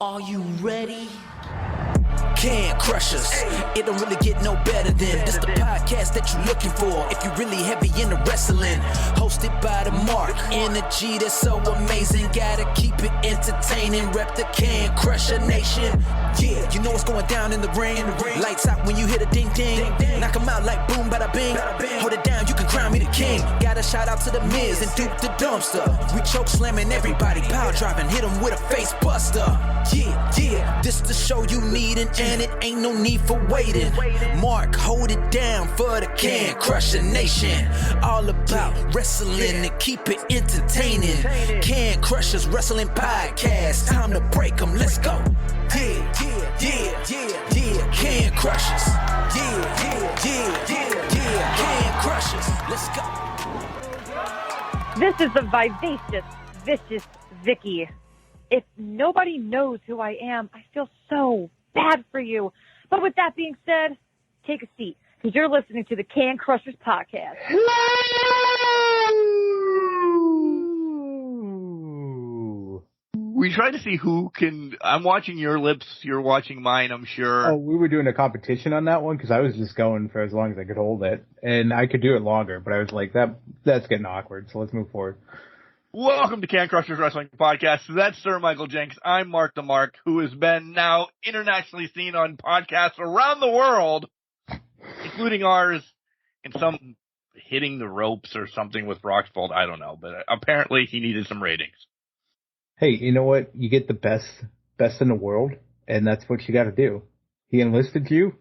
Are you ready? Can't crush us. It don't really get no better than this. The podcast that you're looking for if you're really heavy into wrestling. Hosted by the Mark. Energy that's so amazing. Gotta keep it entertaining. Rep the Can Crusher Nation. Yeah, you know what's going down in the ring. Lights out when you hit a ding ding. Knock them out like boom bada bing. Hold it down, you can crown me the king. Got a shout out to the Miz and Duke the Dumpster. We choke slamming everybody. Power driving, hit them with a face buster. Yeah, this the show you need and it ain't no need for waiting. Mark, hold it down for the Can Crusher Nation. All about wrestling and keep it entertaining. Can Crushers Wrestling Podcast. Time to break them, let's go. Yeah, Can Crushers. Yeah, Can Crushers. Let's go. This is the vivacious, vicious Vicky. If nobody knows who I am, I feel so bad for you. But with that being said, take a seat, because you're listening to the Can Crushers Podcast. Hello! We tried to see who can... I'm watching your lips, you're watching mine, I'm sure. Oh, we were doing a competition on that one, because I was just going for as long as I could hold it. And I could do it longer, but I was like, that's getting awkward, so let's move forward. Welcome to Can Crushers Wrestling Podcast. That's Sir Michael Jenks. I'm Mark the Mark, who has been now internationally seen on podcasts around the world, including ours, and some hitting the ropes or something with Roxbold. I don't know, but apparently he needed some ratings. Hey, you know what? You get the best in the world, and that's what you got to do. He enlisted you,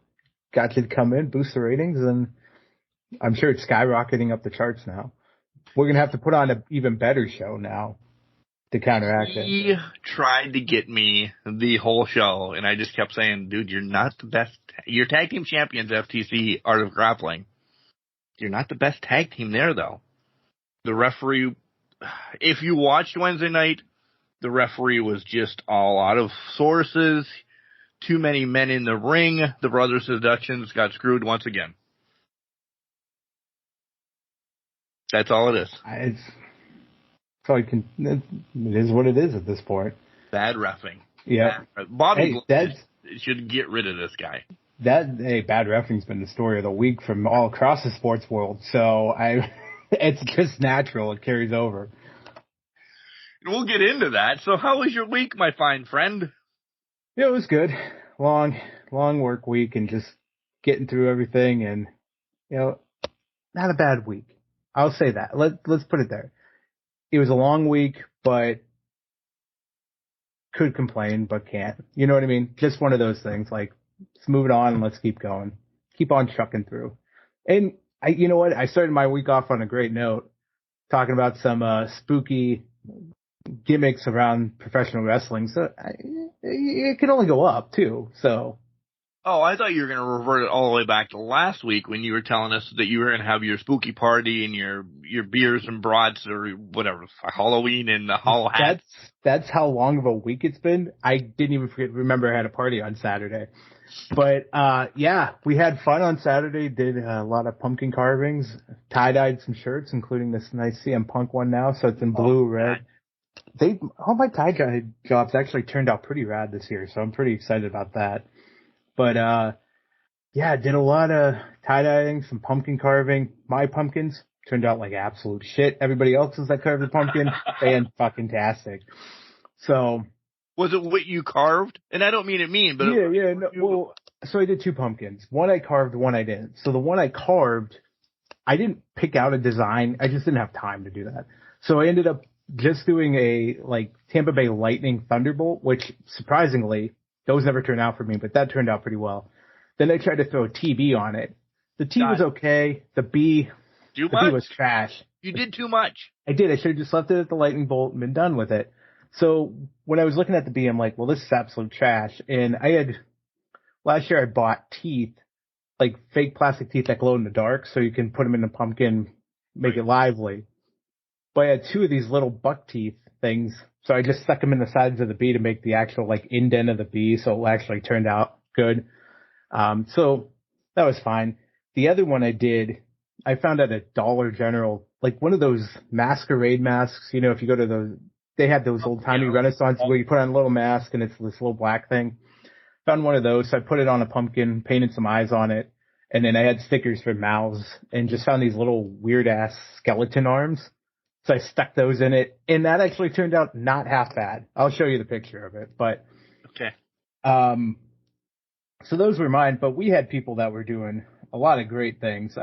got you to come in, boost the ratings, and I'm sure it's skyrocketing up the charts now. We're going to have to put on an even better show now to counteract it. He tried to get me the whole show, and I just kept saying, dude, you're not the best. You're tag team champions, FTC, Art of Grappling. You're not the best tag team there, though. The referee, if you watched Wednesday night, the referee was just all out of sources. Too many men in the ring. The Brothers Seductions got screwed once again. That's all it is. It is what it is at this point. Bad reffing. Yeah. Bobby should get rid of this guy. Bad reffing's been the story of the week from all across the sports world. So it's just natural. It carries over. We'll get into that. So how was your week, my fine friend? Yeah, it was good. Long work week and just getting through everything, and not a bad week. I'll say that. Let's put it there. It was a long week, but could complain, but can't. You know what I mean? Just one of those things. Like, let's move it on and let's keep going. Keep on trucking through. And you know what? I started my week off on a great note, talking about some spooky gimmicks around professional wrestling. So it can only go up too. So. Oh, I thought you were going to revert it all the way back to last week when you were telling us that you were going to have your spooky party and your beers and brats or whatever, Halloween and the Hall hats. That's how long of a week it's been. I didn't even remember I had a party on Saturday. But, yeah, we had fun on Saturday, did a lot of pumpkin carvings, tie-dyed some shirts, including this nice CM Punk one now, so it's in blue, red. All my tie-dye jobs actually turned out pretty rad this year, so I'm pretty excited about that. But, yeah, did a lot of tie-dyeing, some pumpkin carving. My pumpkins turned out like absolute shit. Everybody else's that carved the pumpkin, fan-fucking-tastic. So. Was it what you carved? And I don't mean it mean, but. Yeah. No, well, so I did two pumpkins. One I carved, one I didn't. So the one I carved, I didn't pick out a design. I just didn't have time to do that. So I ended up just doing a, Tampa Bay Lightning Thunderbolt, which, surprisingly, those never turned out for me, but that turned out pretty well. Then I tried to throw a TB on it. The T was okay. The B was trash. You did too much. I did. I should have just left it at the lightning bolt and been done with it. So when I was looking at the B, I'm like, well, this is absolute trash. And last year I bought teeth, like fake plastic teeth that glow in the dark, so you can put them in the pumpkin, make it lively. But I had two of these little buck teeth things. So I just stuck them in the sides of the B to make the actual indent of the B, so it actually turned out good. So that was fine. The other one I found at a Dollar General, like one of those masquerade masks. You know, if you go to they had those old-timey Renaissance where you put on a little mask and it's this little black thing. Found one of those, so I put it on a pumpkin, painted some eyes on it, and then I had stickers for mouths, and just found these little weird-ass skeleton arms. So I stuck those in it, and that actually turned out not half bad. I'll show you the picture of it, but... Okay. So those were mine, but we had people that were doing a lot of great things.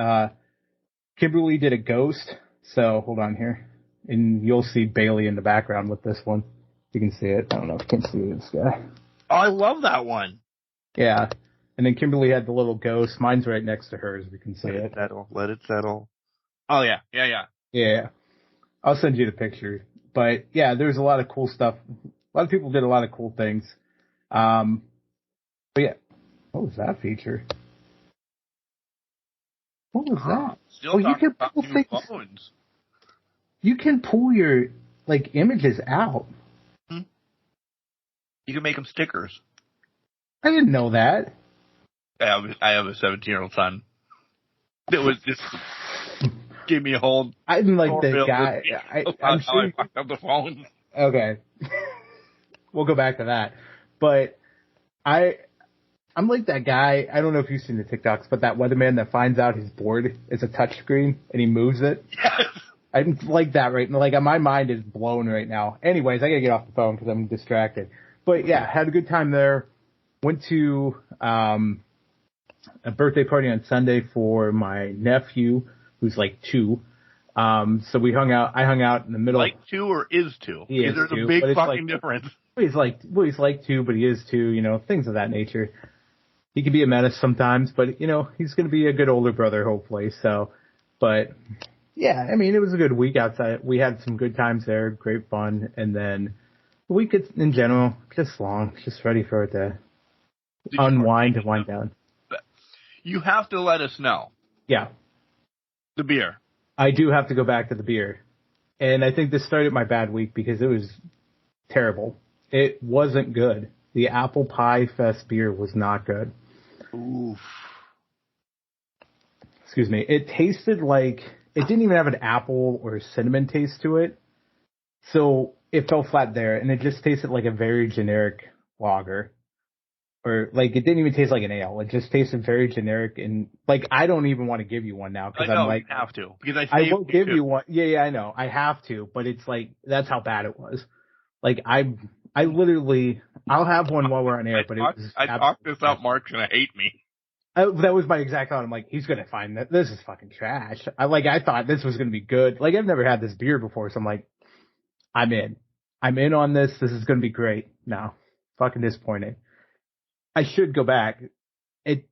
Kimberly did a ghost, so hold on here. And you'll see Bailey in the background with this one. You can see it. I don't know if you can see this guy. Oh, I love that one. Yeah. And then Kimberly had the little ghost. Mine's right next to hers. We can see it. Let it settle. Oh, yeah. Yeah. I'll send you the picture. But, yeah, there's a lot of cool stuff. A lot of people did a lot of cool things. But, yeah. What was that feature? What was that? Still you can about pull new things. phones. You can pull your, images out. You can make them stickers. I didn't know that. I have a 17-year-old son. It was just give me a whole. I didn't like the guy. I'm sure. I have the phone. Okay. We'll go back to that. But I'm like that guy. I don't know if you've seen the TikToks, but that weatherman that finds out his board is a touchscreen and he moves it. Yes. I'm like that right now. My mind is blown right now. Anyways, I gotta get off the phone because I'm distracted. But yeah, had a good time there. Went to a birthday party on Sunday for my nephew, who's 2. So we hung out. I hung out in the middle. 2 or is 2? He is There's 2, a big fucking difference. He's 2, but he is 2. Things of that nature. He can be a menace sometimes, but he's going to be a good older brother, hopefully. So, but yeah, I mean, it was a good week outside. We had some good times there, great fun, and then the week in general, just long, just ready for it to unwind and wind down. You have to let us know. Yeah. The beer. I do have to go back to the beer. And I think this started my bad week because it was terrible. It wasn't good. The Apple Pie Fest beer was not good. Oof. Excuse me. It tasted like it didn't even have an apple or cinnamon taste to it. So it fell flat there, and it just tasted like a very generic lager. Or, it didn't even taste like an ale. It just tasted very generic, and, I don't even want to give you one now, because I'm you have to. Because I won't give you one. Yeah, I know. I have to, but it's that's how bad it was. I literally, I'll have one while we're on air, but it was... I talked this out, Mark's gonna hate me. That was my exact thought. I'm he's gonna find that this is fucking trash. I thought this was gonna be good. I've never had this beer before, so I'm I'm in. I'm in on this. This is gonna be great. No. Fucking disappointing. I should go back. The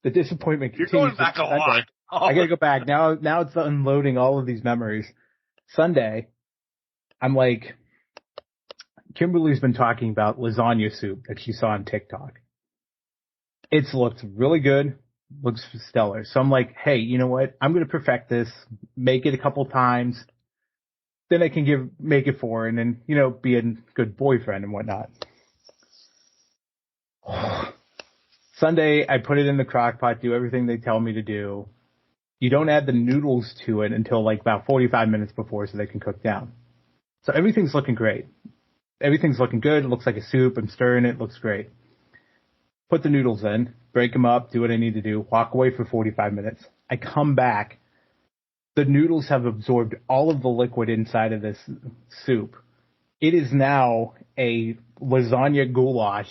disappointment continues. You're going back a lot. I gotta go back. Now it's unloading all of these memories. Sunday, I'm Kimberly's been talking about lasagna soup that she saw on TikTok. It's looked really good. Looks stellar. So I'm hey, you know what? I'm going to perfect this, make it a couple times. Then I can make it for her and then, be a good boyfriend and whatnot. Sunday, I put it in the crock pot, do everything they tell me to do. You don't add the noodles to it until about 45 minutes before so they can cook down. So everything's looking great. Everything's looking good. It looks like a soup. I'm stirring it. Looks great. Put the noodles in, break them up, do what I need to do, walk away for 45 minutes. I come back. The noodles have absorbed all of the liquid inside of this soup. It is now a lasagna goulash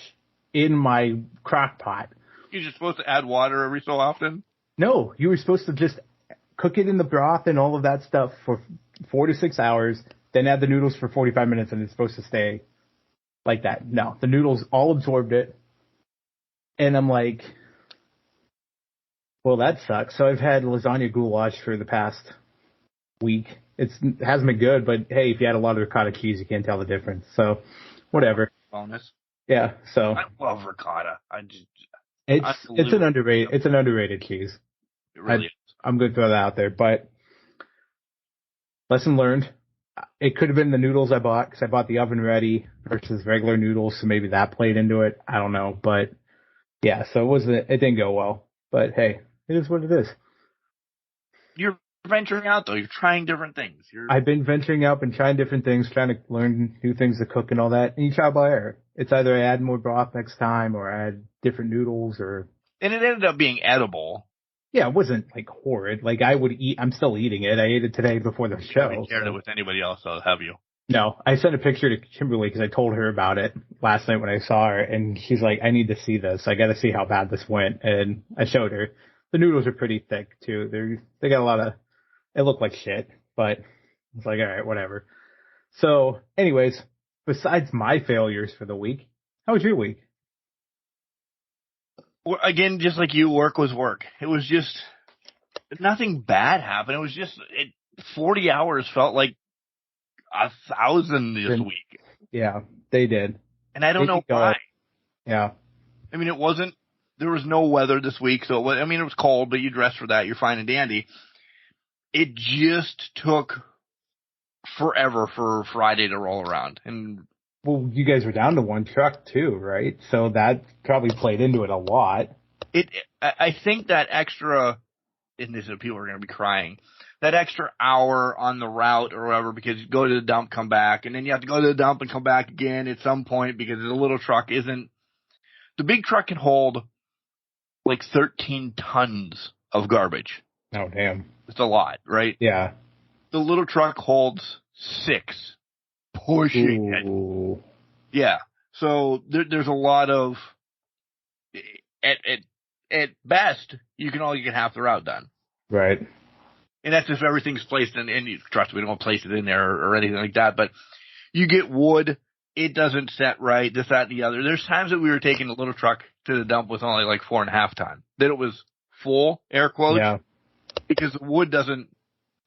in my crock pot. You're just supposed to add water every so often? No, you were supposed to just cook it in the broth and all of that stuff for 4 to 6 hours, then add the noodles for 45 minutes, and it's supposed to stay like that. No, the noodles all absorbed it. And I'm well, that sucks. So I've had lasagna goulash for the past week. It hasn't been good, but hey, if you add a lot of ricotta cheese, you can't tell the difference. So whatever. Bonus. Yeah, so I love ricotta. It's an underrated cheese. It really is. I'm going to throw that out there, but lesson learned. It could have been the noodles I bought because I bought the oven ready versus regular noodles, so maybe that played into it. I don't know, but yeah, so it didn't go well. But hey, it is what it is. You're venturing out, though. You're trying different things. I've been venturing out and trying different things, trying to learn new things to cook and all that. And you try by error. It's either I add more broth next time or I add different noodles or. And it ended up being edible. Yeah, it wasn't like horrid. Like I would eat. I'm still eating it. I ate it today before the show. You haven't shared it with anybody else, though, have you? No, I sent a picture to Kimberly because I told her about it last night when I saw her, and she's like, "I need to see this. I got to see how bad this went." And I showed her. The noodles are pretty thick too. They got a lot of. It looked like shit, but it's like, all right, whatever. So, anyways, besides my failures for the week, how was your week? Well, again, just like you, work was work. It was just nothing bad happened. It was just 40 hours felt like 1,000 this week. Yeah, they did. And I don't know why. Yeah. I mean, there was no weather this week, so it was cold, but you dress for that. You're fine and dandy. It just took forever for Friday to roll around. And well, you guys were down to one truck too, right? So that probably played into it a lot. I think that extra, and this is people are going to be crying, that extra hour on the route or whatever, because you go to the dump, come back, and then you have to go to the dump and come back again at some point because the little truck the big truck can hold like 13 tons of garbage. Oh, damn. It's a lot, right? Yeah. The little truck holds 6, pushing it. Yeah. So there's a lot of, at best, you can only get half the route done. Right. And that's if everything's placed in, and trust me, we don't want to place it in there or anything like that, but you get wood, it doesn't set right, this, that, and the other. There's times that we were taking the little truck to the dump with only like 4.5 ton. Then it was full, air quotes. Yeah. Because the wood doesn't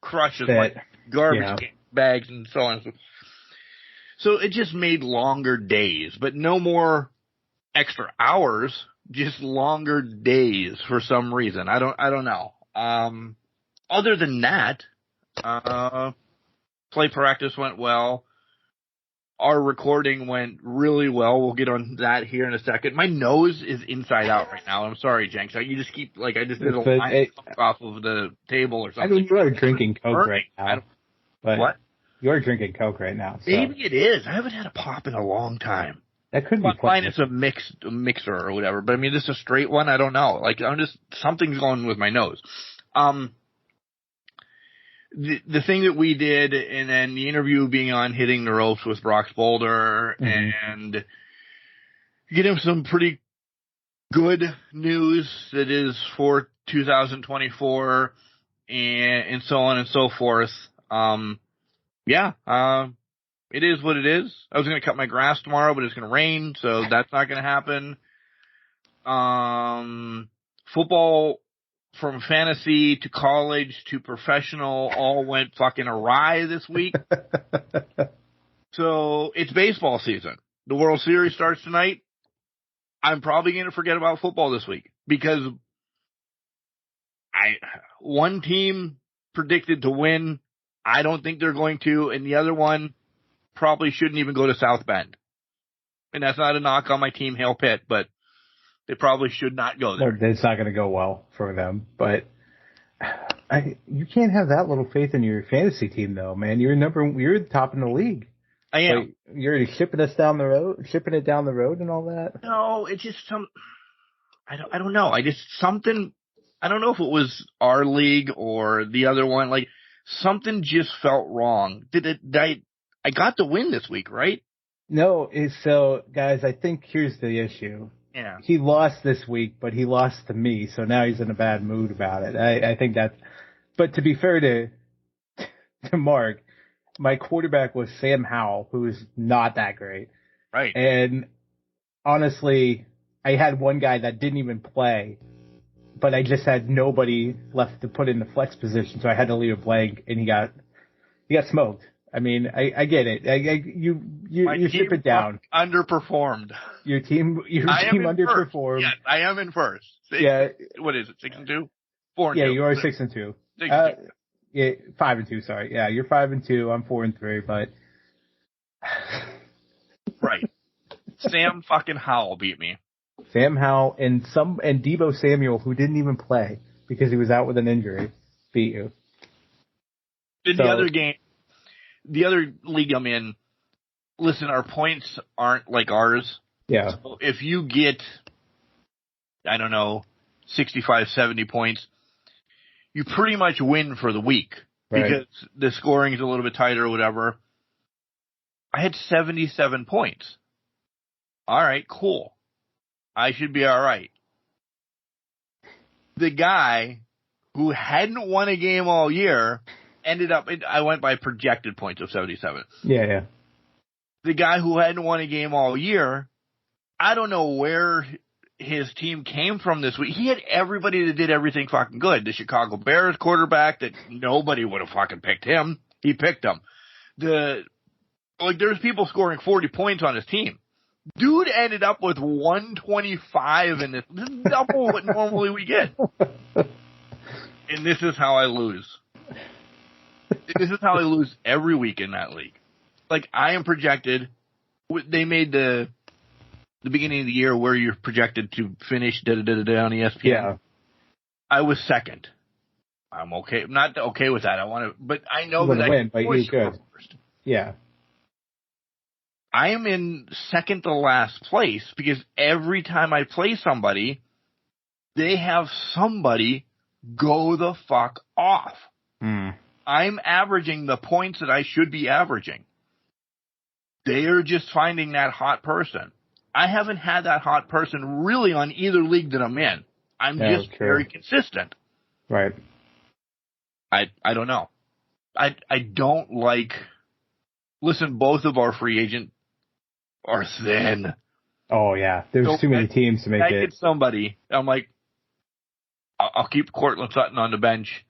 crush as much garbage bags and so on. So it just made longer days, but no more extra hours, just longer days for some reason. I don't know. Other than that, play practice went well. Our recording went really well. We'll get on that here in a second. My nose is inside out right now. I'm sorry, Jenks. You just keep, like, I just did a line off of the table or something. I mean, you are drinking Coke right now. What? You are drinking Coke right now. So. Maybe it is. I haven't had a pop in a long time. That could be fine. It's a mixer or whatever. But I mean, this is a straight one. I don't know. Like, something's going with my nose. The thing that we did, and then the interview being on Hitting the Ropes with Brox Boulder, and get him some pretty good news that is for 2024, and so on and so forth. It is what it is. I was going to cut my grass tomorrow, but it's going to rain, so that's not going to happen. Football, from fantasy to college to professional, all went fucking awry this week. So it's baseball season. The World Series starts tonight. I'm probably going to forget about football this week because one team predicted to win. I don't think they're going to, and the other one probably shouldn't even go to South Bend. And that's not a knock on my team, Hale Pitt, but they probably should not go there. It's not going to go well for them. But you can't have that little faith in your fantasy team, though, man. You're the top in the league. I am. Like, you're shipping it down the road and all that. No, it's just I don't know. I don't know if it was our league or the other one. Like, something just felt wrong. I got the win this week, right? No, so guys, I think here's the issue. Yeah. He lost this week, but he lost to me, so now he's in a bad mood about it. I think that's, but to be fair to Mark, my quarterback was Sam Howell, who is not that great. Right. And honestly, I had one guy that didn't even play, but I just had nobody left to put in the flex position, so I had to leave it blank, and he got smoked. I mean, I get it. You ship it down. Underperformed. Your team underperformed. Yes, I am in first. What is it? 6-2? 4-2. Yeah, you are 6-2. 6-2. Yeah, 5-2. Sorry. Yeah, you're 5-2. I'm 4-3. But right. Sam fucking Howell beat me. Sam Howell and Deebo Samuel, who didn't even play because he was out with an injury, beat you. In the other game, the other league I'm in, listen, our points aren't like ours. Yeah. So if you get, I don't know, 65, 70 points, you pretty much win for the week. Right. Because the scoring is a little bit tighter or whatever. I had 77 points. All right, cool. I should be all right. The guy who hadn't won a game all year ended up, I went by projected points of 77. Yeah. The guy who hadn't won a game all year, I don't know where his team came from this week. He had everybody that did everything fucking good. The Chicago Bears quarterback that nobody would have fucking picked him. He picked him. There's people scoring 40 points on his team. Dude ended up with 125 in this. This is double what normally we get. And this is how I lose. This is how I lose every week in that league. Like, I am projected. They made the beginning of the year where you're projected to finish on ESPN. Yeah. I was second. I'm okay. I'm not okay with that. I want to, but I know that I win, but push you could. first. Yeah. I am in second to last place because every time I play somebody, they have somebody go the fuck off. I'm averaging the points that I should be averaging. They are just finding that hot person. I haven't had that hot person really on either league that I'm in. I'm just very consistent. Right. I don't know. I don't like, listen, both of our free agent are thin. Oh, yeah. There's too many teams to make it. I get somebody. I'm like, I'll keep Cortland Sutton on the bench.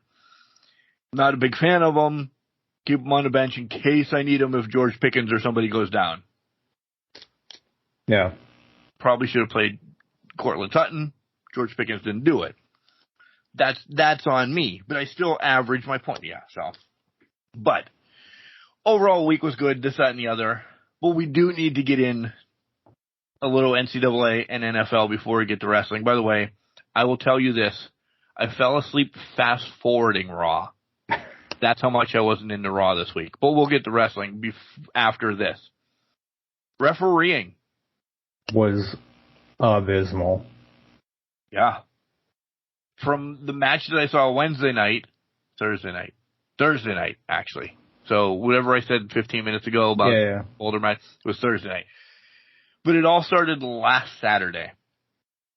Not a big fan of him. Keep him on the bench in case I need him if George Pickens or somebody goes down. Yeah. Probably should have played Cortland Sutton. George Pickens didn't do it. That's on me. But I still average my point. Yeah, so. But overall week was good, this, that, and the other. But we do need to get in a little NCAA and NFL before we get to wrestling. By the way, I will tell you this. I fell asleep fast-forwarding Raw. That's how much I wasn't into Raw this week. But we'll get to wrestling after this. Refereeing was abysmal. Yeah. From the match that I saw Thursday night, actually. So whatever I said 15 minutes ago about older match was Thursday night. But it all started last Saturday.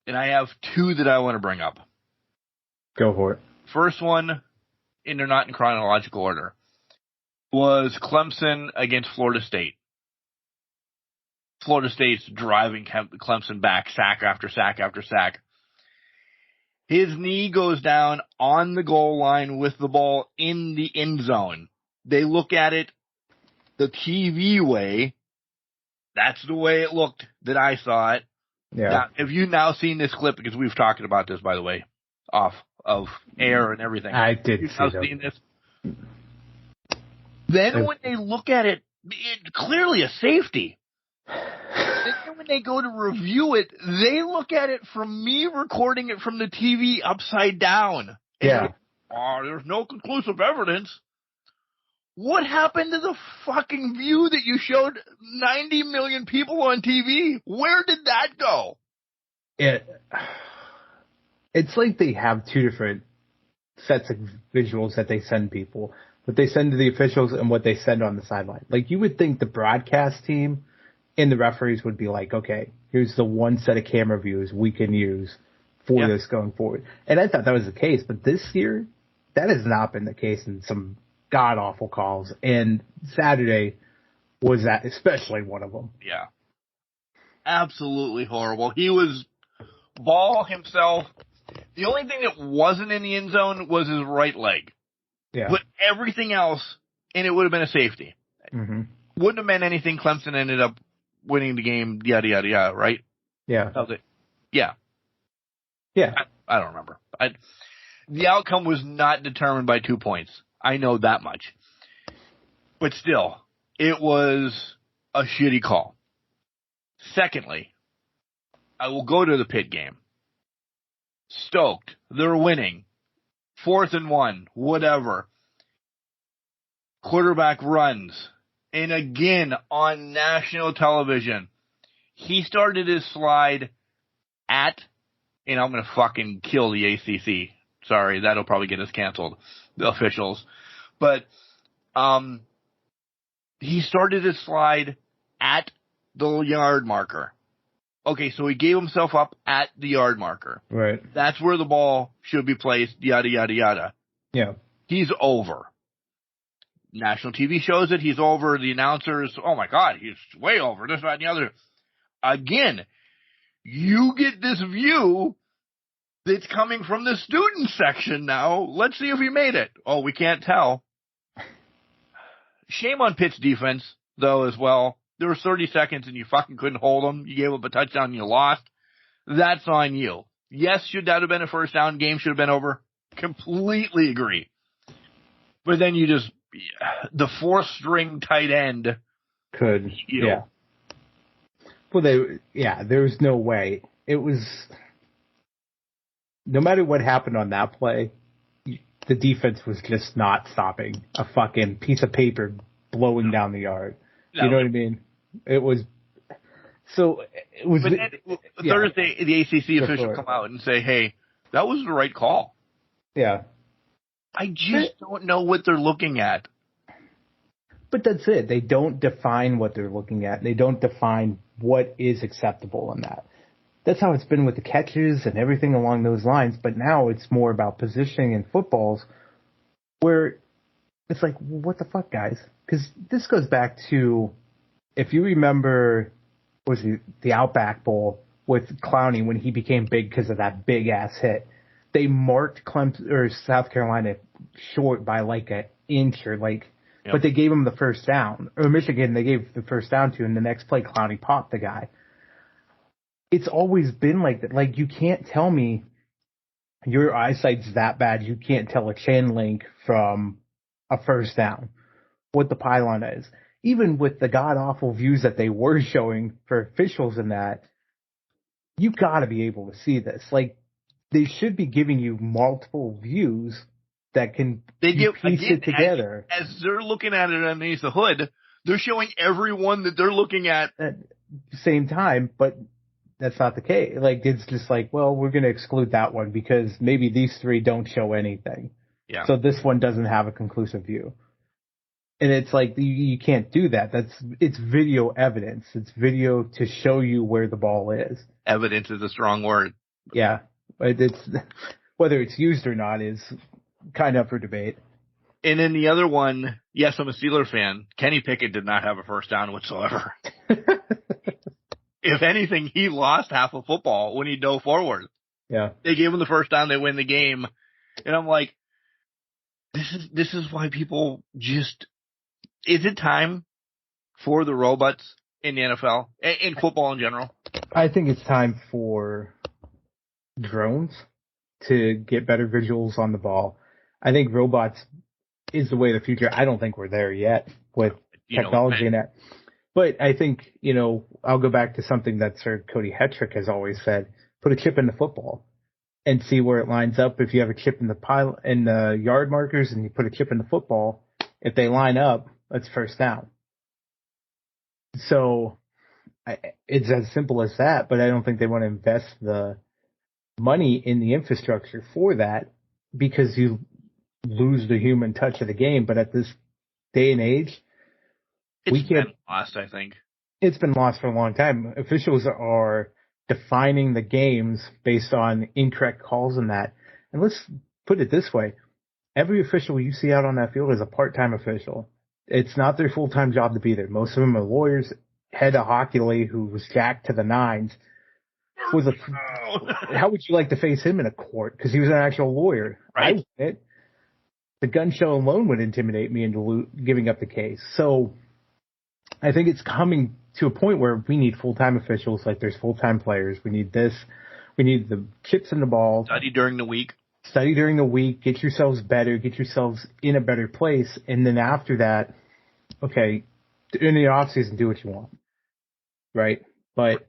And I have two that I want to bring up. Go for it. First one, and they're not in chronological order, was Clemson against Florida State. Florida State's driving Clemson back, sack after sack after sack. His knee goes down on the goal line with the ball in the end zone. They look at it the TV way. That's the way it looked that I saw it. Yeah. Now, have you now seen this clip? Because we've talked about this, by the way, off of air and everything. I did You've see now that. seen this? Then when they look at it, it's clearly a safety. Then when they go to review it, they look at it from me recording it from the TV upside down. Yeah. There's no conclusive evidence. What happened to the fucking view that you showed 90 million people on TV? Where did that go? It's like they have two different sets of visuals that they send people. What they send to the officials and what they send on the sideline. Like, you would think the broadcast team and the referees would be like, okay, here's the one set of camera views we can use for this going forward. And I thought that was the case, but this year, that has not been the case in some god-awful calls. And Saturday was that, especially one of them. Yeah. Absolutely horrible. He was ball himself. The only thing that wasn't in the end zone was his right leg. Yeah. But everything else, and it would have been a safety. Mm-hmm. Wouldn't have meant anything. Clemson ended up winning the game, yada, yada, yada, right? Yeah. Yeah. Yeah. I don't remember. The outcome was not determined by 2 points. I know that much. But still, it was a shitty call. Secondly, I will go to the Pitt game. Stoked. They're winning. 4th and 1. Whatever. quarterback runs, and again on national television, he started his slide at, and I'm going to fucking kill the ACC. Sorry, that'll probably get us canceled, the officials. But he started his slide at the yard marker. Okay, so he gave himself up at the yard marker. Right. That's where the ball should be placed, yada, yada, yada. Yeah. He's over. National TV shows it. He's over. The announcers, oh my God, he's way over. This, that, and the other. Again, you get this view that's coming from the student section now. Let's see if he made it. Oh, we can't tell. Shame on Pitt's defense, though, as well. There were 30 seconds and you fucking couldn't hold them. You gave up a touchdown and you lost. That's on you. Yes, should that have been a first down? Game should have been over. Completely agree. But then you just, the fourth string tight end. Could, yeah. Well, there was no way. It was, no matter what happened on that play, the defense was just not stopping a fucking piece of paper blowing down the yard. You know what I mean? It was, so it was. But then, Thursday, the ACC official come out and say, hey, that was the right call. Yeah. I just don't know what they're looking at. But that's it. They don't define what they're looking at. They don't define what is acceptable in that. That's how it's been with the catches and everything along those lines. But now it's more about positioning in footballs where it's like, well, what the fuck, guys? Because this goes back to, if you remember, was the Outback Bowl with Clowney when he became big because of that big ass hit. They marked Clemson or South Carolina short by like an inch or like, yep. But they gave him the first down. Or Michigan, they gave the first down to, and the next play, Clowney popped the guy. It's always been like that. Like, you can't tell me your eyesight's that bad. You can't tell a chain link from a first down, what the pylon is. Even with the god-awful views that they were showing for officials in that, you got to be able to see this. Like, they should be giving you multiple views that can piece it together. As they're looking at it underneath the hood, they're showing everyone that they're looking at the same time, but that's not the case. Like, it's just like, well, we're going to exclude that one because maybe these three don't show anything. Yeah. So this one doesn't have a conclusive view. And it's like, you can't do that. It's video evidence. It's video to show you where the ball is. Evidence is a strong word. Yeah. But it's, whether it's used or not is kind of up for debate. And then the other one, yes, I'm a Steeler fan. Kenny Pickett did not have a first down whatsoever. If anything, he lost half of football when he dove forward. Yeah. They gave him the first down, they win the game. And I'm like, this is why people just, is it time for the robots in the NFL, in football in general? I think it's time for drones to get better visuals on the ball. I think robots is the way of the future. I don't think we're there yet with technology and that. But I think, I'll go back to something that Sir Cody Hetrick has always said, put a chip in the football and see where it lines up. If you have a chip in the yard markers and you put a chip in the football, if they line up, that's first down. So it's as simple as that, but I don't think they want to invest the money in the infrastructure for that because you lose the human touch of the game. But at this day and age, it's been lost, I think. It's been lost for a long time. Officials are defining the games based on incorrect calls and that. And let's put it this way. Every official you see out on that field is a part-time official. It's not their full-time job to be there. Most of them are lawyers. Head of Hockey League, who was jacked to the nines, how would you like to face him in a court? Because he was an actual lawyer. Right. The gun show alone would intimidate me into giving up the case. So I think it's coming to a point where we need full-time officials, like there's full-time players. We need this. We need the chips in the ball. Study during the week. Get yourselves better. Get yourselves in a better place. And then after that, okay, in the offseason, do what you want. Right? But,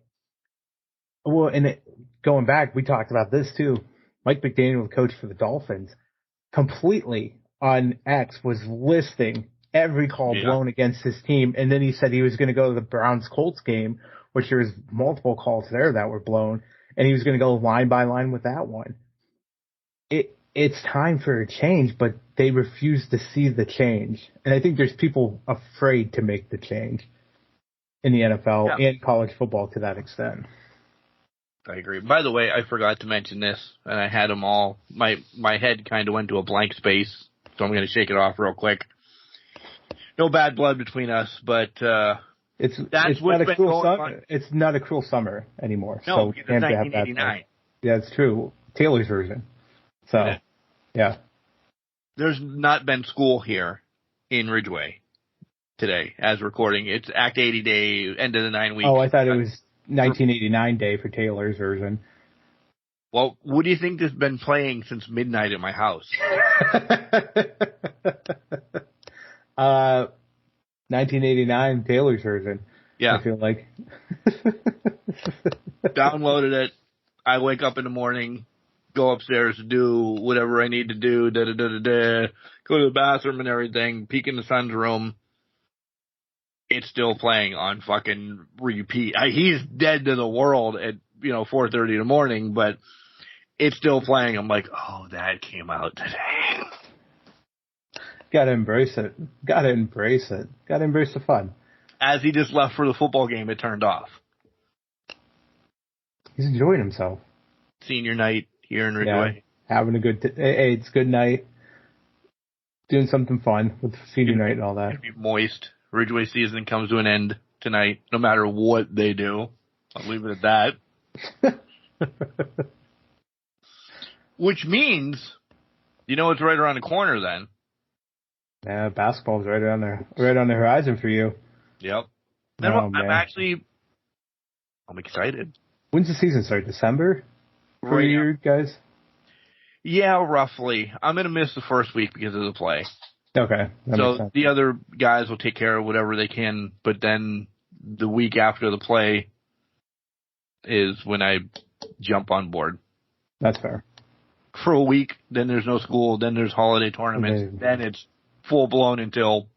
going back, we talked about this too. Mike McDaniel, the coach for the Dolphins, completely on X was listing every call blown against his team. And then he said he was going to go to the Browns-Colts game, which there was multiple calls there that were blown, and he was going to go line by line with that one. It's time for a change, but they refuse to see the change. And I think there's people afraid to make the change in the NFL and college football to that extent. I agree. By the way, I forgot to mention this, and I had them all. My head kind of went to a blank space, so I'm going to shake it off real quick. No bad blood between us, but it's not a cruel summer. It's not a cruel summer anymore. No, so it's 1989. Yeah, it's true. Taylor's version. So, yeah. There's not been school here in Ridgeway today, as recording. It's Act 80 day, end of the 9 weeks. Oh, I thought it was 1989 day for Taylor's version. Well, what do you think has been playing since midnight at my house? 1989 Taylor's version. Yeah. I feel like. Downloaded it. I wake up in the morning, go upstairs to do whatever I need to do, go to the bathroom and everything, peek in the son's room. It's still playing on fucking repeat. He's dead to the world at, 4:30 in the morning, but it's still playing. I'm like, oh, that came out today. Gotta embrace it. Gotta embrace the fun. As he just left for the football game, it turned off. He's enjoying himself. Senior night here in Ridgeway. Yeah, having a good hey, it's good night. Doing something fun with senior night and all that. It'll be moist. Ridgeway season comes to an end tonight, no matter what they do. I'll leave it at that. Which means, it's right around the corner then. Yeah, basketball's right on the horizon for you. Yep. I'm excited. When's the season start? December? For you guys? Yeah, roughly. I'm going to miss the first week because of the play. Okay. So the other guys will take care of whatever they can, but then the week after the play is when I jump on board. That's fair. For a week, then there's no school, then there's holiday tournaments, then it's full-blown until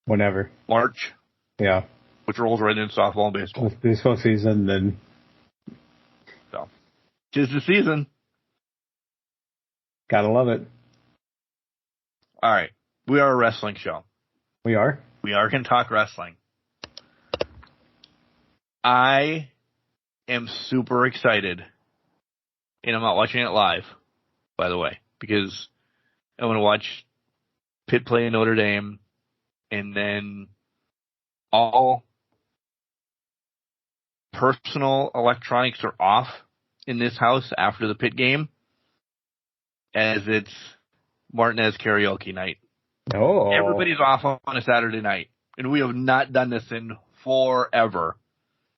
whenever. March. Yeah. Which rolls right into softball and baseball. With baseball season, then. So, 'tis the season. Gotta love it. All right. We are a wrestling show. We are? We are going to talk wrestling. I am super excited, and I'm not watching it live, by the way, because I'm going to watch Pitt play in Notre Dame, and then all personal electronics are off in this house after the Pitt game, as it's Martinez karaoke night. Oh. Everybody's off on a Saturday night, and we have not done this in forever.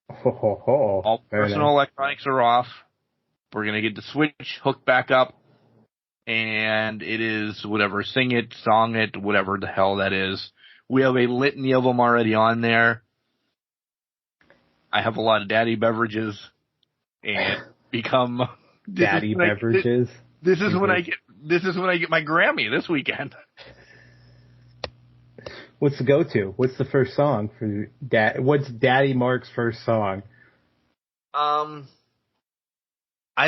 All personal electronics are off. We're going to get the Switch hooked back up, and it is whatever, sing it, song it, whatever the hell that is. We have a litany of them already on there. I have a lot of daddy beverages, and become daddy beverages. This is when I get my Grammy this weekend. What's the go-to? What's the first song for Dad? What's Daddy Mark's first song? I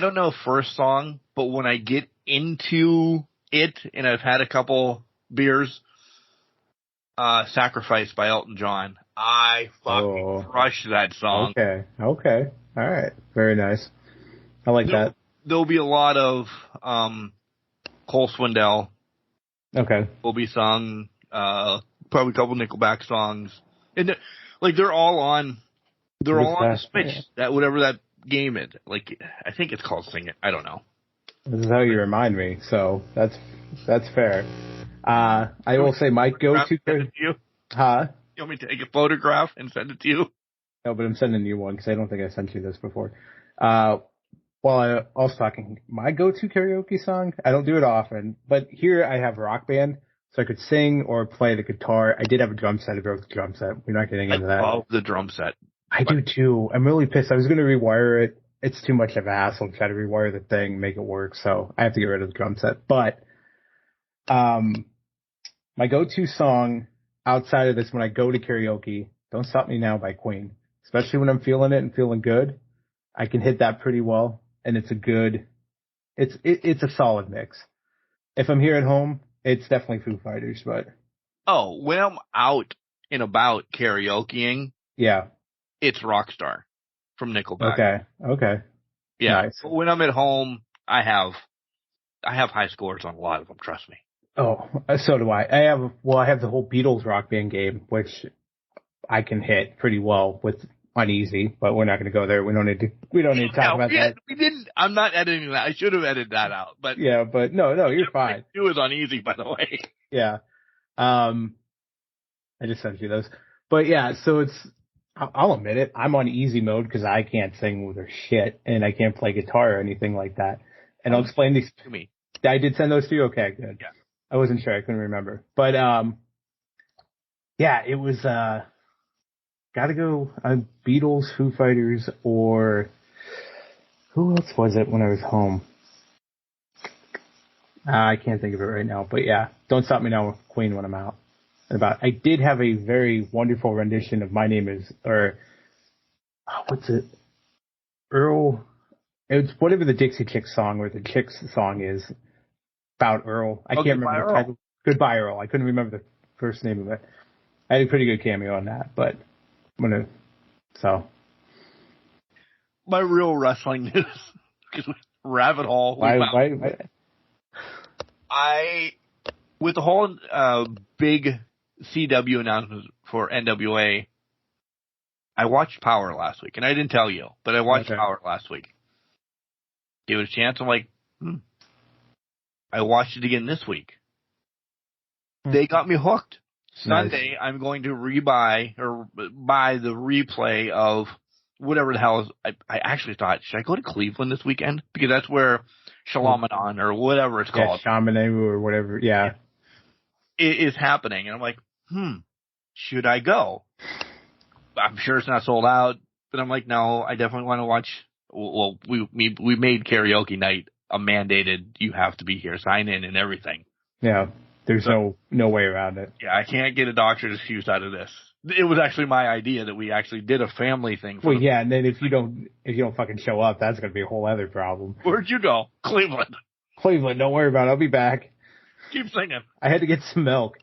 don't know first song, but when I get into it and I've had a couple beers, Sacrifice by Elton John. I fucking crush that song. Okay. All right. Very nice. I like that. There'll be a lot of Cole Swindell. Okay. Will be sung. Probably a couple Nickelback songs, and they're all on the Switch. Yeah. That whatever that game is, I think it's called Sing It. I don't know. This is how you remind me, so that's fair. I will say my go-to. Huh? You want me to take a photograph and send it to you? No, but I'm sending you one because I don't think I sent you this before. While I was talking, my go-to karaoke song, I don't do it often, but here I have Rock Band. So I could sing or play the guitar. I did have a drum set. I broke the drum set. We're not getting into that. I love the drum set. I do too. I'm really pissed. I was going to rewire it. It's too much of a hassle to try to rewire the thing, make it work. So I have to get rid of the drum set. But my go-to song outside of this, when I go to karaoke, Don't Stop Me Now by Queen, especially when I'm feeling it and feeling good, I can hit that pretty well. And it's a good, it's a solid mix. If I'm here at home, it's definitely Foo Fighters, but. Oh, when I'm out and about karaokeing, Yeah. it's Rockstar from Nickelback. Okay. Yeah. Nice. But when I'm at home, I have high scores on a lot of them, trust me. Oh, so do I. I have the whole Beatles Rock Band game, which I can hit pretty well with Uneasy, but we're not going to go there. We don't need to talk about that. We didn't. I'm not editing that. I should have edited that out. But yeah, but no, you're fine. It was Uneasy, by the way. Yeah. I just sent you those. But yeah, so I'll admit it. I'm on easy mode because I can't sing with her shit and I can't play guitar or anything like that. And I'll explain these to me. I did send those to you. Okay, good. Yeah. I wasn't sure. I couldn't remember. But yeah, it was gotta go Beatles, Foo Fighters, or who else was it when I was home? I can't think of it right now. But yeah, Don't Stop Me Now with Queen when I'm out. I did have a very wonderful rendition of My Name Is, what's it? Earl. It's whatever the Dixie Chicks song or the Chicks song is about Earl. I can't remember the title. Goodbye, Earl. I couldn't remember the first name of it. I had a pretty good cameo on that, but My real wrestling news, because rabbit hole. With the whole big CW announcements for NWA, I watched Power last week, and I didn't tell you, but I watched Power last week. Gave it a chance. I'm like, I watched it again this week. They got me hooked. Sunday, nice. I'm going to buy the replay of whatever the hell is. I actually thought, should I go to Cleveland this weekend? Because that's where Shalamanon or whatever it's called. Shamanemu or whatever. Yeah. It is happening. And I'm like, should I go? I'm sure it's not sold out, but I'm like, no, I definitely want to watch. Well, we made karaoke night a mandated, you have to be here, sign in and everything. Yeah. There's no way around it. Yeah, I can't get a doctor's excuse out of this. It was actually my idea that we actually did a family thing. Well, yeah, and then if you don't fucking show up, that's going to be a whole other problem. Where'd you go? Cleveland. Don't worry about it. I'll be back. Keep singing. I had to get some milk.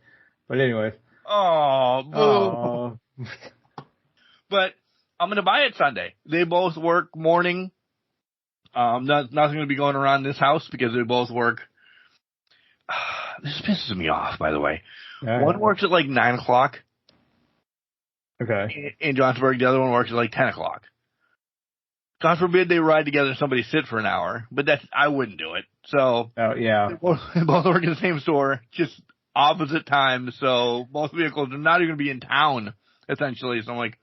But anyways. Oh, boo. But I'm going to buy it Sunday. They both work morning. Nothing going to be going around this house because they both work. This pisses me off, by the way. One works at like 9 o'clock. Okay. In Johnsburg, the other one works at like 10 o'clock. God forbid they ride together and somebody sit for an hour, but I wouldn't do it. So. Oh, yeah. They both work in the same store, just opposite times. So both vehicles are not even going to be in town, essentially. So I'm like,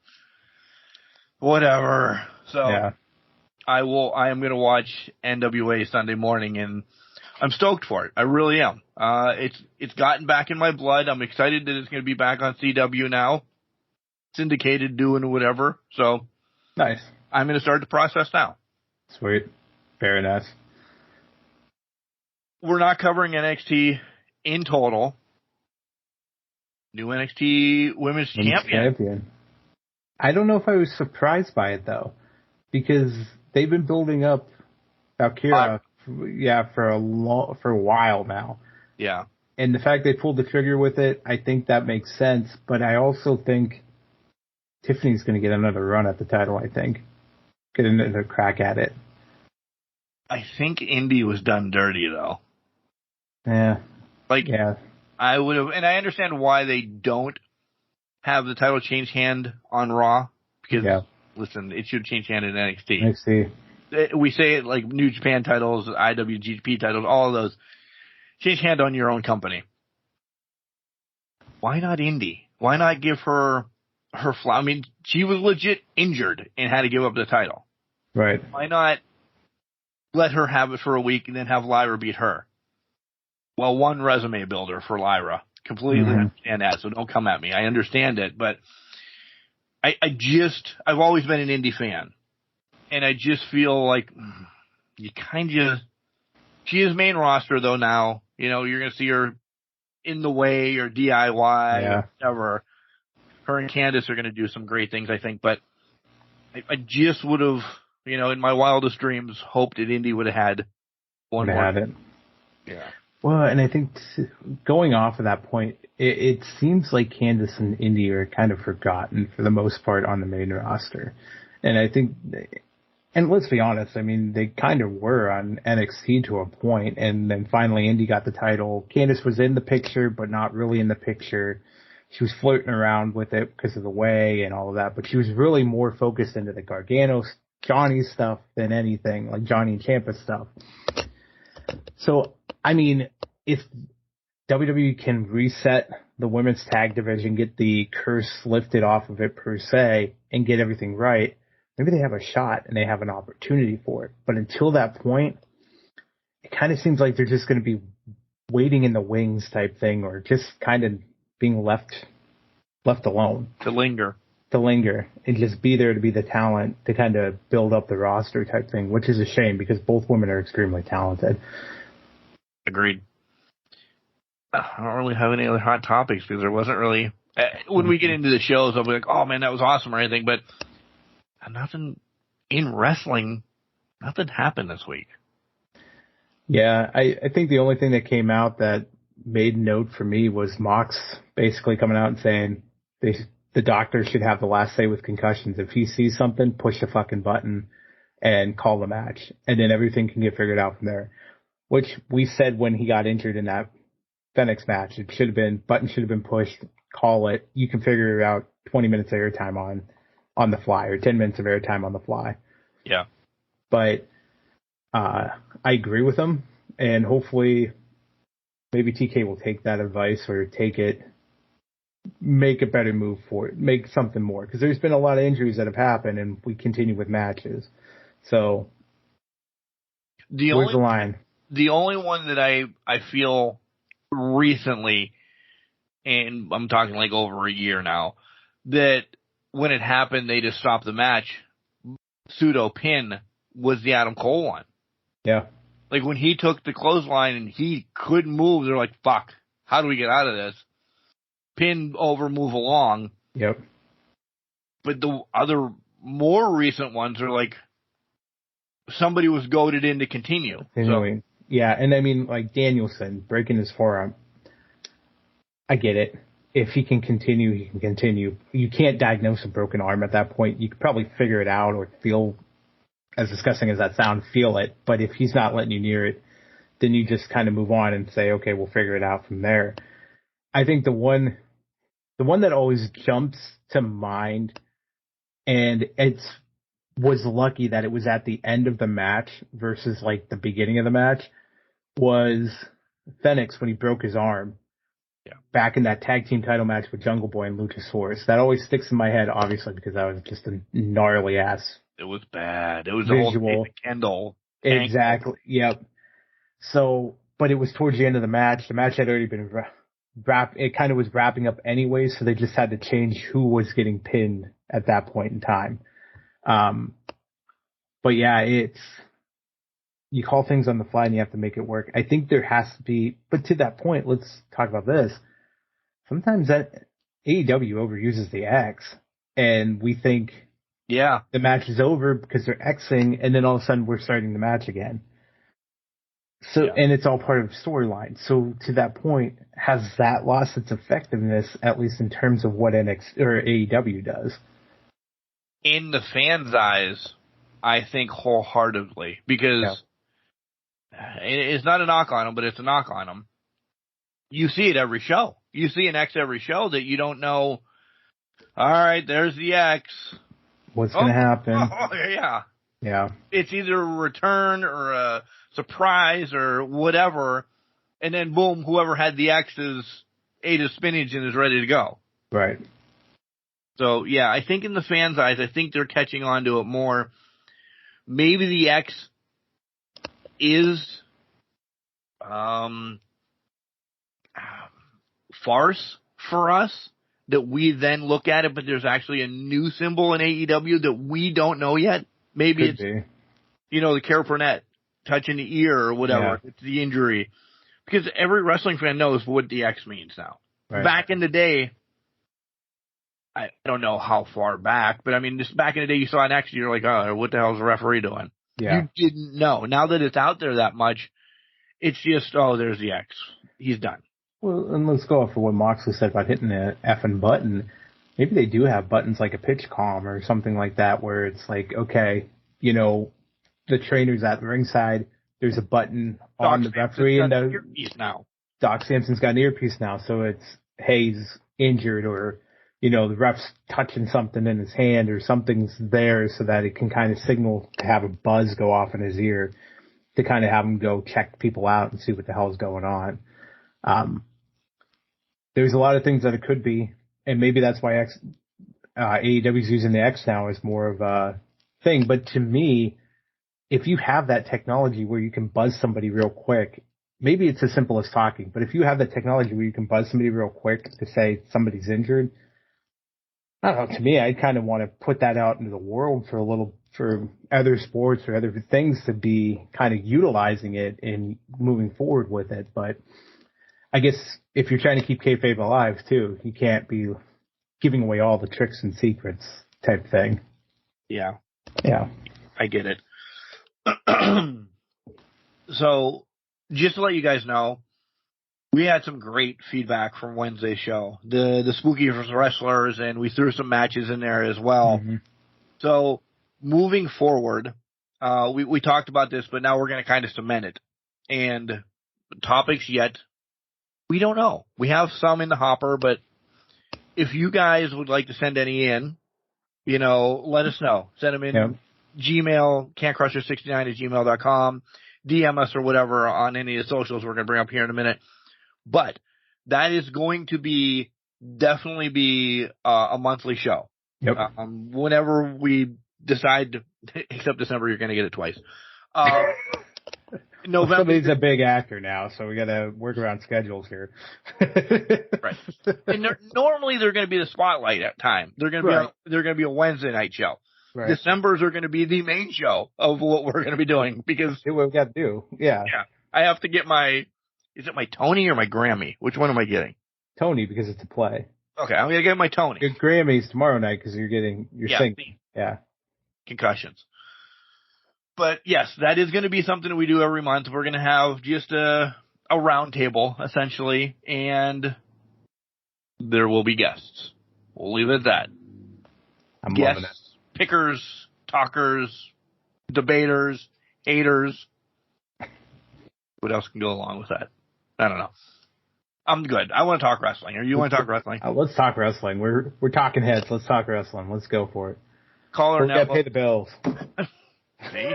whatever. So. Yeah. I am going to watch NWA Sunday morning, and I'm stoked for it. I really am. It's gotten back in my blood. I'm excited that it's going to be back on CW now. Syndicated, doing whatever. So nice. I'm going to start the process now. Sweet. Very nice. We're not covering NXT in total. New NXT Women's Champion. I don't know if I was surprised by it, though, because they've been building up Valkyria, for a while now. Yeah. And the fact they pulled the trigger with it, I think that makes sense. But I also think Tiffany's going to get another run at the title, Get another crack at it. I think Indy was done dirty, though. Yeah. Yeah. I would have, and I understand why they don't have the title change hand on Raw. Because, listen, it should change hand in NXT. We say it like New Japan titles, IWGP titles, all of those. Change hand on your own company. Why not Indy? Why not give her flower? I mean, she was legit injured and had to give up the title. Right. Why not let her have it for a week and then have Lyra beat her? Well, one resume builder for Lyra. Completely understand that, so don't come at me. I understand it, but I've always been an Indy fan. And I just feel like you kind of, she is main roster though now. You know, you're going to see her in the way or DIY Yeah. or whatever, her and Candice are going to do some great things, I think. But I just would have, in my wildest dreams, hoped that Indy would have had one more. Had it. Yeah. Well, and I think going off of that point, it seems like Candice and Indy are kind of forgotten for the most part on the main roster. And I think, and let's be honest, I mean, they kind of were on NXT to a point, and then finally Indy got the title. Candice was in the picture, but not really in the picture. She was flirting around with it because of the way and all of that, but she was really more focused into the Gargano, Johnny stuff than anything, like Johnny and Ciampa stuff. So, I mean, if WWE can reset the women's tag division, get the curse lifted off of it per se, and get everything right, maybe they have a shot and they have an opportunity for it. But until that point, it kind of seems like they're just going to be waiting in the wings type thing, or just kind of being left alone. To linger And just be there to be the talent to kind of build up the roster type thing, which is a shame because both women are extremely talented. Agreed. I don't really have any other hot topics because there wasn't really. When we get into the shows, I'll be like, "Oh man, that was awesome" or anything, but nothing in wrestling. Nothing happened this week. Yeah, I think the only thing that came out that made note for me was Mox basically coming out and saying the doctor should have the last say with concussions. If he sees something, push the fucking button and call the match, and then everything can get figured out from there. Which we said when he got injured in that Phoenix match. It should have been, button should have been pushed, call it. You can figure out 20 minutes of airtime on the fly, or 10 minutes of airtime on the fly. Yeah. But I agree with him, and hopefully maybe TK will take that advice or make a better move for it, make something more. Because there's been a lot of injuries that have happened, and we continue with matches. So where's the line? The only one that I feel recently, and I'm talking like over a year now, that when it happened, they just stopped the match, pseudo pin, was the Adam Cole one. Yeah. Like when he took the clothesline and he couldn't move, they're like, fuck, how do we get out of this? Pin over, move along. Yep. But the other more recent ones are like, somebody was goaded in to continue. Anyway. So. Yeah, and I mean, like Danielson breaking his forearm. I get it. If he can continue, he can continue. You can't diagnose a broken arm at that point. You could probably figure it out or feel, as disgusting as that sounds, feel it. But if he's not letting you near it, then you just kind of move on and say, okay, we'll figure it out from there. I think the one that always jumps to mind, and was lucky that it was at the end of the match versus like the beginning of the match, was Phoenix when he broke his arm. Yeah. Back in that tag team title match with Jungle Boy and Luchasaurus. That always sticks in my head, obviously, because that was just a gnarly ass. It was bad. It was visual. The whole Kendall. Exactly. Yep. So, but it was towards the end of the match. The match had already been it kind of was wrapping up anyway, so they just had to change who was getting pinned at that point in time. But yeah, you call things on the fly and you have to make it work. I think there has to be, but to that point, let's talk about this. Sometimes that AEW overuses the X, and we think, yeah, the match is over because they're Xing, and then all of a sudden we're starting the match again. So, yeah. And it's all part of the storyline. So to that point, has that lost its effectiveness, at least in terms of what NXT or AEW does? In the fans' eyes, I think wholeheartedly, because it's not a knock on them, but it's a knock on them. You see it every show. You see an X every show that you don't know. All right, there's the X. What's going to happen? Oh, yeah. Yeah. It's either a return or a surprise or whatever, and then boom, whoever had the X's ate a spinach and is ready to go. Right. So, yeah, I think in the fans' eyes, I think they're catching on to it more. Maybe the X is farce for us, that we then look at it, but there's actually a new symbol in AEW that we don't know yet. Maybe Could be. The Carol Burnett touching the ear or whatever. Yeah. It's the injury. because every wrestling fan knows what the X means now. Right. Back in the day, I don't know how far back, but I mean, just back in the day, you saw an X, and you're like, oh, what the hell is the referee doing? Yeah. You didn't know. Now that it's out there that much, it's just, oh, there's the X. He's done. Well, and let's go off of what Moxley said about hitting the effing button. Maybe they do have buttons like a pitch comm or something like that where it's like, okay, you know, the trainer's at the ringside. There's a button on the referee, and the earpiece now. Doc Samson's got an earpiece now, so it's, hey, he's injured, or, you know, the ref's touching something in his hand or something's there, so that it can kind of signal to have a buzz go off in his ear to kind of have him go check people out and see what the hell's going on. There's a lot of things that it could be, and maybe that's why AEW's using the X now as more of a thing. But to me, if you have that technology where you can buzz somebody real quick, maybe it's as simple as talking, but if you have that technology where you can buzz somebody real quick to say somebody's injured, I don't know, to me, I kind of want to put that out into the world for other sports or other things to be kind of utilizing it and moving forward with it. But I guess if you're trying to keep kayfabe alive too, you can't be giving away all the tricks and secrets type thing. Yeah. Yeah. I get it. So, just to let you guys know, we had some great feedback from Wednesday's show. The Spooky Wrestlers, and we threw some matches in there as well. Mm-hmm. So, moving forward, we talked about this, but now we're going to kind of cement it. And topics yet, we don't know. We have some in the hopper, but if you guys would like to send any in, you know, let us know. Send them in. Yep. Gmail, cantcrusher69@gmail.com, DM us or whatever on any of the socials we're going to bring up here in a minute. But that is going to definitely be a monthly show. Yep. Whenever we decide, except December, you're going to get it twice. November. Somebody's a big actor now, so we got to work around schedules here. Right. And normally they're going to be the spotlight at time. They're going to be a Wednesday night show. Right. December's are going to be the main show of what we're going to be doing because what we got to do. Yeah. Yeah. I have to get is it my Tony or my Grammy? Which one am I getting? Tony, because it's a play. Okay, I'm going to get my Tony. Your Grammy's tomorrow night because you're singing. Yeah. Concussions. But yes, that is going to be something we do every month. We're going to have just a round table, essentially, and there will be guests. We'll leave it at that. I'm loving it. Pickers, talkers, debaters, haters. What else can go along with that? I don't know. I'm good. I want to talk wrestling. Or you want to talk wrestling? Let's talk wrestling. We're talking heads. Let's talk wrestling. Let's go for it. Caller and elbow. Pay the bills. See?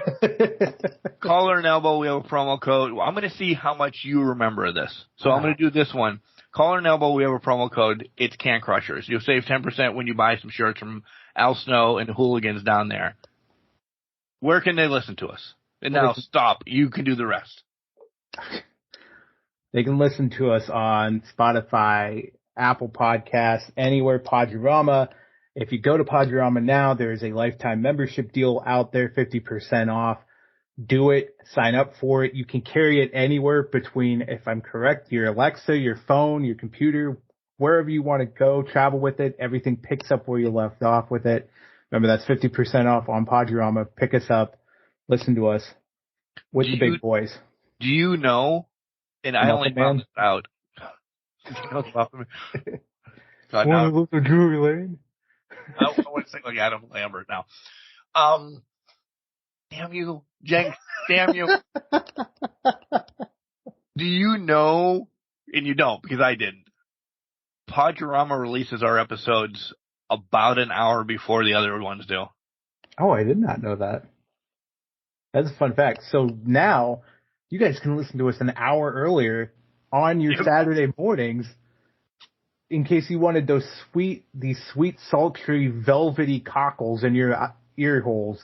Caller and elbow. We have a promo code. Well, I'm going to see how much you remember of this. So I'm going to do this one. Caller and elbow. We have a promo code. It's Can Crushers. You'll save 10% when you buy some shirts from Al Snow and Hooligans down there. Where can they listen to us? And now stop. You can do the rest. They can listen to us on Spotify, Apple Podcasts, anywhere, Podurama. If you go to Podurama now, there is a lifetime membership deal out there, 50% off. Do it. Sign up for it. You can carry it anywhere between, if I'm correct, your Alexa, your phone, your computer, wherever you want to go, travel with it. Everything picks up where you left off with it. Remember, that's 50% off on Podurama. Pick us up. Listen to us with the big boys. Do you know, and I only found this out. Want to look at Drury Lane? I want to sing like Adam Lambert now. Damn you, Jenks. Damn you. Do you know, and you don't because I didn't, Podurama releases our episodes about an hour before the other ones do. Oh, I did not know that. That's a fun fact. So now you guys can listen to us an hour earlier on your Saturday mornings in case you wanted these sweet, sultry, velvety cockles in your ear holes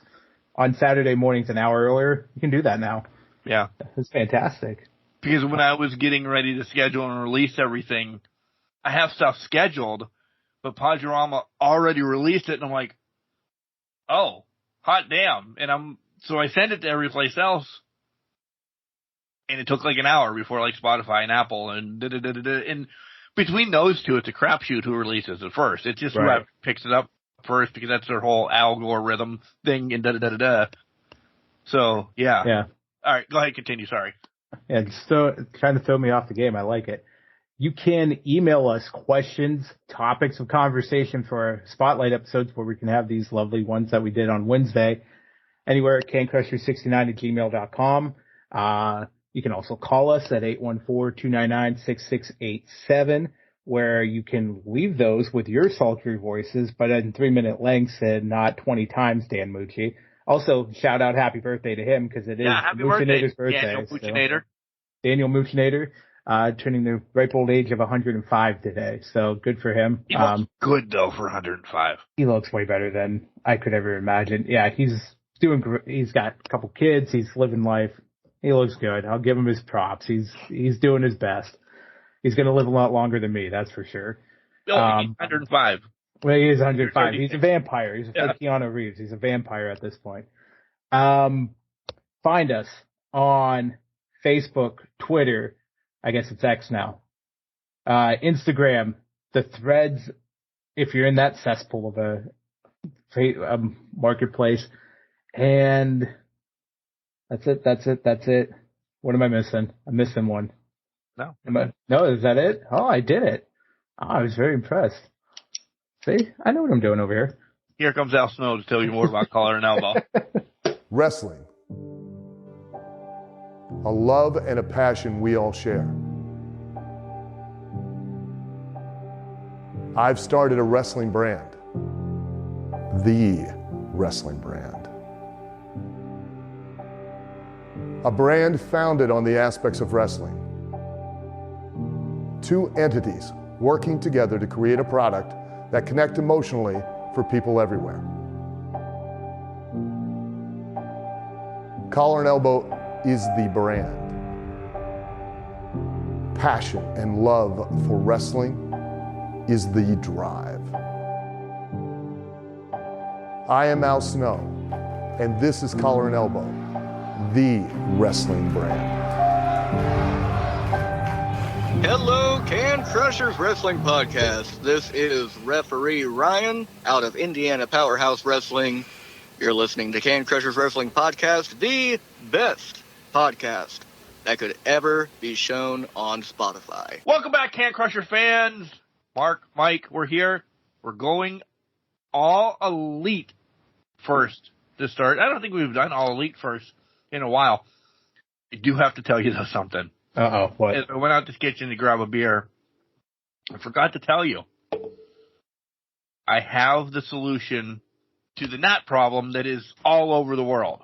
on Saturday mornings an hour earlier. You can do that now. Yeah. That's fantastic. Because when I was getting ready to schedule and release everything, I have stuff scheduled, but Podurama already released it, and I'm like, oh, hot damn. And so I sent it to every place else, and it took like an hour before like Spotify and Apple and da-da-da-da-da. And between those two, it's a crapshoot who releases it first. It's just whoever picks it up first because that's their whole algorithm thing and da-da-da-da-da. So, yeah. Yeah. All right, go ahead, continue, sorry. Yeah, just trying to throw me off the game. I like it. You can email us questions, topics of conversation for our spotlight episodes where we can have these lovely ones that we did on Wednesday. Anywhere at cancrusher69@gmail.com. You can also call us at 814-299-6687, where you can leave those with your sultry voices, but in 3-minute lengths and not 20 times, Dan Mucci. Also, shout out happy birthday to him because it is Muccinator's birthday. Daniel Muccinator, turning the ripe old age of 105 today. So good for him. He looks good though for 105. He looks way better than I could ever imagine. Yeah, he's doing great. He's got a couple kids. He's living life. He looks good. I'll give him his props. He's doing his best. He's going to live a lot longer than me. That's for sure. He's 105. Well, he is 105. He's a vampire. He's like Keanu Reeves. He's a vampire at this point. Find us on Facebook, Twitter. I guess it's X now. Instagram, the Threads. If you're in that cesspool of a marketplace, and that's it. What am I missing? I'm missing one. No. No, is that it? Oh, I did it. Oh, I was very impressed. See, I know what I'm doing over here. Here comes Al Snow to tell you more about collar and elbow. Wrestling. A love and a passion we all share. I've started a wrestling brand. The wrestling brand. A brand founded on the aspects of wrestling. Two entities working together to create a product that connect emotionally for people everywhere. Collar and Elbow is the brand. Passion and love for wrestling is the drive. I am Al Snow, and this is Collar and Elbow, the wrestling brand. Hello, Can Crushers Wrestling Podcast. This is referee Ryan out of Indiana Powerhouse Wrestling. You're listening to Can Crushers Wrestling Podcast, the best podcast that could ever be shown on Spotify. Welcome back, Can Crusher fans. Mark, Mike, we're here. We're going all elite first to start. I don't think we've done all elite first in a while. I do have to tell you though something. Uh-oh, what? As I went out to the kitchen to grab a beer, I forgot to tell you. I have the solution to the gnat problem that is all over the world.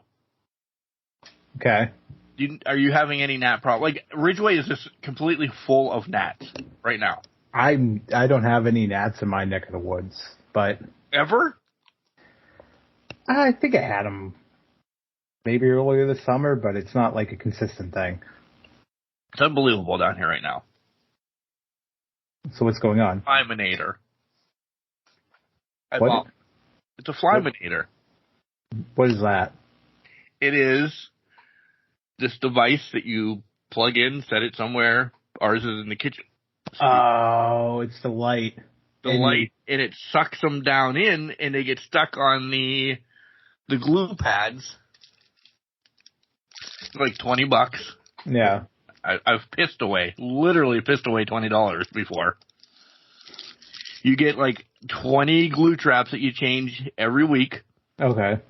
Okay. Are you having any gnat problem? Like, Ridgeway is just completely full of gnats right now. I don't have any gnats in my neck of the woods, but... Ever? I think I had them maybe earlier this summer, but it's not like a consistent thing. It's unbelievable down here right now. So what's going on? Flyminator. What? It's a Flyminator. What is that? It is this device that you plug in, set it somewhere. Ours is in the kitchen. Oh, it's the light. And it sucks them down in, and they get stuck on the glue pads. It's like $20. Yeah. I've literally pissed away $20 before. You get like 20 glue traps that you change every week. Okay.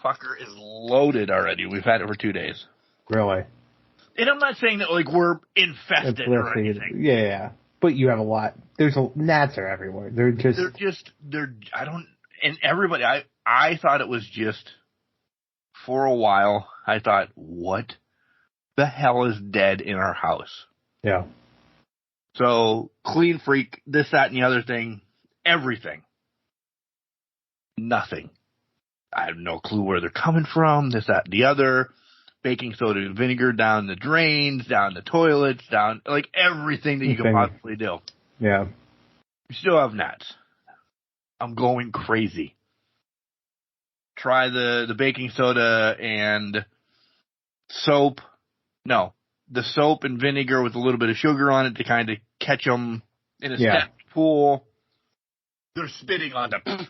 Fucker is loaded already. We've had it for 2 days. Really? And I'm not saying that like we're infested or anything. Yeah. But you have a lot. Gnats are everywhere. And everybody, I thought it was just, for a while, I thought, what the hell is dead in our house? Yeah. So, clean freak, this, that, and the other thing, everything. Nothing. I have no clue where they're coming from, this, that, and the other. Baking soda and vinegar down the drains, down the toilets, down, like everything that you can possibly do. Yeah. You still have gnats. I'm going crazy. Try the baking soda and soap, No, the soap and vinegar with a little bit of sugar on it to kind of catch them in a step pool. They're spitting on the.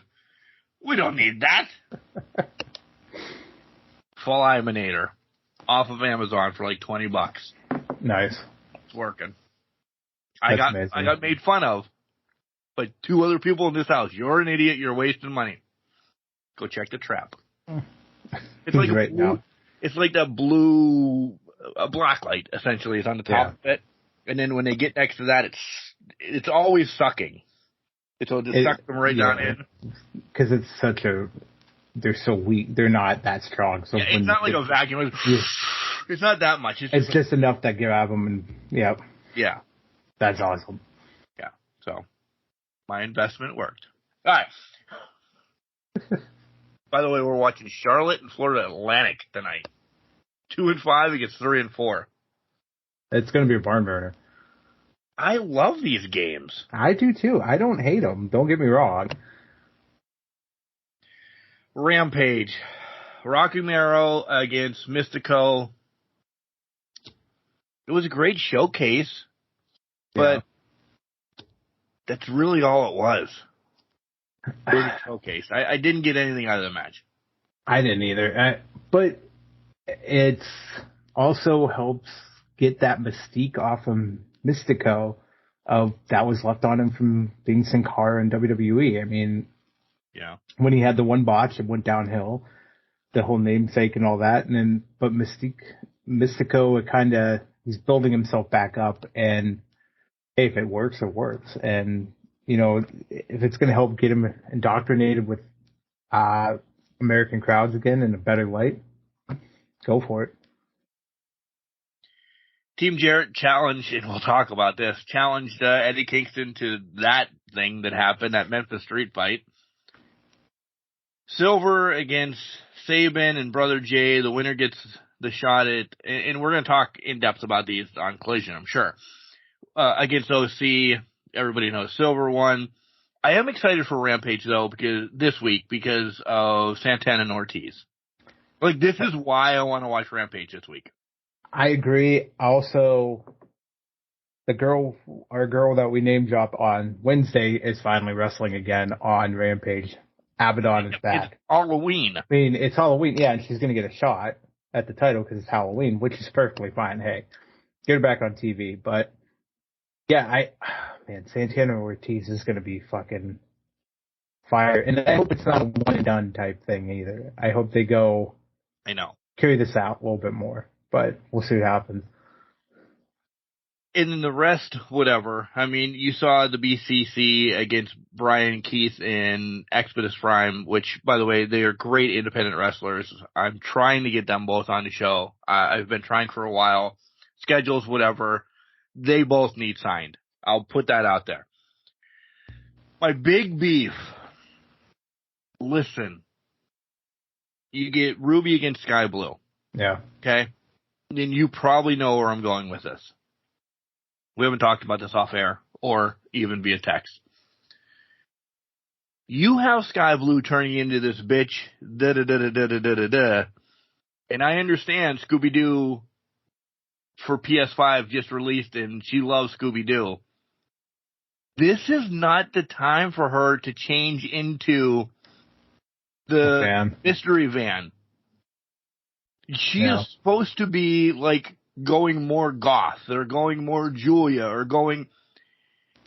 We don't need that. Fall Eliminator off of Amazon for like $20. Nice. It's working. That's I amazing. got made fun of, but 2 other people in this house. You're an idiot. You're wasting money. Go check the trap. It's like right now. It's like that blue black light essentially is on the top of it, and then when they get next to that, it's always sucking. So it just sucks them right down in. Because it's such a. They're so weak. They're not that strong. So it's not like a vacuum. It's not that much. It's just enough to grab them and yeah. That's awesome. Yeah. So my investment worked. All right. By the way, we're watching Charlotte and Florida Atlantic tonight. 2-5 against 3-4. It's going to be a barn burner. I love these games. I do too. I don't hate them. Don't get me wrong. Rampage. Rocky Romero against Mystico. It was a great showcase, but that's really all it was. It was a showcase. I didn't get anything out of the match. I didn't either. But it's also helps get that mystique off of Mystico that was left on him from being Sin Cara in WWE. I mean, when he had the one botch, it went downhill, the whole namesake and all that. And then, but Mystico, it kind of, he's building himself back up. And hey, if it works, it works. And, you know, if it's going to help get him indoctrinated with American crowds again in a better light, go for it. Team Jarrett challenged, and we'll talk about this, challenged Eddie Kingston to that thing that happened, that Memphis Street fight. Silver against Sabin and Brother Jay. The winner gets the shot at, and we're going to talk in depth about these on Collision, I'm sure. Against OC, everybody knows Silver won. I am excited for Rampage though, because of Santana and Ortiz. Like, this is why I want to watch Rampage this week. I agree. Also, our girl that we name drop on Wednesday is finally wrestling again on Rampage. Abaddon is back. It's Halloween. I mean, it's Halloween, yeah, and she's going to get a shot at the title because it's Halloween, which is perfectly fine. Hey, get her back on TV. But, yeah, Santana Ortiz is going to be fucking fire. And I hope it's not a one-and-done type thing either. I hope they go carry this out a little bit more. But we'll see what happens. And then the rest, whatever. I mean, you saw the BCC against Brian Keith in Expedus Prime, which, by the way, they are great independent wrestlers. I'm trying to get them both on the show. I've been trying for a while. Schedules, whatever. They both need signed. I'll put that out there. My big beef. Listen. You get Ruby against Sky Blue. Yeah. Okay? Then you probably know where I'm going with this. We haven't talked about this off air or even via text. You have Sky Blue turning into this bitch, da-da-da-da-da-da-da-da. And I understand Scooby-Doo for PS5 just released and she loves Scooby-Doo. This is not the time for her to change into the mystery van. She is supposed to be like going more goth or going more Julia or going.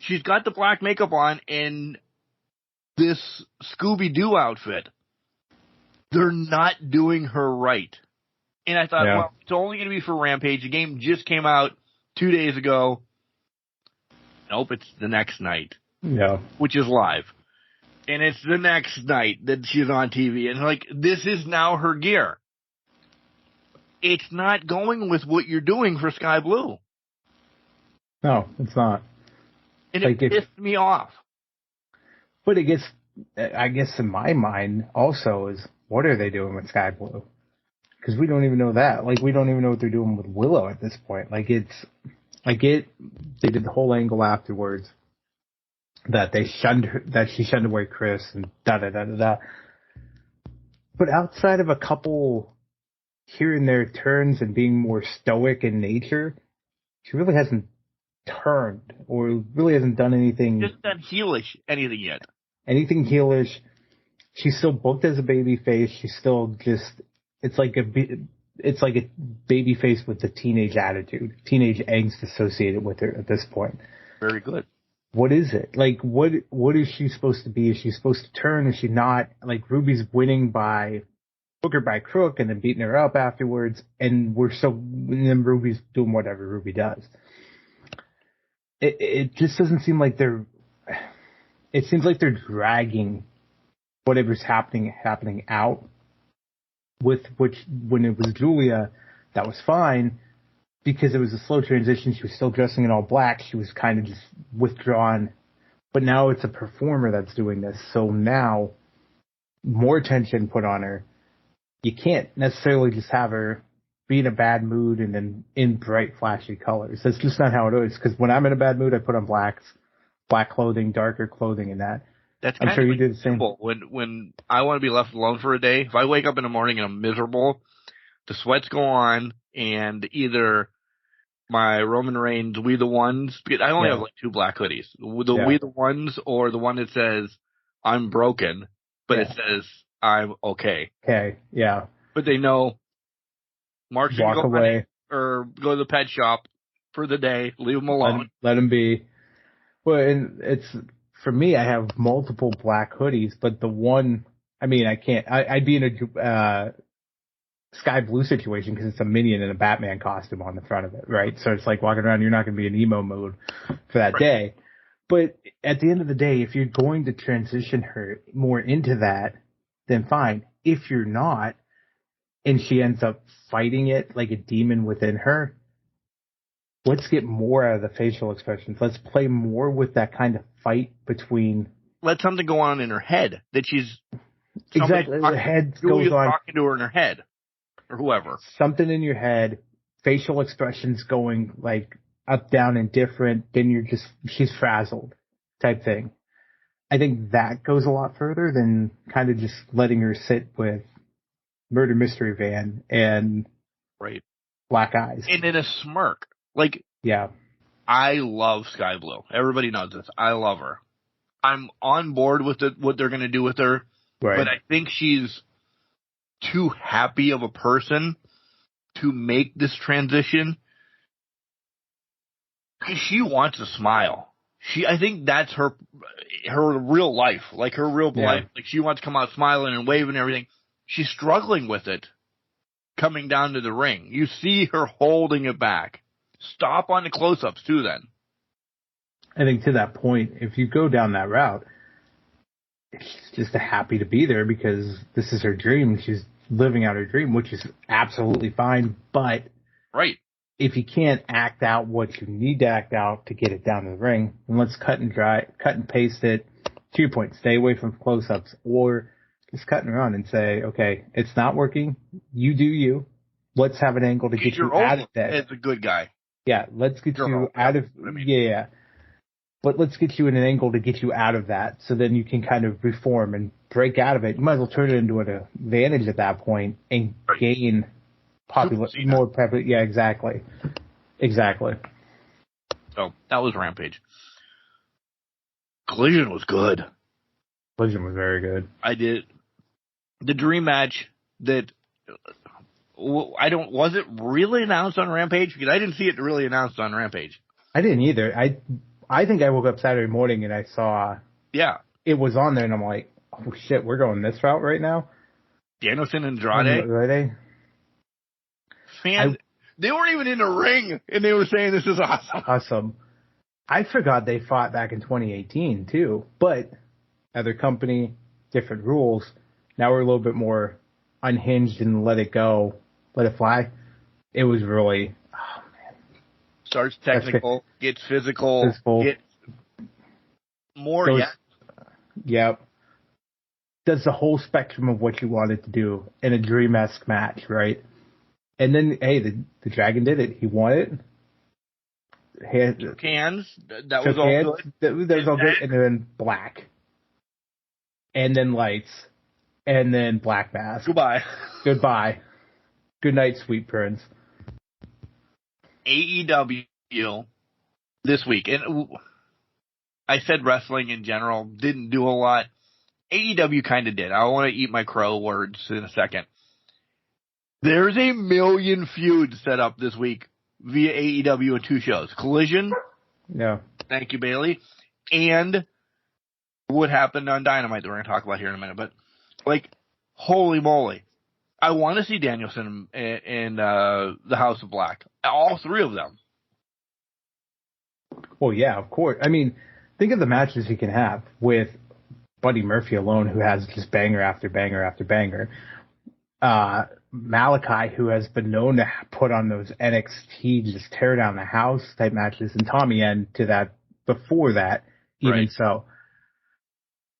She's got the black makeup on and this Scooby-Doo outfit. They're not doing her right. And I thought, well, it's only going to be for Rampage. The game just came out 2 days ago. Nope, it's the next night. Yeah. Which is live. And it's the next night that she's on TV. And like, this is now her gear. It's not going with what you're doing for Sky Blue. No, it's not. And it pissed me off. But it gets, I guess in my mind also is, what are they doing with Sky Blue? Because we don't even know that. Like, we don't even know what they're doing with Willow at this point. They did the whole angle afterwards that they shunned her, that she shunned away Chris and da-da-da-da-da. But outside of a couple here and there turns and being more stoic in nature, she really hasn't turned or really hasn't done anything. Just done heelish anything yet. Anything heelish. She's still booked as a baby face. She's still just, it's like a baby face with a teenage attitude, teenage angst associated with her at this point. Very good. What is it? Like, what is she supposed to be? Is she supposed to turn? Is she not? Like, Ruby's winning by hook or by crook and then beating her up afterwards, and then Ruby's doing whatever Ruby does. It just doesn't seem like it seems like they're dragging whatever's happening out. With which, when it was Julia, that was fine because it was a slow transition. She was still dressing in all black. She was kind of just withdrawn. But now it's a performer that's doing this. So now more attention put on her. You can't necessarily just have her be in a bad mood and then in bright, flashy colors. That's just not how it is. Because when I'm in a bad mood, I put on black clothing, darker clothing, and that. That's I'm kind sure of you do the same. When I want to be left alone for a day, if I wake up in the morning and I'm miserable, the sweats go on, and either my Roman Reigns We the Ones, because I only have like 2 black hoodies, We the Ones, or the one that says I'm broken, but it says I'm okay. Okay, yeah. But they know Mark should Walk go away or go to the pet shop for the day, leave him alone. Let him be. Well, and it's, for me, I have multiple black hoodies, but the one, I mean, I can't, I'd be in a sky blue situation because it's a Minion in a Batman costume on the front of it, right? So it's like walking around, you're not going to be in emo mode for that day. But at the end of the day, if you're going to transition her more into that, then fine. If you're not, and she ends up fighting it like a demon within her, let's get more out of the facial expressions. Let's play more with that kind of fight between. Let something go on in her head that she's exactly. The head goes on talking to her in her head, or whoever. Something in your head, facial expressions going like up, down, and different. Then she's frazzled, type thing. I think that goes a lot further than kind of just letting her sit with Murder Mystery Van and black eyes and in a smirk. Like, yeah, I love Sky Blue. Everybody knows this. I love her. I'm on board with what they're going to do with her, but I think she's too happy of a person to make this transition because she wants to smile. I think that's her real life, like her real life. Like she wants to come out smiling and waving and everything. She's struggling with it coming down to the ring. You see her holding it back. Stop on the close-ups, too, then. I think to that point, if you go down that route, she's just happy to be there because this is her dream. She's living out her dream, which is absolutely fine. But if you can't act out what you need to act out to get it down to the ring, then let's cut and paste it. To your point, stay away from close-ups or just cut and run and say, okay, it's not working. You do you. Let's have an angle to get you out of that. As a good guy. Yeah, let's get you out of but let's get you in an angle to get you out of that, so then you can kind of reform and break out of it. You might as well turn it into an advantage at that point and gain more popular. Yeah, exactly. So that was Rampage. Collision was good. Collision was very good. I did the dream match that. Was it really announced on Rampage? Because I didn't see it really announced on Rampage. I didn't either. I think I woke up Saturday morning and I saw it was on there and I'm like, oh shit, we're going this route right now? Danielson and Andrade? Fans, they weren't even in the ring and they were saying this is awesome. Awesome. I forgot they fought back in 2018 too, but other company, different rules. Now we're a little bit more unhinged and let it go. Let it fly. It was really, oh man. Starts technical, gets physical, gets more. Yep. Does the whole spectrum of what you wanted to do in a dream-esque match, right? And then, hey, the Dragon did it. He won it. Shook hands. That was all good. That was all good. And then black. And then lights. And then black mask. Goodbye. Good night, sweet prince. AEW this week, and I said wrestling in general didn't do a lot. AEW kind of did. I want to eat my crow words in a second. There's a million feuds set up this week via AEW in 2 shows. Collision. Yeah. Thank you, Bailey. And what happened on Dynamite that we're going to talk about here in a minute. But, like, holy moly. I want to see Danielson in the House of Black. All 3 of them. Well, yeah, of course. I mean, think of the matches he can have with Buddy Murphy alone, who has just banger after banger after banger. Malachi, who has been known to put on those NXT just tear down the house type matches, and Tommy End to that before that, even right. So.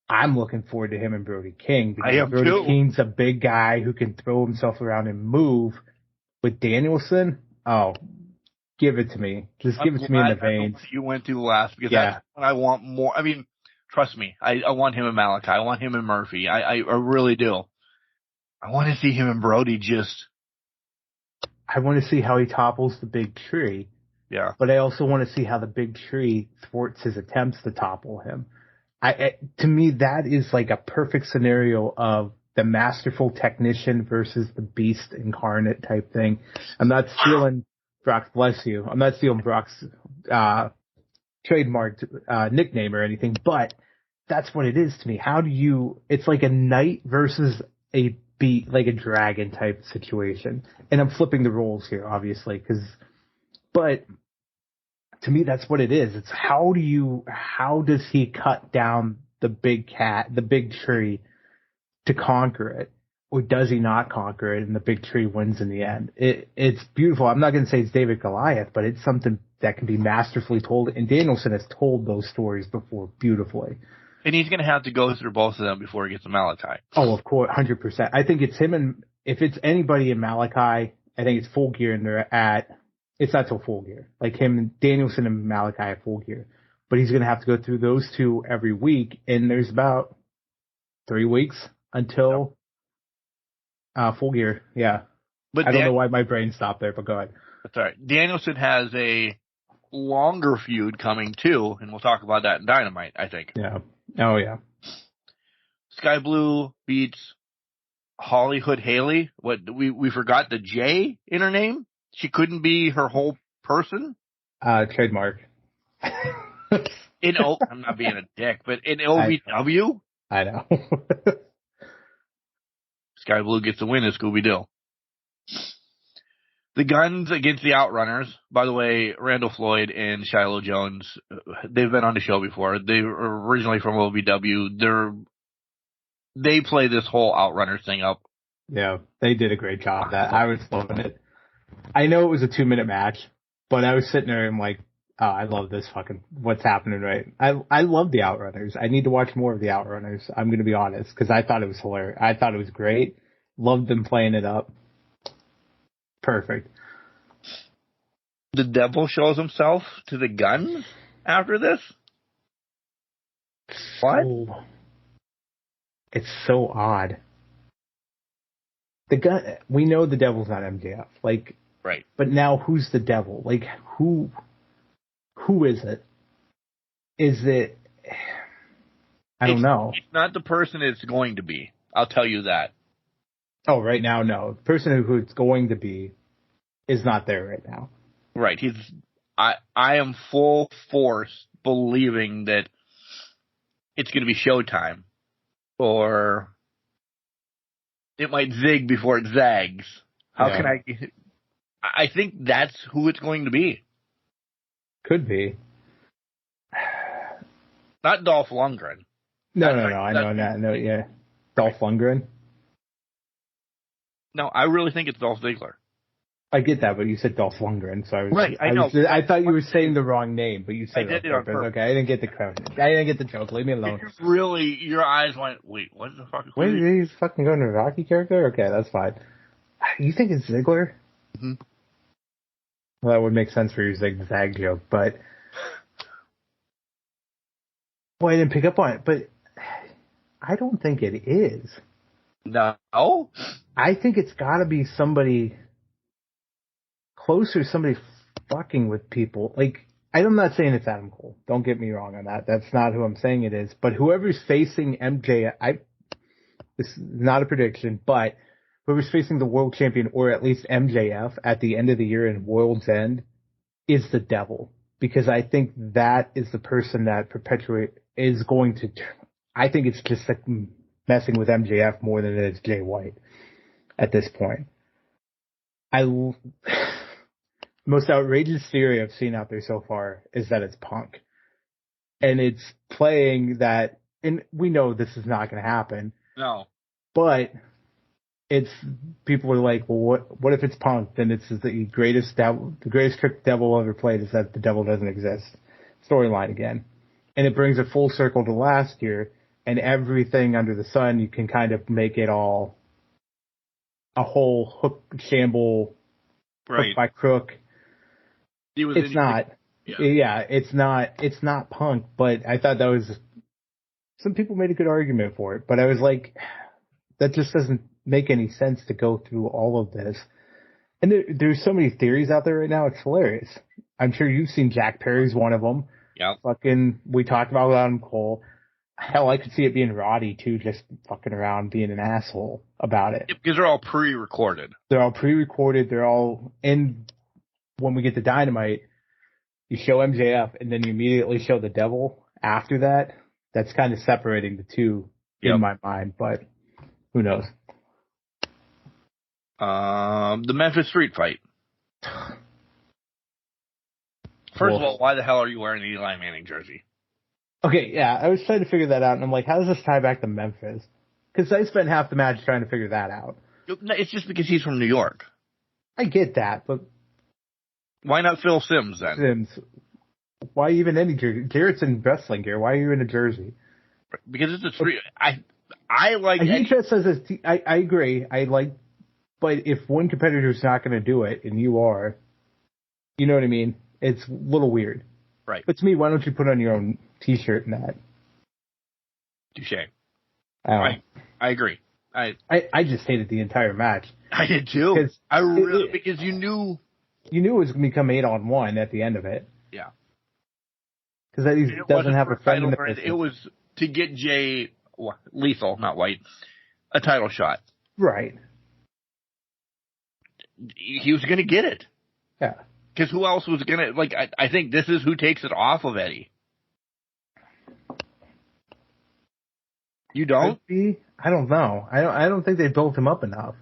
I'm looking forward to him and Brody King because I am Brody too. King's a big guy who can throw himself around and move. With Danielson, give it to me. Just give it to me in the veins. You went to last because that's what I want more. I mean, trust me, I want him and Malachi. I want him and Murphy. I really do. I want to see him and Brody just. I want to see how he topples the big tree. Yeah. But I also want to see how the big tree thwarts his attempts to topple him. To me, that is like a perfect scenario of the masterful technician versus the beast incarnate type thing. I'm not stealing Brock's, bless you. I'm not stealing Brock's trademarked nickname or anything, but that's what it is to me. It's like a knight versus a beast, like a dragon type situation. And I'm flipping the roles here, obviously, but to me, that's what it is. It's how does he cut down the big tree to conquer it? Or does he not conquer it and the big tree wins in the end? It's beautiful. I'm not going to say it's David Goliath, but it's something that can be masterfully told. And Danielson has told those stories before beautifully. And he's going to have to go through both of them before he gets to Malachi. Oh, of course, 100%. I think it's him, and if it's anybody in Malachi, I think it's Full Gear, and they're at. It's not till Full Gear. Like him, Danielson and Malachi at Full Gear. But he's going to have to go through those 2 every week, and there's about 3 weeks until Full Gear. Yeah. But I don't know why my brain stopped there, but go ahead. That's all right. Danielson has a longer feud coming too, and we'll talk about that in Dynamite, I think. Yeah. Oh, yeah. Sky Blue beats Hollywood Haley. What, we forgot the J in her name? She couldn't be her whole person? Trademark. I'm not being a dick, but in OVW? I know. Sky Blue gets the win in Scooby-Doo. The Guns against the Outrunners. By the way, Randall Floyd and Shiloh Jones, they've been on the show before. They were originally from OVW. They play this whole Outrunners thing up. Yeah, they did a great job of that. I was loving it. I know it was a 2-minute match, but I was sitting there and like, oh, I love this what's happening right. I love the Outrunners. I need to watch more of the Outrunners. I'm going to be honest, because I thought it was hilarious. I thought it was great. Loved them playing it up. Perfect. The Devil shows himself to the Guns after this? What? It's so odd. We know the Devil's not MJF. Like, right. But now who's the Devil? Like, who is it? Is it? I don't know. It's not the person it's going to be. I'll tell you that. Oh, right now, no. The person who it's going to be is not there right now. Right. I am full force believing that it's going to be Showtime. Or it might zig before it zags. I think that's who it's going to be. Could be. Not Dolph Lundgren. No, I know that. No, yeah. Dolph Lundgren? No, I really think it's Dolph Ziggler. I get that, but you said Dolph Lundgren, so I know. I thought you were saying the wrong name, but you said it on purpose. Okay, I didn't get the crowd. I didn't get the joke. Leave me alone. Really, your eyes went, wait, what the fuck? Wait, he's fucking going to a Rocky character? Okay, that's fine. You think it's Ziggler? Mm-hmm. Well, that would make sense for your zigzag joke, but I didn't pick up on it. But I don't think it is. No? I think it's got to be somebody closer to somebody fucking with people. Like, I'm not saying it's Adam Cole. Don't get me wrong on that. That's not who I'm saying it is. But whoever's facing MJF, this is not a prediction, but whoever's facing the world champion, or at least MJF, at the end of the year in World's End, is the devil. Because I think that is the person that is going to. I think it's just like messing with MJF more than it is Jay White at this point. Most outrageous theory I've seen out there so far is that it's Punk. And it's playing that, and we know this is not going to happen. No. But people are like, well, what if it's Punk? Then it's the greatest trick the devil ever played is that the devil doesn't exist. Storyline again. And it brings it full circle to last year, and everything under the sun, you can kind of make it all a whole hook shamble, right. hook by crook. It's not. Yeah, it's not Punk, but I thought that was, some people made a good argument for it, but I was like, that just doesn't make any sense to go through all of this. And there's so many theories out there right now, it's hilarious. I'm sure you've seen Jack Perry's one of them. Yeah. We talked about Adam Cole. Hell, I could see it being Roddy too, just fucking around being an asshole about it. Because they're all pre-recorded. They're all in. When we get to Dynamite, you show MJF and then you immediately show the devil after that. That's kind of separating the two in my mind, but who knows? The Memphis Street fight. First of all, why the hell are you wearing the Eli Manning jersey? Okay, yeah, I was trying to figure that out, and I'm like, how does this tie back to Memphis? Because I spent half the match trying to figure that out. It's just because he's from New York. I get that, but why not Phil Simms then? Simms. Why even any jersey? Jarrett's in wrestling gear. Why are you in a jersey? Because it's a street. I like. He just says this. I agree. But if one competitor's not going to do it and you are, you know what I mean? It's a little weird. Right. But to me, why don't you put on your own T-shirt and that? Touche. I agree. I just hated the entire match. I did too. Because you knew it was going to become 8-on-1 at the end of it. Yeah. Because he doesn't have a friend in the business. It was to get Jay Lethal, not White, a title shot. Right. He was going to get it. Yeah. Because who else was going to, I think this is who takes it off of Eddie. You don't? I don't know. I don't think they built him up enough.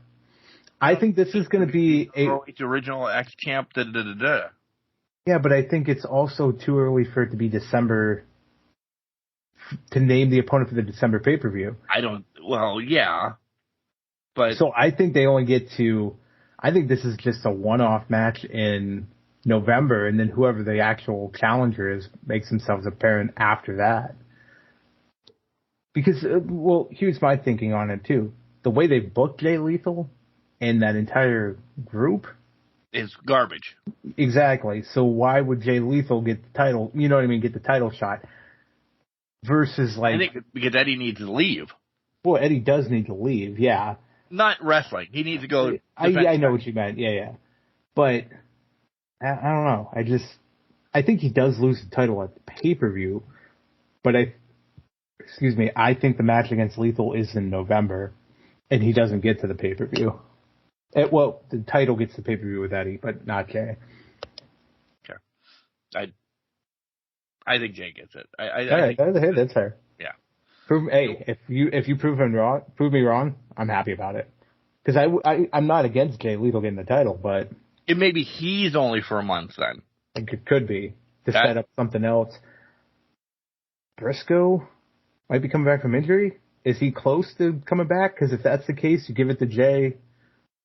I think this is going to be it's original ex-champ, da-da-da-da. Yeah, but I think it's also too early for it to be December, to name the opponent for the December pay-per-view. Yeah. But so I think they only get to, I think this is just a one-off match in November, and then whoever the actual challenger is makes themselves apparent after that. Because, here's my thinking on it too. The way they booked Jay Lethal and that entire group is garbage. Exactly. So why would Jay Lethal get the title, you know what I mean, get the title shot versus I think because Eddie needs to leave. Well, Eddie does need to leave, yeah. Not wrestling. He needs to go. I know what you meant. Yeah. But I don't know. I think he does lose the title at the pay-per-view, but I think the match against Lethal is in November, and he doesn't get to the pay-per-view. The title gets the pay-per-view with Eddie, but not Jay. Okay. I think Jay gets it. That's fair. Yeah. If you prove me wrong, I'm happy about it. Because I'm not against Jay Lethal getting the title, but it may be he's only for a month then. It could be to set up something else. Briscoe might be coming back from injury. Is he close to coming back? Because if that's the case, you give it to Jay,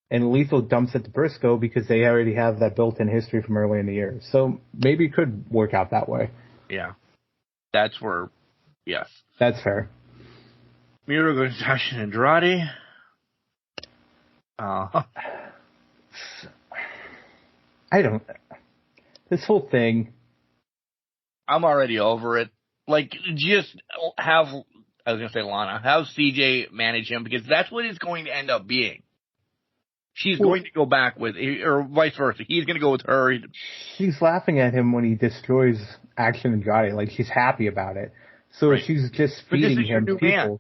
and Lethal dumps it to Briscoe because they already have that built-in history from early in the year. So maybe it could work out that way. Yeah. That's where, yes. That's fair. Miro goes to Tasha and Andrade. This whole thing. I'm already over it. Just have, I was going to say Lana, have CJ manage him because that's what it's going to end up being. She's going to go back with, or vice versa. He's going to go with her. She's laughing at him when he destroys Action Andrade. Like, she's happy about it. So Right. she's just feeding him people. Man.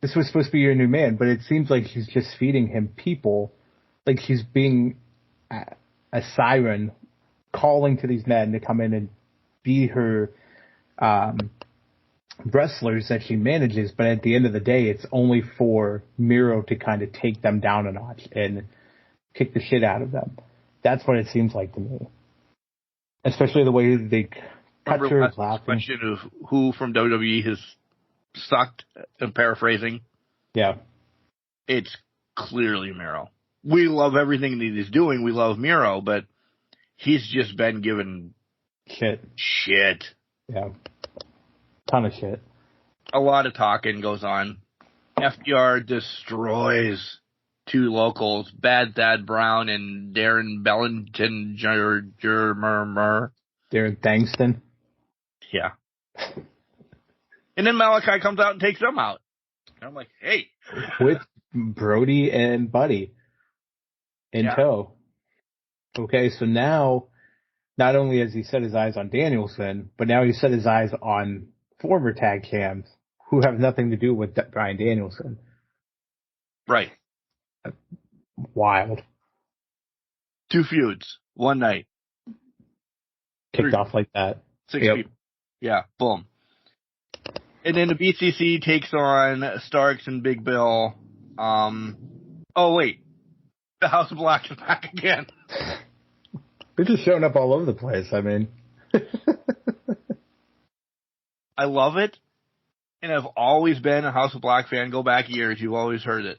This was supposed to be your new man, but it seems like she's just feeding him people. Like, she's being a siren, calling to these men to come in and be her wrestlers that she manages. But at the end of the day, it's only for Miro to kind of take them down a notch and kick the shit out of them. That's what it seems like to me. Especially the way they cut her laughing. Question of who from WWE has sucked, I'm paraphrasing. Yeah. It's clearly Miro. We love everything that he's doing. We love Miro, but he's just been given shit. Yeah. Ton of shit. A lot of talking goes on. FDR destroys two locals, Bad Thad Brown and Darren Bellington Jermer. Darren Thangston. Yeah. And then Malachi comes out and takes them out. And I'm like, hey. With Brody and Buddy in tow. Okay, so now, not only has he set his eyes on Danielson, but now he's set his eyes on former tag champs who have nothing to do with Bryan Danielson. Right. Wild. 2 feuds, one night. Kicked off like that. 6 people. Yeah, boom. And then the BCC takes on Starks and Big Bill. Oh, wait. The House of Black is back again. They're just showing up all over the place, I mean. I love it. And I've always been a House of Black fan. Go back years, you've always heard it.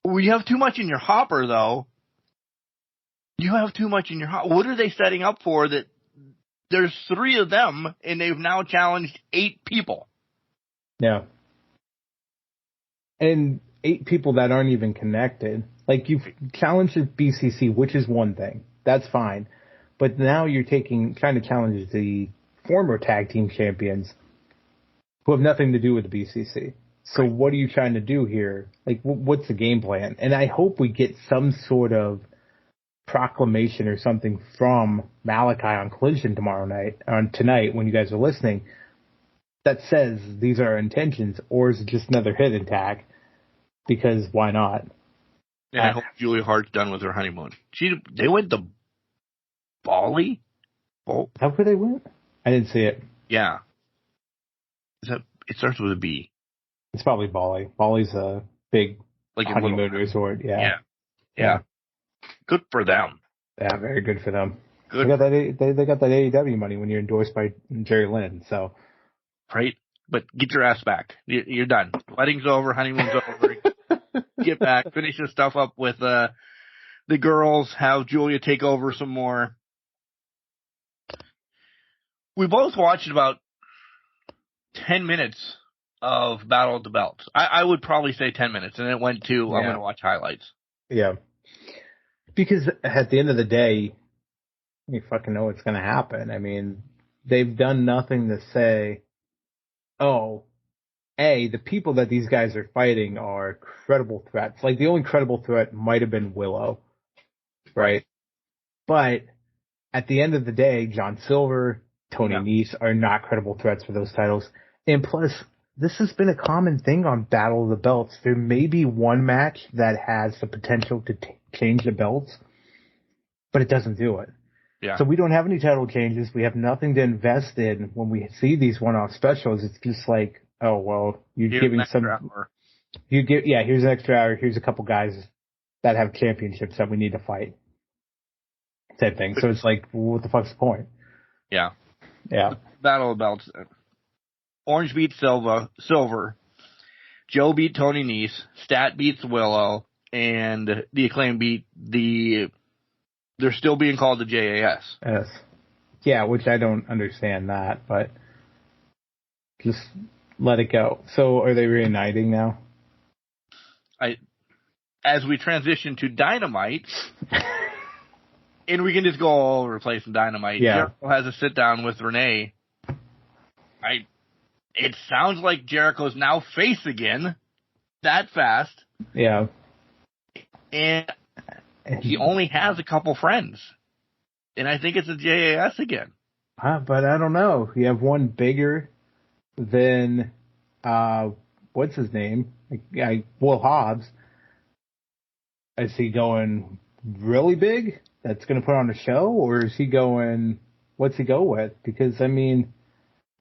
We have too much in your hopper, though. You have too much in your hopper. What are they setting up for that there's 3 of them, and they've now challenged 8 people? Yeah. And 8 people that aren't even connected. Like, you've challenged the BCC, which is one thing. That's fine. But now you're trying to challenge the former tag team champions who have nothing to do with the BCC. So what are you trying to do here? Like, what's the game plan? And I hope we get some sort of proclamation or something from Malachi on Collision tonight when you guys are listening that says these are our intentions, or is it just another hidden tag? Because why not? And I hope Julia Hart's done with her honeymoon. They went to Bali? Is that where they went? I didn't see it. Yeah. It starts with a B. It's probably Bali. Bali's a big honeymoon resort. Yeah. Good for them. Yeah, very good for them. Good. They got that AEW money when you're endorsed by Jerry Lynn. So. Right. But get your ass back. You're done. Wedding's over. Honeymoon's over. Get back. Finish your stuff up with the girls. Have Julia take over some more. We both watched about 10 minutes of Battle of the Belts. I would probably say 10 minutes, and it went to, I'm going to watch highlights. Yeah. Because at the end of the day, you fucking know what's going to happen. I mean, they've done nothing to say, the people that these guys are fighting are credible threats. Like, the only credible threat might have been Willow, right? But at the end of the day, John Silver, Tony Nese are not credible threats for those titles. And plus, this has been a common thing on Battle of the Belts. There may be one match that has the potential to change the belts, but it doesn't do it. Yeah. So we don't have any title changes. We have nothing to invest in when we see these one-off specials. It's just like, oh, well, you're giving some... Hour. Here's an extra hour. Here's a couple guys that have championships that we need to fight. Type thing. So it's like, well, what the fuck's the point? Yeah. Yeah. Battle of the Belts. Orange beats Silver. Joe beat Tony Nese. Stat beats Willow. And the Acclaim beat they're still being called the JAS. Yes. Yeah, which I don't understand that, but just let it go. So are they reuniting now? As we transition to Dynamite, and we can just go all over the place in Dynamite. Yeah. Jericho has a sit down with Renee. It sounds like Jericho's now face again. That fast. Yeah. And he only has a couple friends. And I think it's a JAS again. But I don't know. You have one bigger than, what's his name? Will Hobbs. Is he going really big? That's going to put on a show? Or is he going, what's he go with? Because, I mean,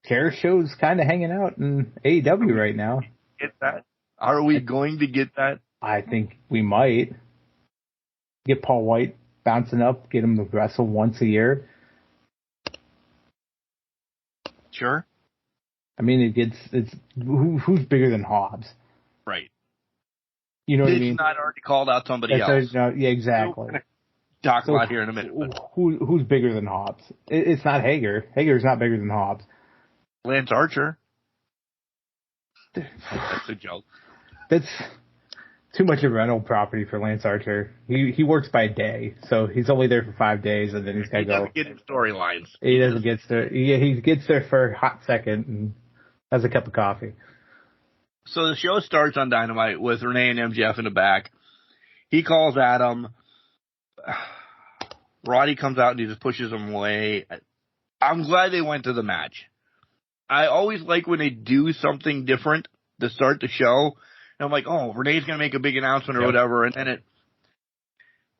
Jericho's kind of hanging out in AEW right now. Get that? Are we going to get that? I think we might. Get Paul White bouncing up, get him to wrestle once a year. Sure. I mean, who's bigger than Hobbs? Right. You know what I mean? It's not already called out somebody else. Yeah, exactly. Talk about here in a minute. Who's bigger than Hobbs? It's not Hager. Hager's not bigger than Hobbs. Lance Archer. That's a joke. That's too much of a rental property for Lance Archer. He works by day, so he's only there for 5 days, and then he's got to go. He doesn't get in storylines. He doesn't get there. He gets there for a hot second and has a cup of coffee. So the show starts on Dynamite with Renee and MJF in the back. He calls Adam. Roddy comes out and he just pushes him away. I'm glad they went to the match. I always like when they do something different to start the show. And I'm like, oh, Renee's going to make a big announcement or whatever. And then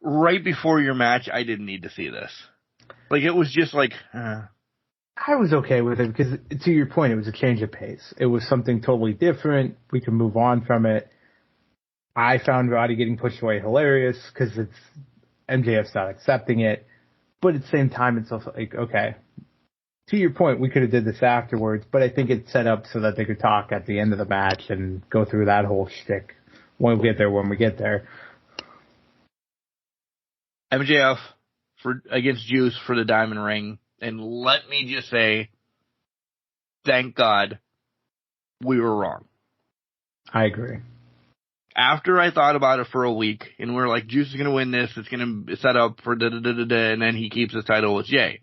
right before your match, I didn't need to see this. Like, it was just like, I was okay with it because, to your point, it was a change of pace. It was something totally different. We could move on from it. I found Roddy getting pushed away hilarious because it's MJF's not accepting it. But at the same time, it's also like, okay, to your point, we could have did this afterwards, but I think it's set up so that they could talk at the end of the match and go through that whole shtick when we get there. MJF against Juice for the Diamond Ring. And let me just say, thank God we were wrong. I agree. After I thought about it for a week, and we're like, Juice is going to win this, it's going to set up for da-da-da-da-da, and then he keeps his title with Jay.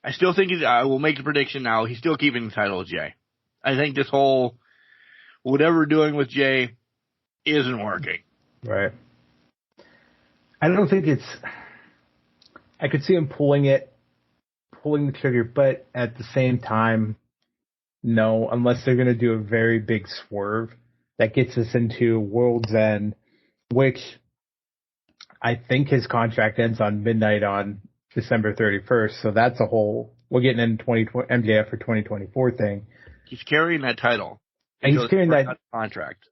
I still think I will make the prediction now, he's still keeping the title with Jay. I think this whole, whatever we're doing with Jay isn't working. Right. I don't think I could see him pulling the trigger, but at the same time, no, unless they're going to do a very big swerve that gets us into World's End, which I think his contract ends on midnight on December 31st. So that's we're getting into MJF for 2024 thing. He's carrying that title. And he's carrying that contract.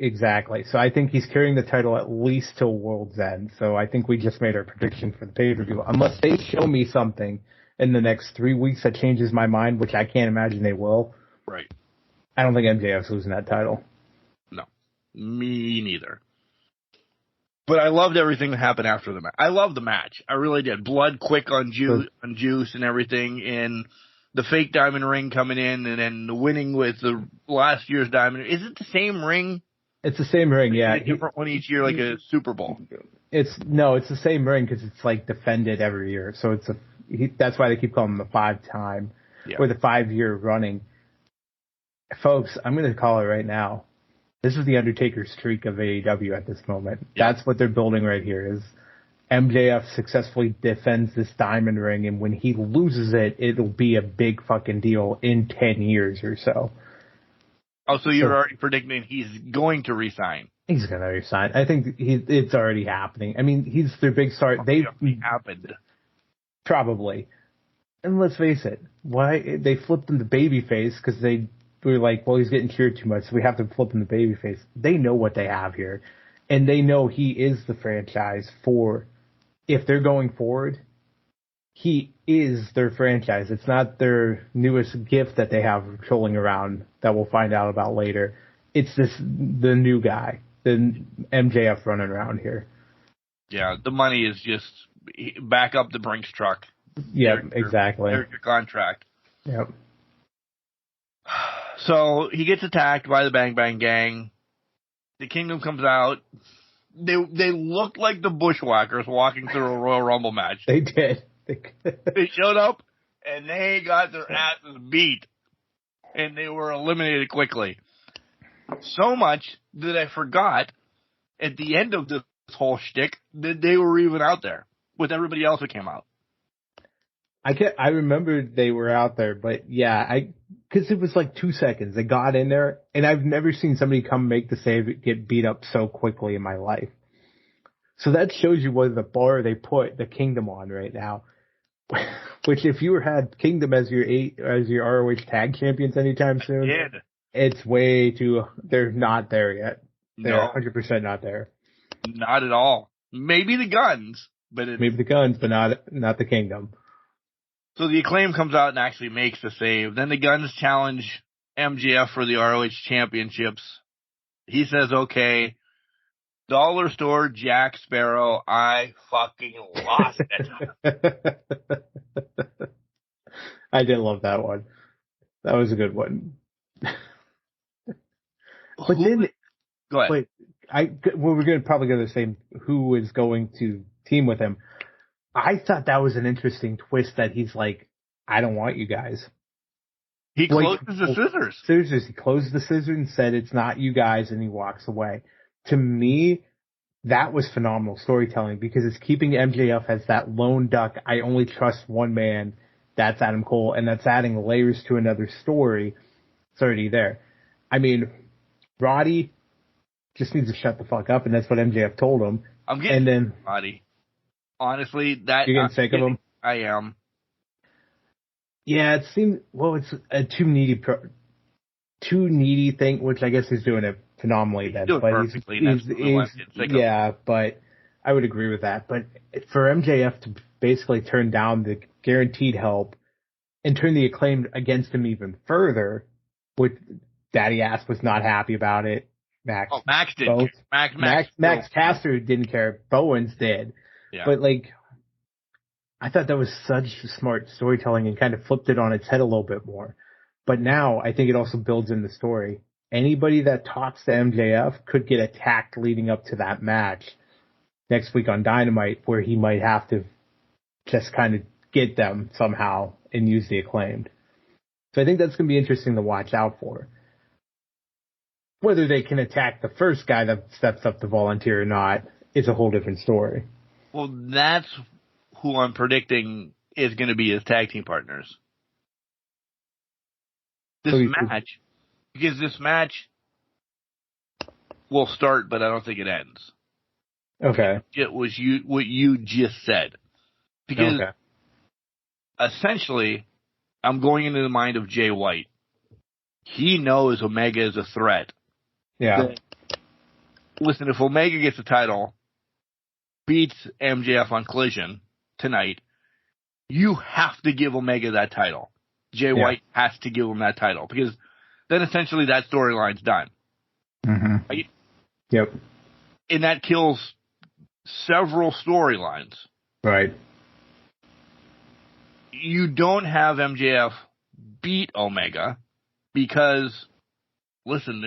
Exactly. So I think he's carrying the title at least till World's End. So I think we just made our prediction for the pay-per-view. Unless they show me something in the next 3 weeks that changes my mind, which I can't imagine they will. Right. I don't think MJF's losing that title. No. Me neither. But I loved everything that happened after the match. I loved the match. I really did. Blood quick on Juice and everything, and the fake diamond ring coming in, and then the winning with the last year's diamond. Is it the same ring? It's the same ring, yeah. A different one each year, like a Super Bowl. It's the same ring because it's like defended every year. So that's why they keep calling him the 5-time or the 5-year running. Folks, I'm going to call it right now. This is the Undertaker streak of AEW at this moment. Yeah. That's what they're building right here is MJF successfully defends this diamond ring, and when he loses it, it'll be a big fucking deal in 10 years or so. Oh, so you're already predicting he's going to resign? He's going to resign. I think it's already happening. I mean, he's their big star. Happened. Probably. And let's face it, why they flipped him to babyface because they were like, well, he's getting cheered too much, so we have to flip him to babyface. They know what they have here, and they know he is the franchise for. If they're going forward, he is their franchise. It's not their newest gift that they have trolling around that we'll find out about later. It's the new guy, the MJF running around here. Yeah, the money is just back up the Brinks truck. Yeah, exactly. There's your contract. Yep. So he gets attacked by the Bang Bang Gang. The Kingdom comes out. They looked like the Bushwhackers walking through a Royal Rumble match. They did. They showed up, and they got their asses beat. And they were eliminated quickly. So much that I forgot at the end of this whole shtick that they were even out there with everybody else that came out. I remember they were out there, but yeah, because it was like 2 seconds. They got in there, and I've never seen somebody come make the save get beat up so quickly in my life. So that shows you what the bar they put the Kingdom on right now. Which, if you had Kingdom as your ROH tag champions anytime soon, it's way too. They're not there yet. They're 100% not there. Not at all. Maybe the Guns, but not the Kingdom. So the Acclaim comes out and actually makes the save. Then the Guns challenge MJF for the ROH championships. He says, okay. Dollar Store Jack Sparrow, I fucking lost it. I did love that one. That was a good one. But then, go ahead. We're probably going to say who is going to team with him. I thought that was an interesting twist that he's like, I don't want you guys. He closes the scissors. He closed the scissors and said, it's not you guys, and he walks away. To me, that was phenomenal storytelling because it's keeping MJF as that lone duck. I only trust one man. That's Adam Cole, and that's adding layers to another story. It's already there. I mean, Roddy just needs to shut the fuck up, and that's what MJF told him. I'm getting Roddy. Honestly, you're getting sick of him. I am. Yeah, it seems it's a too needy thing, which I guess he's doing it phenomenally. Then, but but I would agree with that. But for MJF to basically turn down the guaranteed help and turn the Acclaim against him even further, which Daddy Ass was not happy about it. Max didn't care. Max Caster didn't care. Bowens did. Yeah. But I thought that was such smart storytelling and kind of flipped it on its head a little bit more. But now I think it also builds in the story. Anybody that talks to MJF could get attacked leading up to that match next week on Dynamite, where he might have to just kind of get them somehow and use the Acclaimed. So I think that's going to be interesting to watch out for. Whether they can attack the first guy that steps up to volunteer or not is a whole different story. Well, that's who I'm predicting is going to be his tag team partners. Because this match will start, but I don't think it ends. Okay. It was what you just said. Because essentially, I'm going into the mind of Jay White. He knows Omega is a threat. Yeah. Listen, if Omega gets the title, beats MJF on Collision tonight, you have to give Omega that title. Jay White has to give him that title because then essentially that storyline's done. Mm-hmm. Right? Yep. And that kills several storylines. Right. You don't have MJF beat Omega because, listen,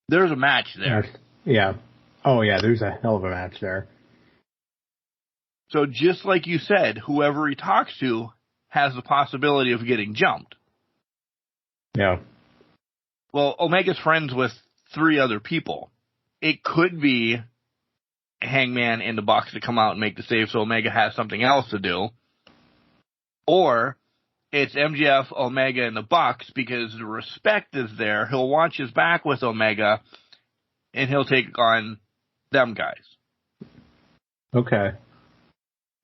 there's a match there. Yeah. Oh, yeah, there's a hell of a match there. So just like you said, whoever he talks to has the possibility of getting jumped. Yeah. Well, Omega's friends with 3 other people. It could be Hangman and the Bucks to come out and make the save so Omega has something else to do. Or it's MJF, Omega, and the Bucks because the respect is there. He'll watch his back with Omega, and he'll take on them guys. Okay.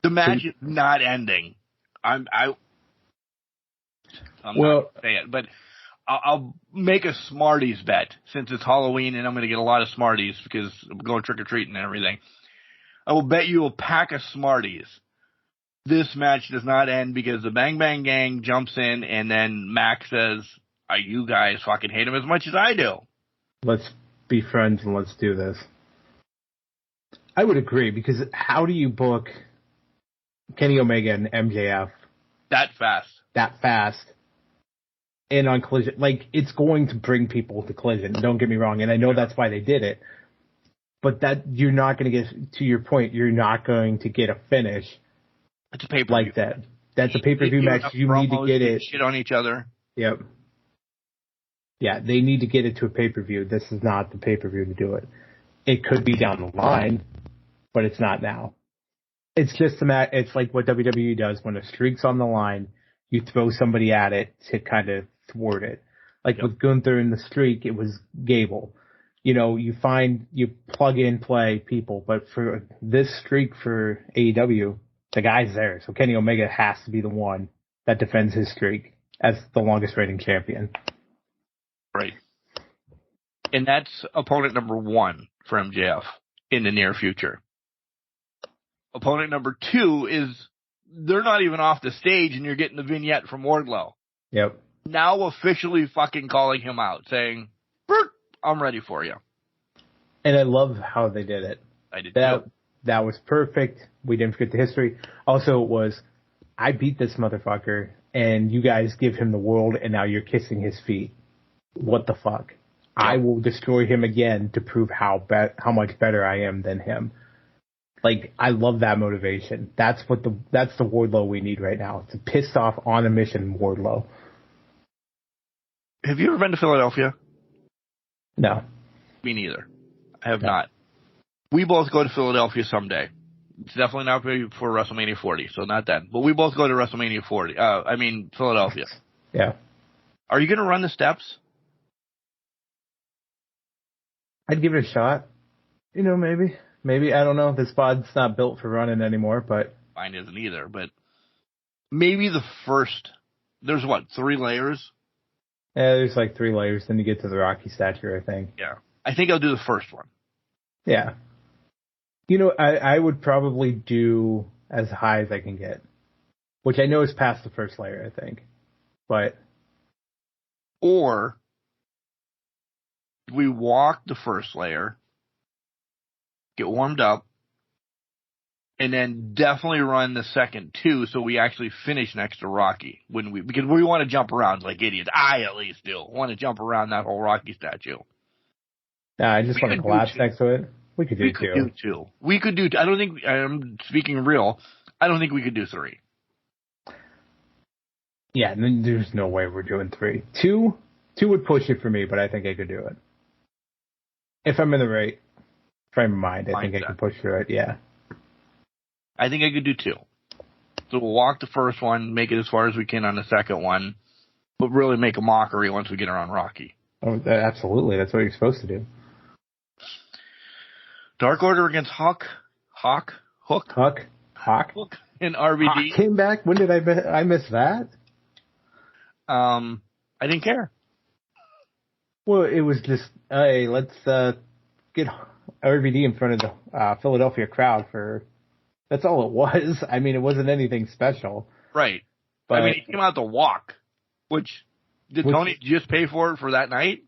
The match is not ending. I'm not going to say it, but I'll make a Smarties bet since it's Halloween and I'm going to get a lot of Smarties because I'm going trick-or-treating and everything. I will bet you a pack of Smarties. This match does not end because the Bang Bang Gang jumps in and then Max says, you guys fucking hate him as much as I do. Let's be friends and let's do this. I would agree because how do you book Kenny Omega and MJF that fast? And on Collision, it's going to bring people to Collision. Don't get me wrong, and I know that's why they did it. But that you're not going to get, to your point, you're not going to get a finish. It's a pay-per-view. Like that. That's a pay-per-view match. You need to get it. Shit on each other. Yep. Yeah, they need to get it to a pay-per-view. This is not the pay-per-view to do it. it could be down the line, but it's not now. It's just it's like what WWE does when a streak's on the line, you throw somebody at it to kind of thwart it. Like with Gunther in the streak, it was Gable. You know, you plug in play people, but for this streak for AEW, the guy's there. So Kenny Omega has to be the one that defends his streak as the longest reigning champion. Right. And that's opponent number 1 for MJF in the near future. Opponent number 2 is they're not even off the stage and you're getting the vignette from Wardlow. Yep. Now officially fucking calling him out, saying, Bert, I'm ready for you. And I love how they did it. I did too. That was perfect. We didn't forget the history. Also, it was, I beat this motherfucker, and you guys give him the world, and now you're kissing his feet. What the fuck? Yep. I will destroy him again to prove how much better I am than him. Like, I love that motivation. That's the Wardlow we need right now. It's a pissed off, on a mission Wardlow. Have you ever been to Philadelphia? No. Me neither. I have not. We both go to Philadelphia someday. It's definitely not for WrestleMania 40, so not then. But we both go to WrestleMania 40. Philadelphia. Yeah. Are you going to run the steps? I'd give it a shot. You know, maybe. Maybe, I don't know. This pod's not built for running anymore, but... Mine isn't either, but maybe the first... There's 3 layers? Yeah, there's 3 layers, then you get to the Rocky statue, I think. Yeah. I think I'll do the first one. Yeah. You know, I would probably do as high as I can get, which I know is past the first layer, I think. But... Or we walk the first layer, get warmed up, and then definitely run the second 2 so we actually finish next to Rocky. Because we want to jump around like idiots. I at least do. Want to jump around that whole Rocky statue. Nah, I just want to collapse next to it. We could do 2. We could do 2. I don't think, I'm speaking real, I don't think we could do 3. Yeah, there's no way we're doing 3. 2 would push it for me, but I think I could do it. If I'm in the right frame of mind, I think I could push through it, yeah. I think I could do 2. So we'll walk the first one, make it as far as we can on the second one, but really make a mockery once we get around Rocky. Oh, absolutely. That's what you're supposed to do. Dark Order against Hook, and RVD. Hawk came back? When did I miss that? I didn't care. Well, it was just, hey, let's get RVD in front of the Philadelphia crowd that's all it was. I mean, it wasn't anything special. Right. But, I mean, he came out to walk, did Tony just pay for it for that night?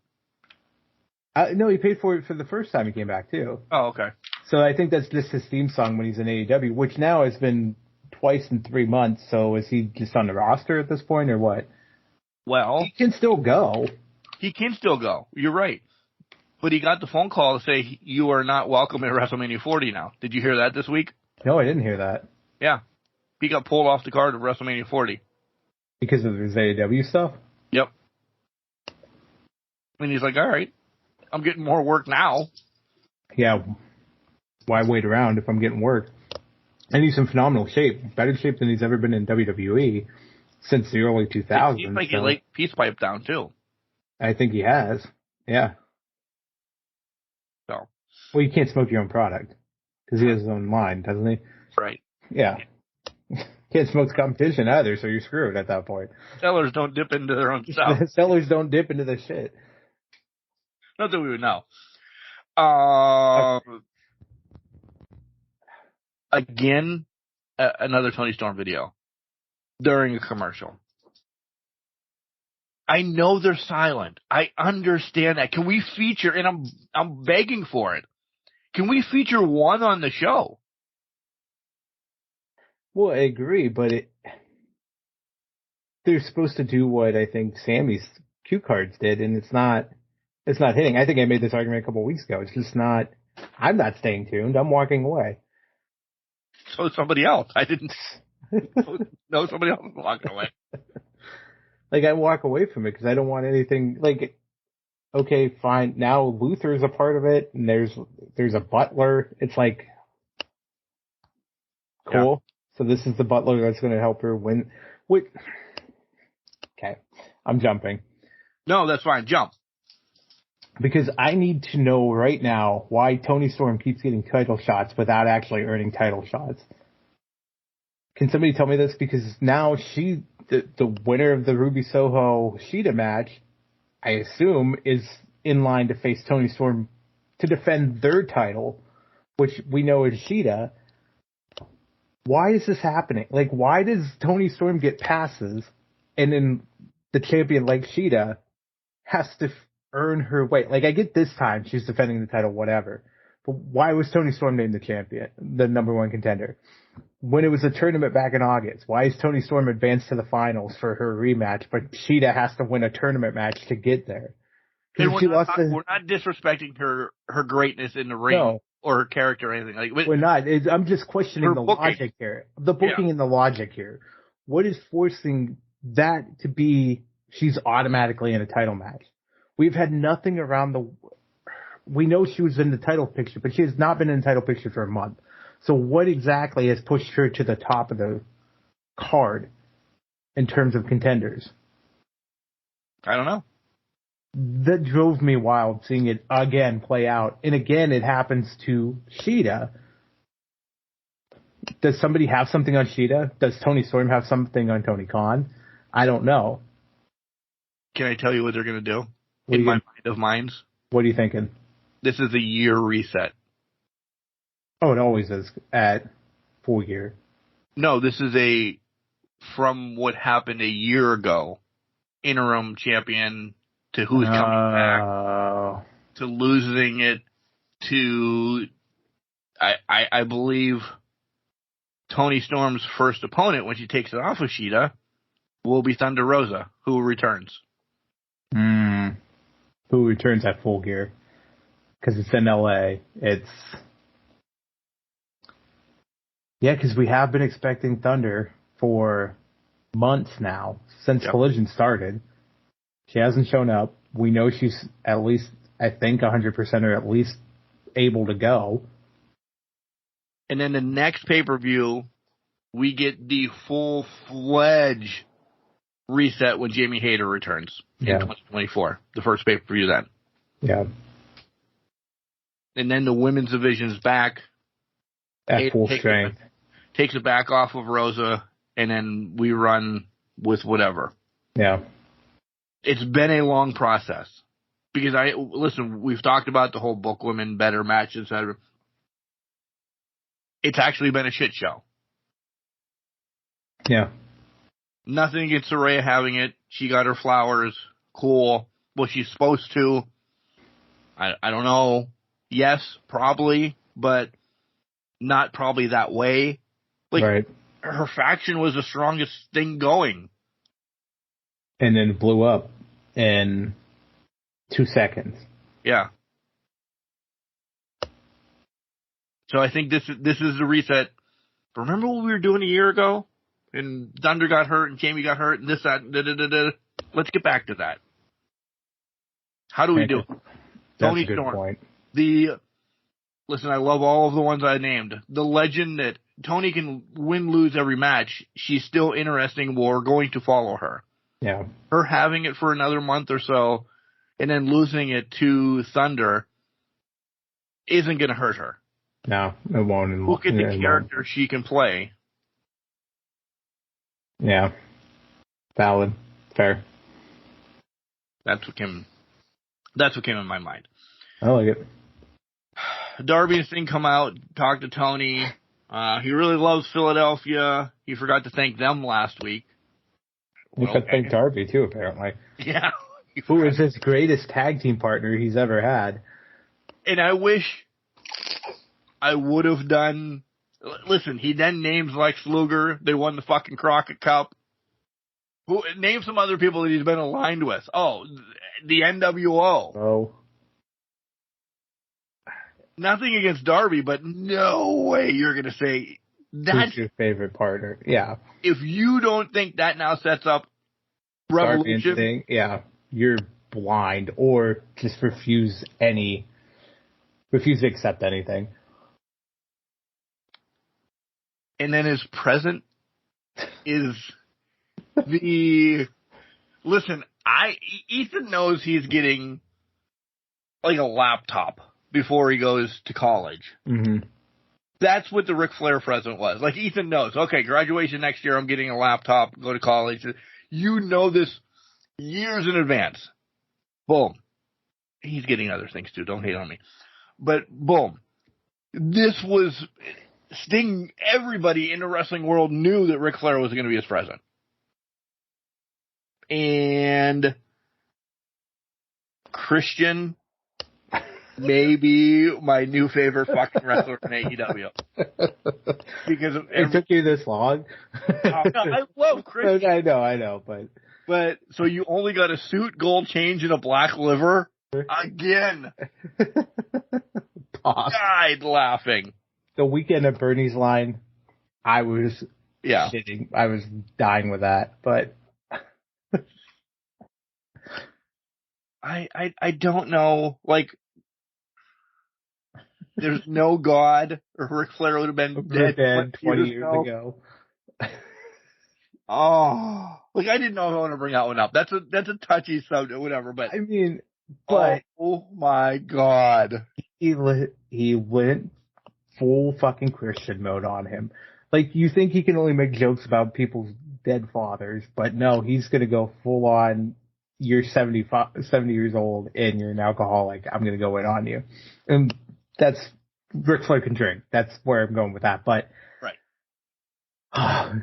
No, he paid for it for the first time he came back, too. Oh, okay. So I think that's just his theme song when he's in AEW, which now has been twice in 3 months. So is he just on the roster at this point or what? Well, he can still go. You're right. But he got the phone call to say you are not welcome at WrestleMania 40 now. Did you hear that this week? No, I didn't hear that. Yeah. He got pulled off the card of WrestleMania 40. Because of his AEW stuff? Yep. And he's like, all right, I'm getting more work now. Yeah. Why wait around if I'm getting work? And he's in phenomenal shape. Better shape than he's ever been in WWE since the early 2000s. He might get like peace pipe down, too. I think he has. Yeah. So. Well, you can't smoke your own product. Because he has his own line, doesn't he? Right. Yeah. Can't smoke competition either, so you're screwed at that point. Sellers don't dip into their own stuff. Sellers don't dip into their shit. Not that we would know. Again, another Tony Storm video during a commercial. I know they're silent. I understand that. Can we feature, and I'm begging for it, can we feature one on the show? Well, I agree, but they're supposed to do what I think Sammy's cue cards did, and it's not hitting. I think I made this argument a couple of weeks ago. It's just not. I'm not staying tuned. I'm walking away. So somebody else. I didn't know somebody else was walking away. Like, I walk away from it because I don't want anything. Like, okay, fine. Now Luther's a part of it, and there's a butler. It's like, cool. Yeah. So this is the butler that's going to help her win. Wait. Okay, I'm jumping. No, that's fine. Jump. Because I need to know right now why Toni Storm keeps getting title shots without actually earning title shots. Can somebody tell me this? Because now the winner of the Ruby Soho Shida match, I assume, is in line to face Toni Storm to defend their title, which we know is Shida. Why is this happening? Like, why does Toni Storm get passes and then the champion like Shida has to earn her way? Like, I get this time she's defending the title, whatever. But why was Toni Storm named the champion, the number one contender? When it was a tournament back in August, why is Toni Storm advanced to the finals for her rematch, but Shida has to win a tournament match to get there? And we're not disrespecting her greatness in the ring or her character or anything. Like, we're not. I'm just questioning the booking. Logic here. The booking and the logic here. What is forcing that to be she's automatically in a title match? We've had nothing around we know she was in the title picture, but she has not been in the title picture for a month. So what exactly has pushed her to the top of the card in terms of contenders? I don't know. That drove me wild seeing it again play out. And again, it happens to Shida. Does somebody have something on Shida? Does Toni Storm have something on Tony Khan? I don't know. Can I tell you what they're going to do? In my mind of minds? What are you thinking? This is a year reset. Oh, it always is at Full Gear. No, this is from what happened a year ago, interim champion to who's coming back, to losing it to, I believe, Toni Storm's first opponent when she takes it off of Shida will be Thunder Rosa, who returns. Who returns at Full Gear. Because it's in LA. Because we have been expecting Thunder for months now, since Collision started. She hasn't shown up. We know she's at least, I think, 100% or at least able to go. And then the next pay-per-view, we get the full-fledged reset when Jamie Hayter returns in 2024. The first pay-per-view then. Yeah. And then the women's division's back. At full strength. Takes it back off of Rosa, and then we run with whatever. Yeah. It's been a long process. Because we've talked about the whole book women better match, etc. It's actually been a shit show. Yeah. Nothing against Saraya having it. She got her flowers. Cool. Was she supposed to? I don't know. Yes, probably, but not probably that way. Like, her faction was the strongest thing going. And then blew up in 2 seconds. Yeah. So I think this is the reset. Remember what we were doing a year ago? And Thunder got hurt and Jamie got hurt and this, that, da-da-da-da. Let's get back to that. How do we do it? That's a good point. Listen, I love all of the ones I named. The legend that Toni can win, lose every match. She's still interesting. We're going to follow her. Yeah. Her having it for another month or so and then losing it to Thunder isn't going to hurt her. No, it won't. Look at the character she can play. Yeah. Valid. Fair. That's what came in my mind. I like it. Darby and Sting come out, talk to Tony. He really loves Philadelphia. He forgot to thank them last week. He forgot to thank Darby, too, apparently. Yeah. Who is his greatest tag team partner he's ever had. And I wish I would have done... Listen, he then names Lex Luger. They won the fucking Crockett Cup. Name some other people that he's been aligned with. Oh, the NWO. Oh. Nothing against Darby, but no way you're going to say that's who's your favorite partner. Yeah. If you don't think that now sets up Revolution. Darby and Sting, yeah. You're blind or just refuse to accept anything. And then his present is listen, Ethan knows he's getting like a laptop before he goes to college. Mm-hmm. That's what the Ric Flair present was. Like, Ethan knows, okay, graduation next year, I'm getting a laptop, go to college. You know this years in advance. Boom. He's getting other things too, don't hate on me. But boom. This was Sting. Everybody in the wrestling world knew that Ric Flair was going to be his present. And Christian may be my new favorite fucking wrestler in AEW. Because it took you this long. I love Christian. I know, but so you only got a suit, gold change, and a black liver again. Died laughing. The weekend at Bernie's line, I was shitting. I was dying with that, but I don't know. Like, there's no God, or Ric Flair would have been dead 20 years ago. Oh, like, I didn't know if I want to bring that one up. That's a touchy subject, whatever. But I mean, but oh my God, he went full fucking Christian mode on him. Like, you think he can only make jokes about people's dead fathers, but no, he's gonna go full on. You're 70 years old and you're an alcoholic. I'm gonna go in on you, and that's Ric Flair can drink. That's where I'm going with that. But right,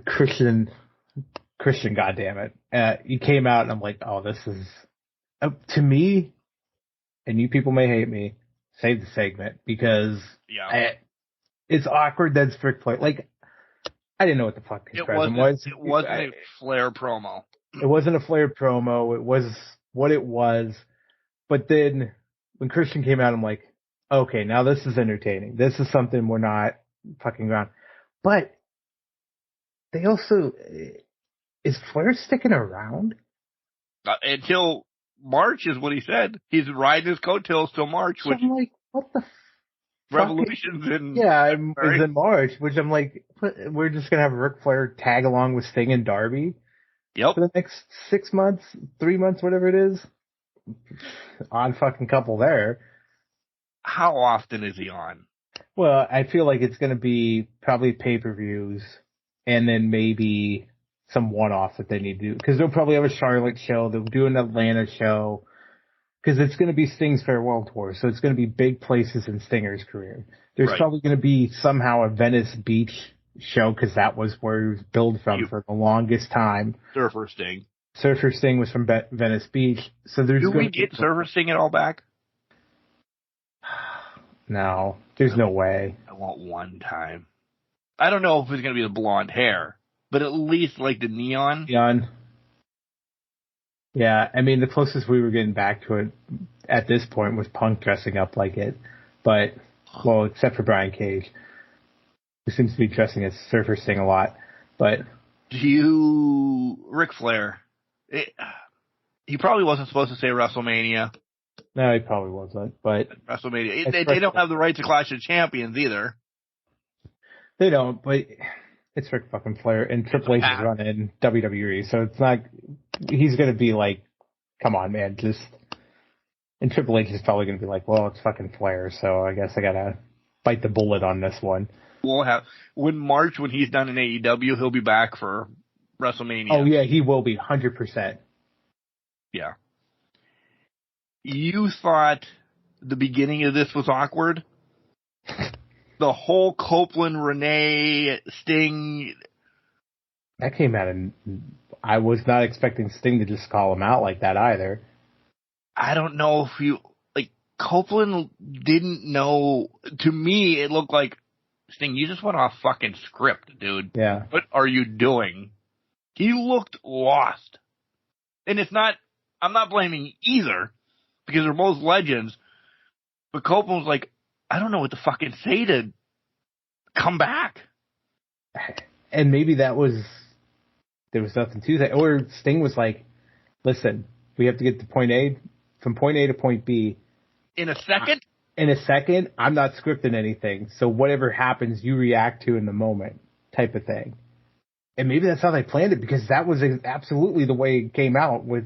Christian, goddamn it, he came out and I'm like, oh, this is to me, and you people may hate me. Save the segment because it's awkward. That's Ric Flair. Like, I didn't know what the fuck his present was. It wasn't a Flair promo. It wasn't a Flair promo. It was what it was. But then when Christian came out, I'm like, okay, now this is entertaining. This is something we're not fucking around. But they also, is Flair sticking around? Until March is what he said. He's riding his coattails till March. So I'm like, what the Revolution's in is in March, which I'm like, we're just gonna have Ric Flair tag along with Sting and Darby. Yep. For the next 6 months, 3 months, whatever it is. Odd fucking couple there. How often is he on? Well, I feel like it's gonna be probably pay-per-views and then maybe some one-offs that they need to do. Because they'll probably have a Charlotte show, they'll do an Atlanta show. Because it's going to be Sting's farewell tour, so it's going to be big places in Stinger's career. There's probably going to be somehow a Venice Beach show, because that was where he was billed from for the longest time. Surfer Sting. Surfer Sting was from Venice Beach. So there's. Do we get Surfer Sting at all back? No, there's no way. I want one time. I don't know if it's going to be the blonde hair, but at least like the neon. Neon. Yeah, I mean, the closest we were getting back to it at this point was Punk dressing up like it. But, well, except for Brian Cage, who seems to be dressing as Surfer Sting a lot. But Ric Flair, he probably wasn't supposed to say WrestleMania. No, he probably wasn't. But WrestleMania, they don't have the right to Clash of Champions either. They don't, but it's Ric fucking Flair, and Triple H is running WWE, so it's not. He's gonna be like, come on, man, just. And Triple H is probably gonna be like, well, it's fucking Flair, so I guess I gotta bite the bullet on this one. We'll have when he's done in AEW, he'll be back for WrestleMania. Oh yeah, he will be 100%. Yeah. You thought the beginning of this was awkward? The whole Copeland, Renee, Sting. That came out, and I was not expecting Sting to just call him out like that either. I don't know if Copeland didn't know. To me, it looked like, Sting, you just went off fucking script, dude. Yeah. What are you doing? He looked lost. And I'm not blaming either, because they're both legends. But Copeland was like, I don't know what to fucking say to come back. And maybe there was nothing to that. Or Sting was like, listen, we have to get to point A. from point A to point B. In a second? In a second, I'm not scripting anything. So whatever happens, you react to in the moment type of thing. And maybe that's how they planned it, because that was absolutely the way it came out with.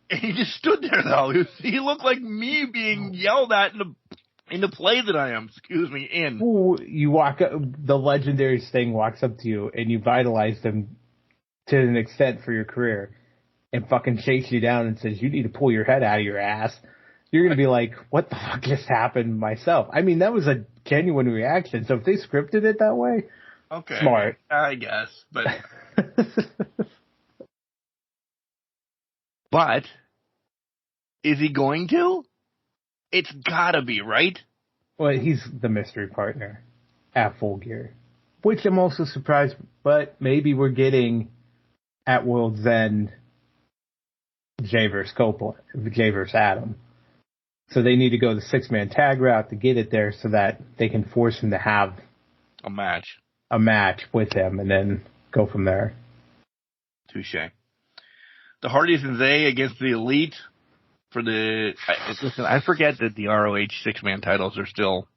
He just stood there, though. He looked like me being yelled at in the play that I am, in. Ooh, you walk up, the legendary Sting walks up to you, and you vitalized him to an extent for your career, and fucking shakes you down and says, you need to pull your head out of your ass. You're going to be like, what the fuck just happened myself? I mean, that was a genuine reaction. So if they scripted it that way, okay, smart. I guess. But but is he going to? It's gotta be, right? Well, he's the mystery partner at Full Gear, which I'm also surprised, but maybe we're getting at World's End Jay versus Copeland, Jay versus Adam. So they need to go the 6-man tag route to get it there so that they can force him to have a match with him and then go from there. Touche. The Hardys and Zay against the Elite for the. Listen, I forget that the ROH 6-man titles are still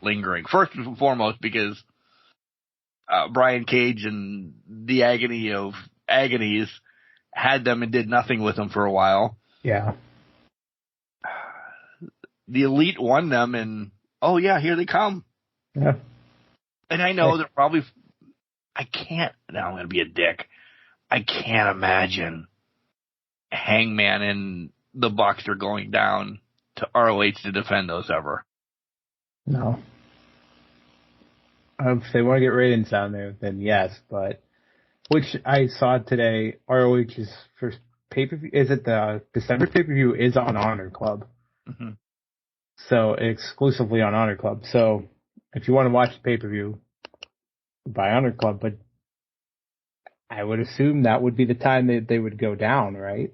lingering. First and foremost, because Brian Cage and the agony of agonies had them and did nothing with them for a while. Yeah. The Elite won them, and oh yeah, here they come. Yeah. And I know they're probably. I can't. Now I'm going to be a dick. I can't imagine Hangman and the Bucks are going down to ROH to defend those ever. No. If they want to get ratings down there, then yes. But which I saw today, ROH's first pay-per-view, is it the December pay-per-view, is on Honor Club. Mm-hmm. So exclusively on Honor Club. So if you want to watch the pay-per-view, buy Honor Club. But I would assume that would be the time that they would go down, right?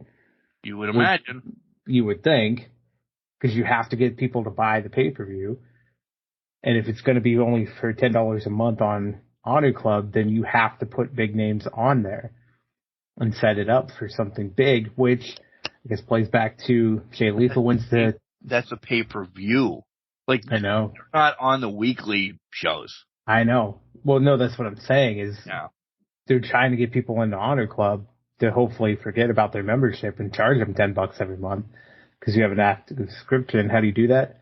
You would imagine. You would think, because you have to get people to buy the pay-per-view. And if it's going to be only for $10 a month on Honor Club, then you have to put big names on there and set it up for something big, which I guess plays back to Jay Lethal wins the... That's a pay-per-view. Like, I know. They're not on the weekly shows. I know. Well, no, that's what I'm saying is they're trying to get people into Honor Club to hopefully forget about their membership and charge them $10 every month because you have an active subscription. How do you do that?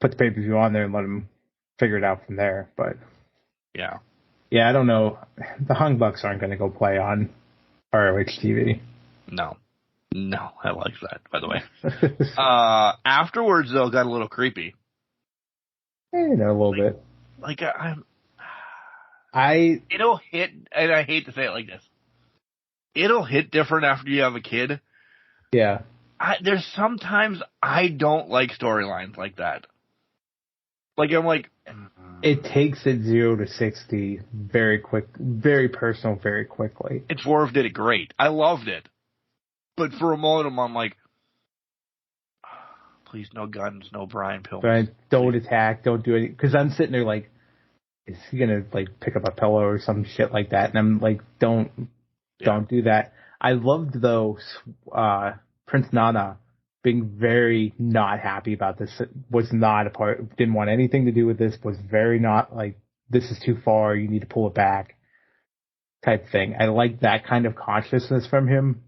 Put the pay-per-view on there and let them figure it out from there. But yeah, I don't know. The Hung Bucks aren't going to go play on ROH TV. No, I like that, by the way. Afterwards, though, got a little creepy. A little bit. Like, it'll hit, and I hate to say it like this, it'll hit different after you have a kid. Yeah. There's sometimes I don't like storylines like that. Like, I'm like... It takes it 0 to 60 very quick, very personal, very quickly. And Swerve did it great. I loved it. But for a moment, I'm like, please, no guns, no Brian Pillman. Brian, don't attack, don't do anything. Because I'm sitting there like, is he going to like pick up a pillow or some shit like that? And I'm like, don't do that. I loved, though, Prince Nana being very not happy about this, was not a part, didn't want anything to do with this, was very not like, this is too far, you need to pull it back type thing. I like that kind of consciousness from him.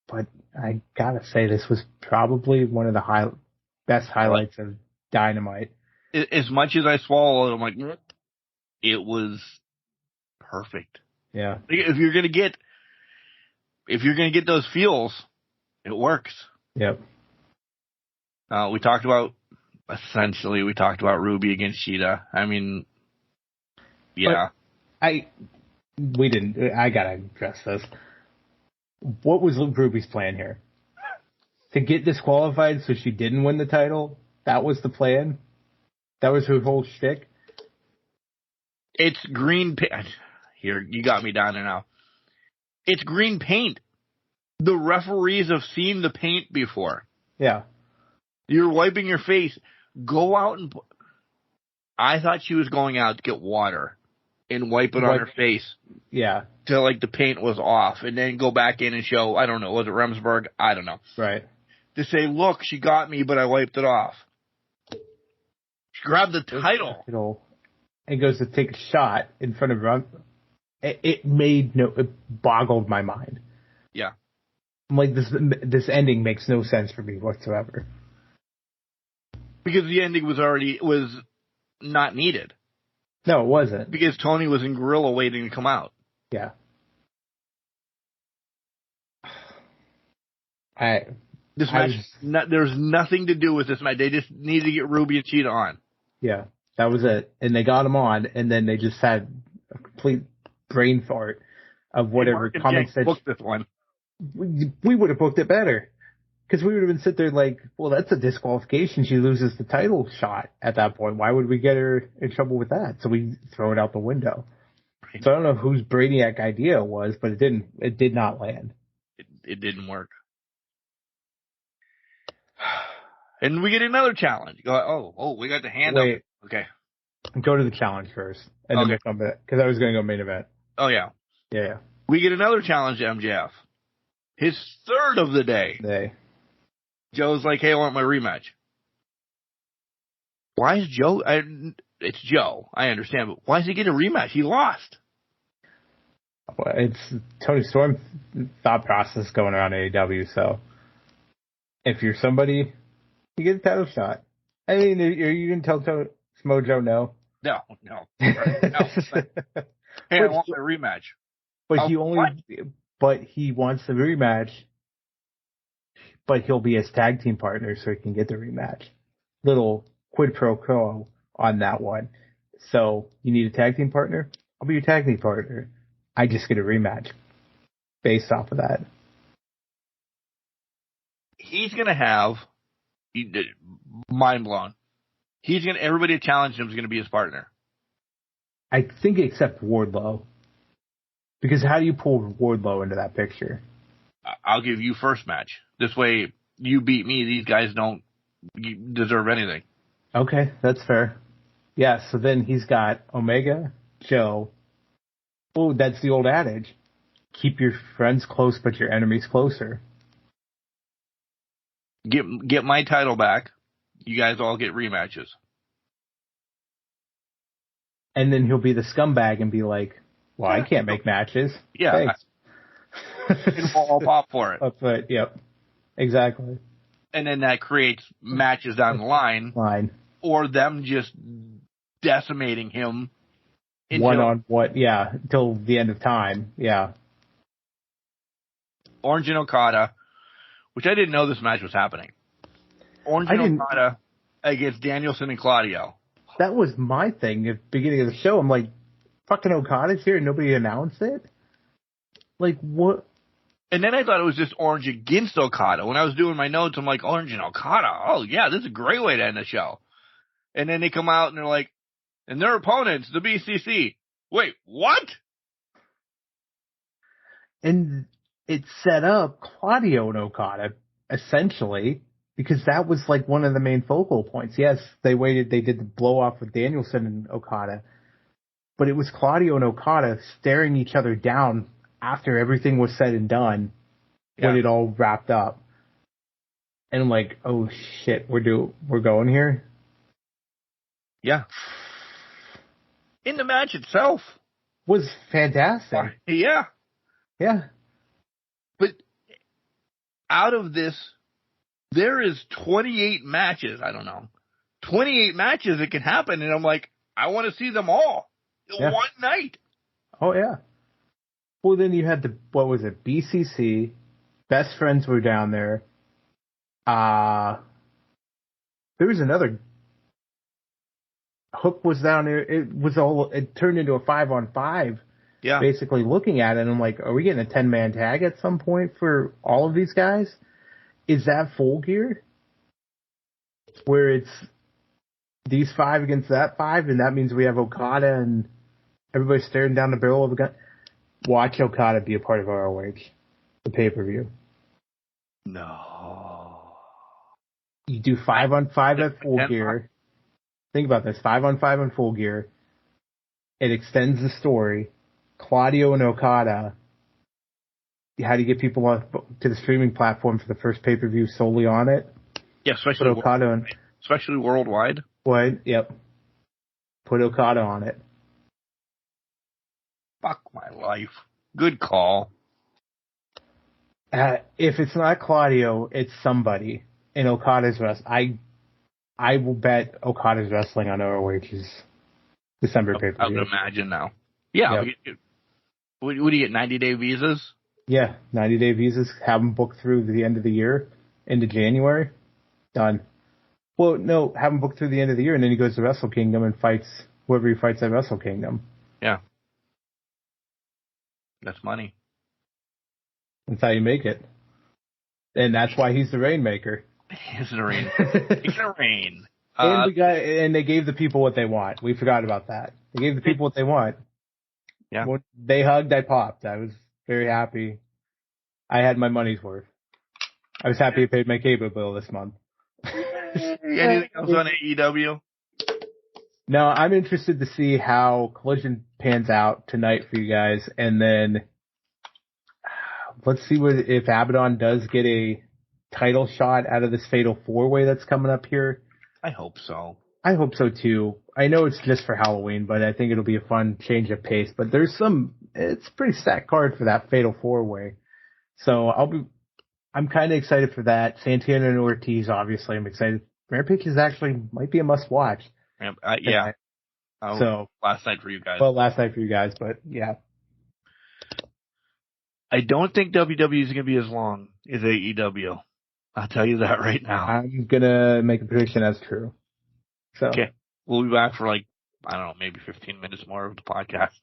But I gotta say, this was probably one of the best highlights of Dynamite. As much as I swallowed, I'm like, it was perfect. Yeah. If you're gonna get those feels, it works. Yep. We talked about Ruby against Sheeta. I mean, yeah. I gotta address this. What was Ruby's plan here? To get disqualified so she didn't win the title? That was the plan? That was her whole shtick? It's green paint. Here, you got me down there now. It's green paint. The referees have seen the paint before. Yeah. You're wiping your face. Go out and... I thought she was going out to get water and wipe it on her face. Yeah. Till, like, the paint was off. And then go back in and show, I don't know, was it Remsburg? I don't know. Right. to say, look, she got me, but I wiped it off. She grabbed the title. And goes to take a shot in front of her. It boggled my mind. Yeah. I'm like, this ending makes no sense for me whatsoever. Because the ending was not needed. No, it wasn't. Because Tony was in Gorilla waiting to come out. Yeah. There's nothing to do with this match. They just needed to get Ruby and Cheetah on. Yeah, that was it. And they got them on, and then they just had a complete brain fart of whatever comments that booked this one. We would have booked it better. Because we would have been sitting there like, well, that's a disqualification. She loses the title shot at that point. Why would we get her in trouble with that? So we throw it out the window. Right. So I don't know whose Brainiac idea it was, but it did not land. It didn't work. And we get another challenge. Go, we got the hand Wait. up. Okay. Go to the challenge first. And then we'll come back. Because I was going to go main event. Oh, yeah. Yeah. We get another challenge to MJF. His third of the day. Joe's like, hey, I want my rematch. Why is Joe? It's Joe. I understand. But why is he getting a rematch? He lost. Well, it's Tony Storm thought process going around AEW. So if you're somebody, you get a title shot. I mean, you didn't tell Mojo no. No. Hey, I want my rematch. But he wants the rematch. But he'll be his tag team partner so he can get the rematch. Little quid pro quo on that one. So you need a tag team partner? I'll be your tag team partner. I just get a rematch based off of that. He's going to have, mind blown. Everybody that challenged him is going to be his partner. I think except Wardlow. Because how do you pull Wardlow into that picture? I'll give you first match. This way, you beat me. These guys don't deserve anything. Okay, that's fair. Yeah, so then he's got Omega, Joe. Oh, that's the old adage. Keep your friends close, but your enemies closer. Get my title back. You guys all get rematches. And then he'll be the scumbag and be like, well, I can't make matches. Yeah. Thanks. We'll all pop for it. But, yep. Exactly. And then that creates matches down the line. Or them just decimating him. Until the end of time. Yeah. Orange and Okada, which I didn't know this match was happening. Orange and Okada against Danielson and Claudio. That was my thing at the beginning of the show. I'm like, fucking Okada's here and nobody announced it? Like, what? And then I thought it was just Orange against Okada. When I was doing my notes, I'm like, Orange and Okada. Oh, yeah, this is a great way to end the show. And then they come out and they're like, and their opponents, the BCC. Wait, what? And it set up Claudio and Okada, essentially, because that was like one of the main focal points. Yes, they did the blow off with Danielson and Okada. But it was Claudio and Okada staring each other down after everything was said and done when it all wrapped up. And I'm like, oh shit, we're going here? Yeah. In the match itself. Was fantastic. Yeah. Yeah. But out of this, there is 28 matches, 28 matches that can happen, and I'm like, I want to see them all. One night. Oh, yeah. Well, then you had BCC. Best Friends were down there. There was another. Hook was down there. It turned into a 5-on-5. Yeah. Basically looking at it, and I'm like, are we getting a 10-man tag at some point for all of these guys? Is that Full Gear? Where it's these 5 against that 5, and that means we have Okada and everybody staring down the barrel of a gun. Watch Okada be a part of ROH, the pay-per-view. No. You do 5-on-5 at Full Gear. Think about this, 5-on-5 on Full Gear. It extends the story. Claudio and Okada how do you get people on to the streaming platform for the first pay-per-view solely on it? Yeah, especially Put Okada on. Especially worldwide. What? Yep. Put Okada on it. Fuck my life. Good call. If it's not Claudio, it's somebody in Okada's wrestling. I will bet Okada's wrestling on ROH's December pay-per-view. I would imagine now. Yeah. Yep. What do you get, 90-day visas? Yeah, 90-day visas. Have them booked through the end of the year into January. Done. Well, no, have him booked through the end of the year, and then he goes to Wrestle Kingdom and fights whoever he fights at Wrestle Kingdom. Yeah. That's money. That's how you make it. And that's why he's the Rainmaker. He's the Rain. He's the Rain. And they gave the people what they want. We forgot about that. They gave the people what they want. Yeah. When they hugged, I popped. I was very happy. I had my money's worth. I was happy I paid my cable bill this month. Anything else on AEW? No, I'm interested to see how Collision pans out tonight for you guys, and then let's see if Abaddon does get a title shot out of this Fatal 4-Way that's coming up here. I hope so. I hope so too. I know it's just for Halloween, but I think it'll be a fun change of pace. But it's a pretty stacked card for that Fatal 4-Way. So I'm kind of excited for that. Santana and Ortiz, obviously, I'm excited. Rampage might be a must watch. Yeah. So last night for you guys. Well, last night for you guys, but yeah. I don't think WWE is going to be as long as AEW. I'll tell you that right now. I'm going to make a prediction that's true. So. Okay. We'll be back for maybe 15 minutes more of the podcast.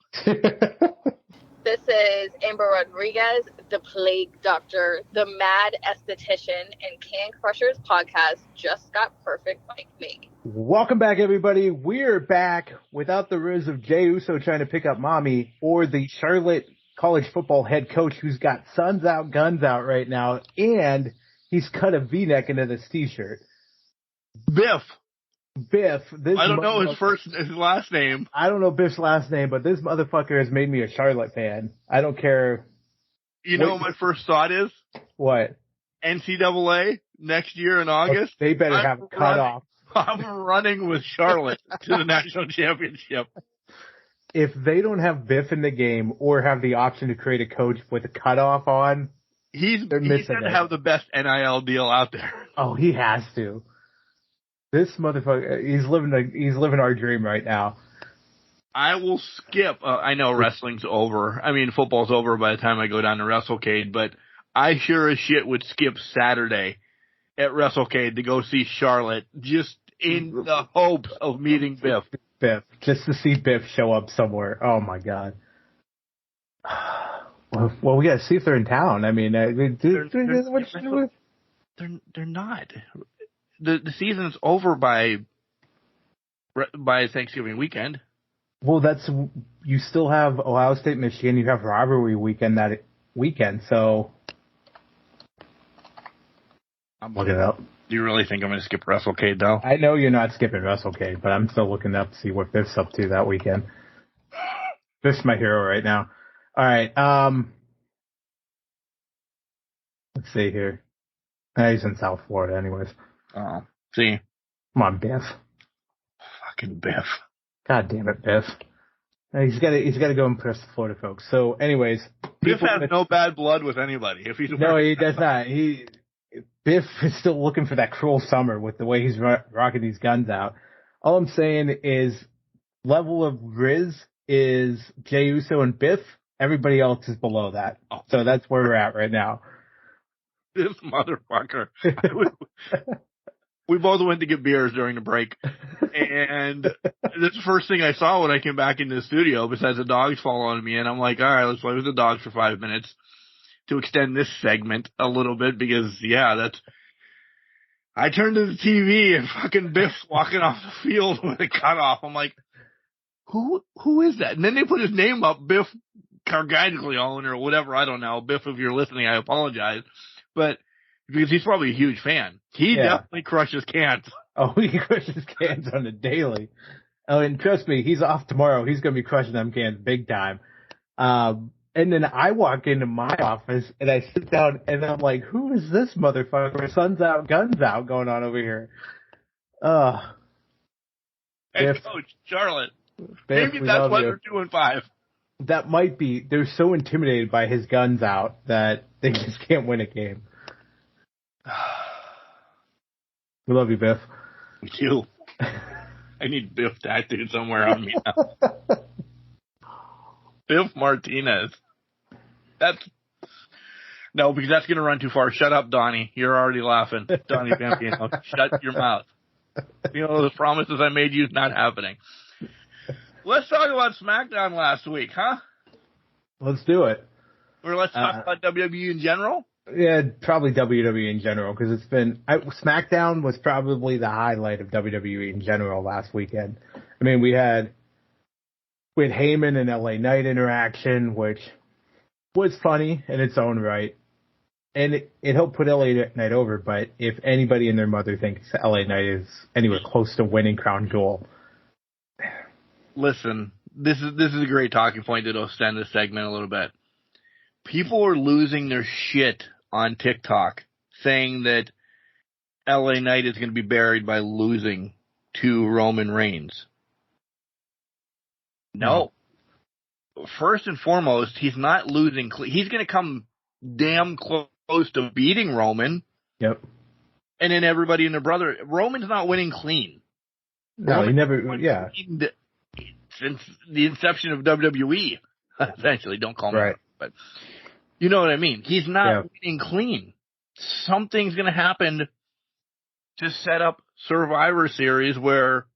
This is Amber Rodriguez, the Plague Doctor, the Mad Esthetician, and Can Crushers podcast just got perfect like me. Welcome back, everybody. We're back without the riz of Jey Uso trying to pick up mommy or the Charlotte college football head coach who's got sons out, guns out right now, and he's cut a V-neck into this t-shirt. Biff. I don't know his last name. I don't know Biff's last name, but this motherfucker has made me a Charlotte fan. I don't care. You know what my first thought is? What? NCAA next year in August. They better have it cut off. I'm running with Charlotte to the national championship. If they don't have Biff in the game or have the option to create a coach with a cutoff on, he's going to have the best NIL deal out there. Oh, he has to. This motherfucker, he's living our dream right now. I will skip. I know wrestling's over. I mean, football's over by the time I go down to WrestleCade, but I sure as shit would skip Saturday at WrestleCade to go see Charlotte just in the hopes of meeting Biff. Just to see Biff show up somewhere. Oh my God. Well, we got to see if they're in town. I mean, they're not. The season's over by Thanksgiving weekend. Well, you still have Ohio State, Michigan. You have rivalry weekend that weekend. So I'm looking it up. Do you really think I'm going to skip WrestleCade though? I know you're not skipping WrestleCade, but I'm still looking up to see what Biff's up to that weekend. Biff's my hero right now. All right. Let's see here. He's in South Florida, anyways. Oh, see. Come on, Biff. Fucking Biff. God damn it, Biff. He's got to go impress the Florida folks. So, anyways, Biff has no bad blood with anybody. No, he does not. Biff is still looking for that cruel summer with the way he's rocking these guns out. All I'm saying is, level of Riz is Jey Uso and Biff. Everybody else is below that. Oh. So that's where we're at right now. This motherfucker. We both went to get beers during the break. And this is the first thing I saw when I came back into the studio, besides the dogs following me. And I'm like, all right, let's play with the dogs for 5 minutes to extend this segment a little bit because, I turned to the TV and fucking Biff's walking off the field with a cutoff. I'm like, who is that? And then they put his name up, Biff Cargaglione or whatever. I don't know. Biff, if you're listening, I apologize. But because he's probably a huge fan. He definitely crushes cans. Oh, he crushes cans on the daily. Oh, and trust me, he's off tomorrow. He's going to be crushing them cans big time. And then I walk into my office and I sit down and I'm like, who is this motherfucker? Sun's out, guns out going on over here. Head coach, Charlotte. Biff, Maybe we that's love why you. they're 2-5. That might be. They're so intimidated by his guns out that they just can't win a game. We love you, Biff. Me too. I need Biff tattooed somewhere on me now. Biff Martinez. No, because that's going to run too far. Shut up, Donnie. You're already laughing. Donnie Vampino. Shut your mouth. You know, those promises I made you, not happening. Let's talk about SmackDown last week, huh? Let's do it. Or let's talk about WWE in general? Yeah, probably WWE in general, because it's been... SmackDown was probably the highlight of WWE in general last weekend. I mean, we had Heyman and LA Knight interaction, which was funny in its own right. And it helped put LA Knight over, but if anybody and their mother thinks LA Knight is anywhere close to winning Crown Jewel... Listen, this is a great talking point that'll extend this segment a little bit. People are losing their shit on TikTok saying that LA Knight is going to be buried by losing to Roman Reigns. No. First and foremost, he's not losing. He's going to come damn close to beating Roman. Yep. And then everybody and their brother. Roman's not winning clean. No, he never, yeah. Since the inception of WWE, essentially, don't call me right. But you know what I mean. He's not winning clean. Something's going to happen to set up Survivor Series where,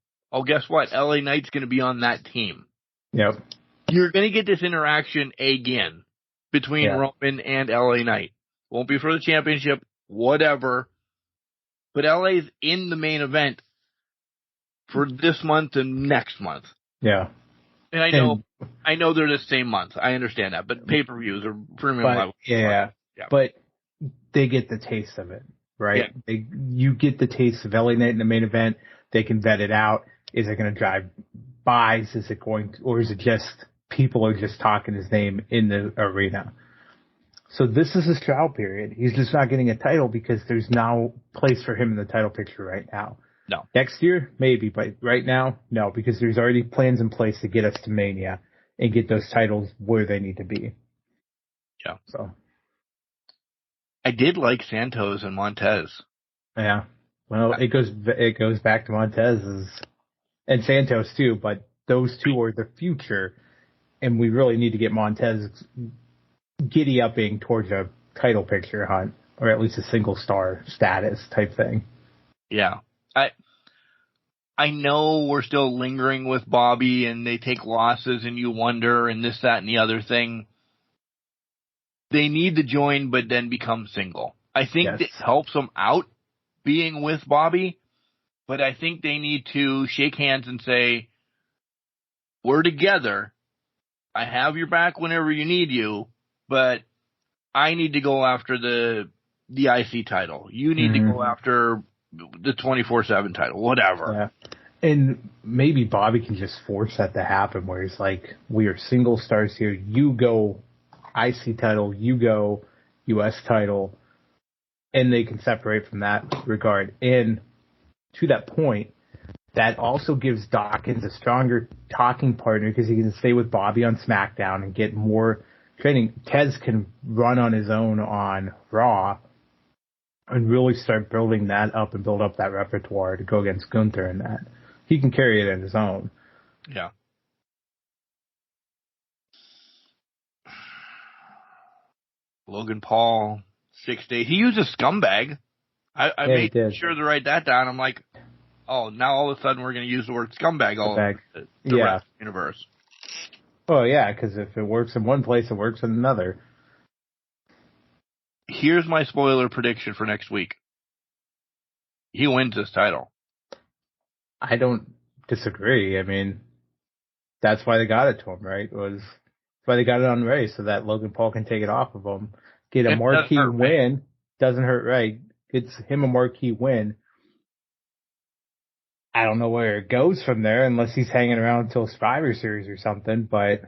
guess what? LA Knight's going to be on that team. Yep. You're going to get this interaction again between Roman and LA Knight. Won't be for the championship, whatever. But LA's in the main event for this month and next month. Yeah. And I know they're the same month. I understand that. But pay-per-views are premium level. Yeah. But they get the taste of it, right? Yeah. You get the taste of LA Knight in the main event. They can vet it out. Is it going to drive buys? Is it going to, or is it just people are just talking his name in the arena? So this is his trial period. He's just not getting a title because there's no place for him in the title picture right now. No. Next year, maybe, but right now, no, because there's already plans in place to get us to Mania and get those titles where they need to be. Yeah. So. I did like Santos and Montez. Yeah. Well, it goes back to Montez and Santos too, but those two are the future, and we really need to get Montez giddy-upping towards a title picture hunt, or at least a single star status type thing. Yeah. I know we're still lingering with Bobby and they take losses and you wonder and this, that, and the other thing. They need to join but then become single. I think this helps them out being with Bobby, but I think they need to shake hands and say, we're together. I have your back whenever you need you, but I need to go after the IC title. You need to go after the 24/7 title, whatever. Yeah. And maybe Bobby can just force that to happen where he's like, we are single stars here. You go IC title, you go US title, and they can separate from that regard. And to that point, that also gives Dawkins a stronger talking partner because he can stay with Bobby on SmackDown and get more training. Tez can run on his own on Raw and really start building that up and build up that repertoire to go against Gunther and that. He can carry it on his own. Yeah. Logan Paul, 6 days. He used a scumbag. I made sure to write that down. I'm like, oh, now all of a sudden we're going to use the word scumbag all over the rest of the universe. Oh, yeah, because if it works in one place, it works in another. Here's my spoiler prediction for next week. He wins this title. I don't disagree. I mean, that's why they got it to him, right? That's why they got it on Ray, so that Logan Paul can take it off of him. Get a marquee win. Doesn't hurt Ray. Gets him a marquee win. I don't know where it goes from there unless he's hanging around until Survivor Series or something, but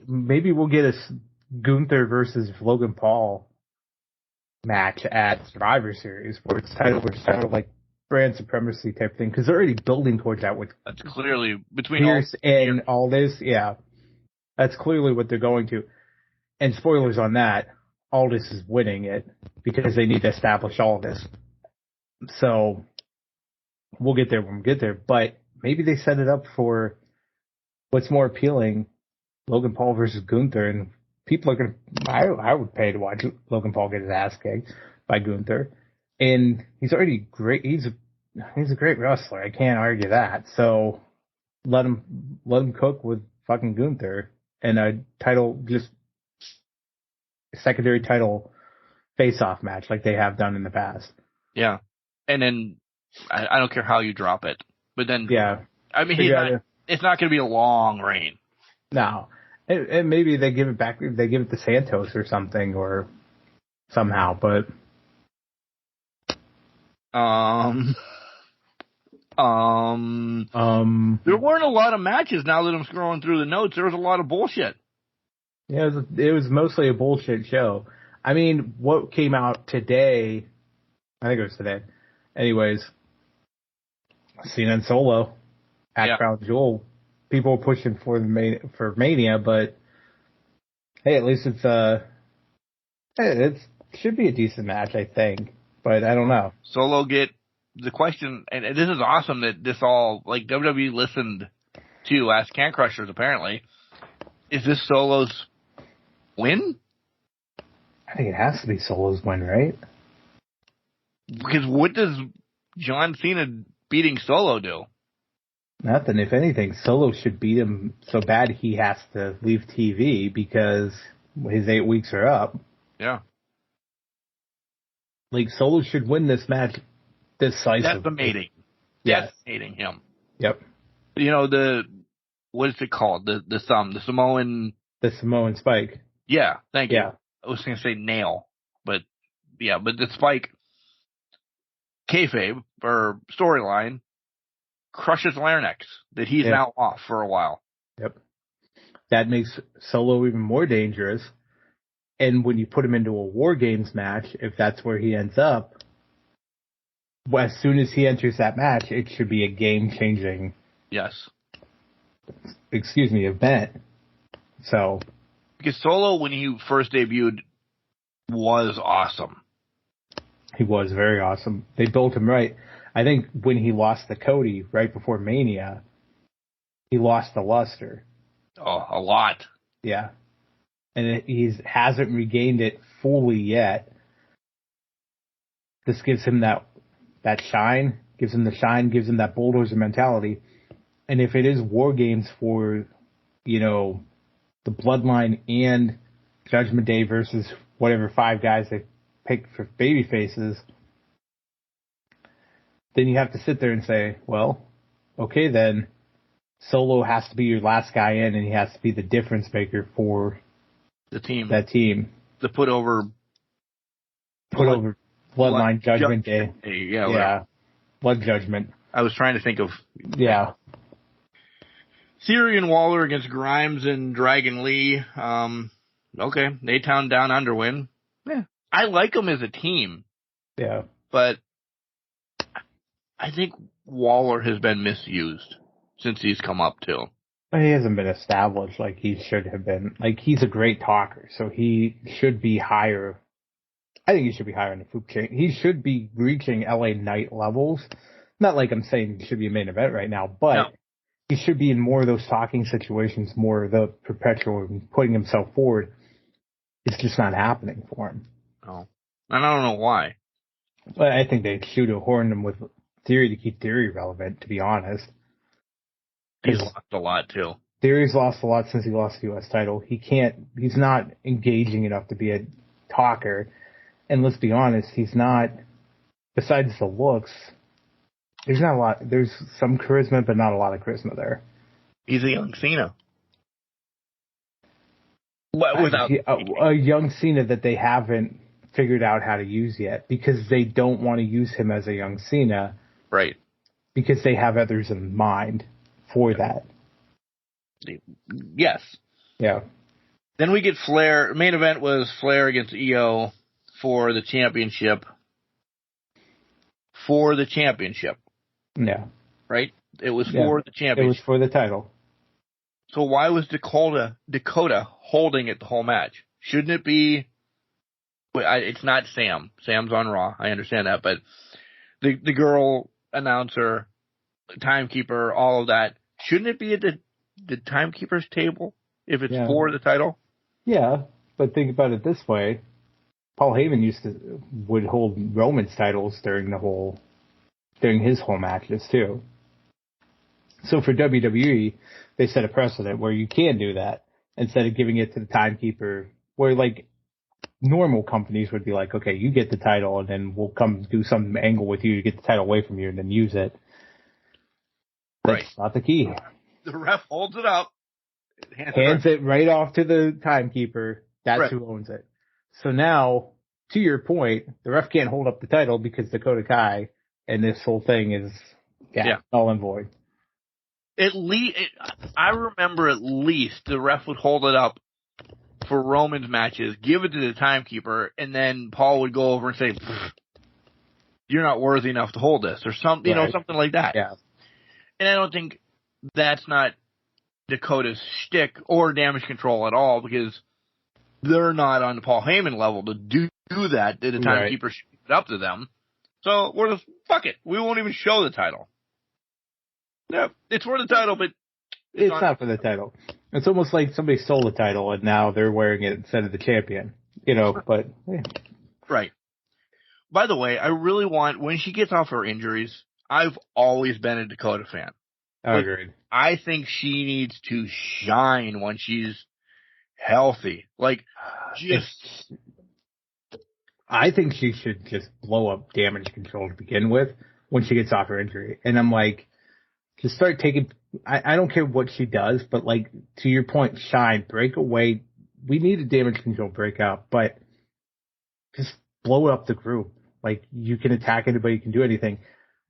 Maybe we'll get a Gunther versus Logan Paul match at Survivor Series where it's titled like brand supremacy type thing, because they're already building towards that with that's clearly between Pierce and Aldis. Yeah, that's clearly what they're going to. And spoilers on that, Aldis is winning it because they need to establish Aldis. So we'll get there when we get there. But maybe they set it up for what's more appealing, Logan Paul versus Gunther, and people are going to, I would pay to watch Logan Paul get his ass kicked by Gunther. And he's already great. He's a great wrestler. I can't argue that. So let him cook with fucking Gunther and a title, just secondary title face-off match like they have done in the past. Yeah. And then I don't care how you drop it, but then, yeah, I mean, it's not going to be a long reign. No. And maybe they give it back, they give it to Santos or something, or somehow, but. There weren't a lot of matches now that I'm scrolling through the notes. There was a lot of bullshit. Yeah, it was mostly a bullshit show. I mean, what came out today, I think it was today. Anyways, Cena and Solo at Crown Jewel. People were pushing for Mania, but hey, at least it should be a decent match, I think. But I don't know. Solo get the question, and this is awesome that this all, like, WWE listened to Ask Can Crushers, apparently. Is this Solo's win? I think it has to be Solo's win, right? Because what does John Cena beating Solo do? Nothing. If anything, Solo should beat him so bad he has to leave TV because his 8 weeks are up. Yeah. Like, Solo should win this match decisively. Decimating. Yes. Decimating him. Yep. You know, what is it called? The Samoan... The Samoan spike. Yeah, thank you. Yeah. I was going to say nail, but the spike, kayfabe, or storyline, crushes larynx, that he's now off for a while. Yep. That makes Solo even more dangerous. And when you put him into a War Games match, if that's where he ends up, as soon as he enters that match, it should be a game-changing event. So, because Solo, when he first debuted, was awesome. He was very awesome. They built him right. I think when he lost to Cody right before Mania, he lost the luster. Oh, a lot. Yeah. And he hasn't regained it fully yet. This gives him that shine, gives him that bulldozer mentality. And if it is War Games for, the Bloodline and Judgment Day versus whatever 5 guys they picked for baby faces, then you have to sit there and say, well, okay, then Solo has to be your last guy in, and he has to be the difference maker for the team. That team. To put over Bloodline Judgment Day. Yeah. Blood Judgment. I was trying to think of. Yeah. Theory and Waller against Grimes and Dragon Lee. Okay. A-Town Down Under win. Yeah. I like them as a team. Yeah. But I think Waller has been misused since he's come up too. He hasn't been established like he should have been. Like, he's a great talker, so he should be higher. I think he should be higher in the food chain. He should be reaching LA Knight levels. Not like I'm saying he should be a main event right now, but he should be in more of those talking situations, more of the perpetual putting himself forward. It's just not happening for him. Oh. And I don't know why. But I think they should have horned him with Theory to keep Theory relevant, to be honest. He's lost a lot, too. Theory's lost a lot since he lost the U.S. title. He's not engaging enough to be a talker. And let's be honest, he's not, besides the looks, there's not a lot, there's some charisma, but not a lot of charisma there. He's a young Cena. Without a young Cena that they haven't figured out how to use yet, because they don't want to use him as a young Cena. Right. Because they have others in mind for that. Yes. Yeah. Then we get Flair. Main event was Flair against EO for the championship. Yeah. Right? It was for the championship. It was for the title. So why was Dakota holding it the whole match? Shouldn't it be... It's not Sam. Sam's on Raw. I understand that. But the girl announcer, timekeeper, all of that, shouldn't it be at the timekeeper's table if it's for the title? Yeah, but think about it this way. Paul Heyman would hold Roman's titles during his whole matches too. So for WWE, they set a precedent where you can do that instead of giving it to the timekeeper, where like normal companies would be like, okay, you get the title and then we'll come do some angle with you to get the title away from you and then use it. That's not the key. The ref holds it up. Hands it right off to the timekeeper. That's who owns it. So now, to your point, the ref can't hold up the title because Dakota Kai and this whole thing is null and void. I remember at least the ref would hold it up for Roman's matches, give it to the timekeeper, and then Paul would go over and say, "You're not worthy enough to hold this," or something, something like that. Yeah. And I don't think that's not Dakota's shtick or Damage Control at all, because they're not on the Paul Heyman level to do that. The timekeeper should give it up to them. So we're just, fuck it. We won't even show the title. Yeah, it's for the title, but it's not for the title. It's almost like somebody stole the title and now they're wearing it instead of the champion. But yeah. Right. By the way, I really want, when she gets off her injuries, I've always been a Dakota fan. Agreed. I think she needs to shine when she's healthy. I think she should just blow up Damage Control to begin with when she gets off her injury. And I'm like, just start taking, I don't care what she does, but like, to your point, shine, break away. We need a Damage Control breakout, but just blow up the group. Like, you can attack anybody, you can do anything.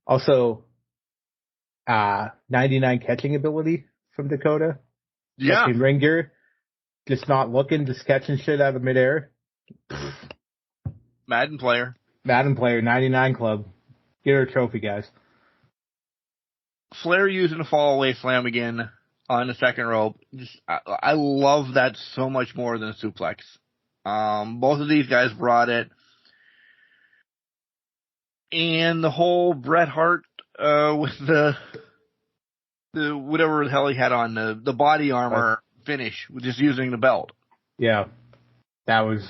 Also, 99 catching ability from Dakota. Yeah. Catching ring gear. Just not looking, just catching shit out of midair. Madden player, 99 club. Get her a trophy, guys. Flair using a fall away slam again on the second rope. I love that so much more than a suplex. Both of these guys brought it. And the whole Bret Hart with the whatever the hell he had on, the body armor finish, with just using the belt. Yeah. That was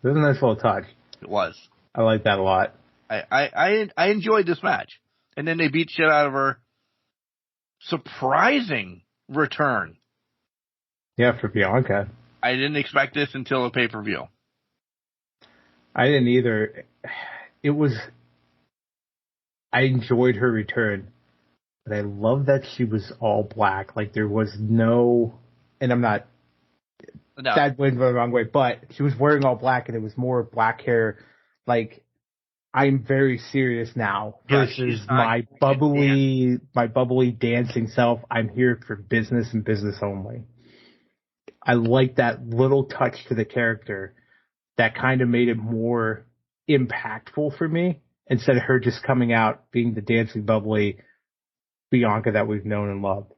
a nice little touch. It was. I like that a lot. I enjoyed this match. And then they beat shit out of her. Surprising return. Yeah, for Bianca. I didn't expect this until a pay-per-view. I didn't either. I enjoyed her return, but I love that she was all black. Like, there was no, and I'm not, that went the wrong way, but she was wearing all black and it was more black hair. Like, I'm very serious now versus my bubbly dancing self. I'm here for business and business only. I like that little touch to the character that kind of made it more impactful for me instead of her just coming out being the dancing bubbly Bianca that we've known and loved.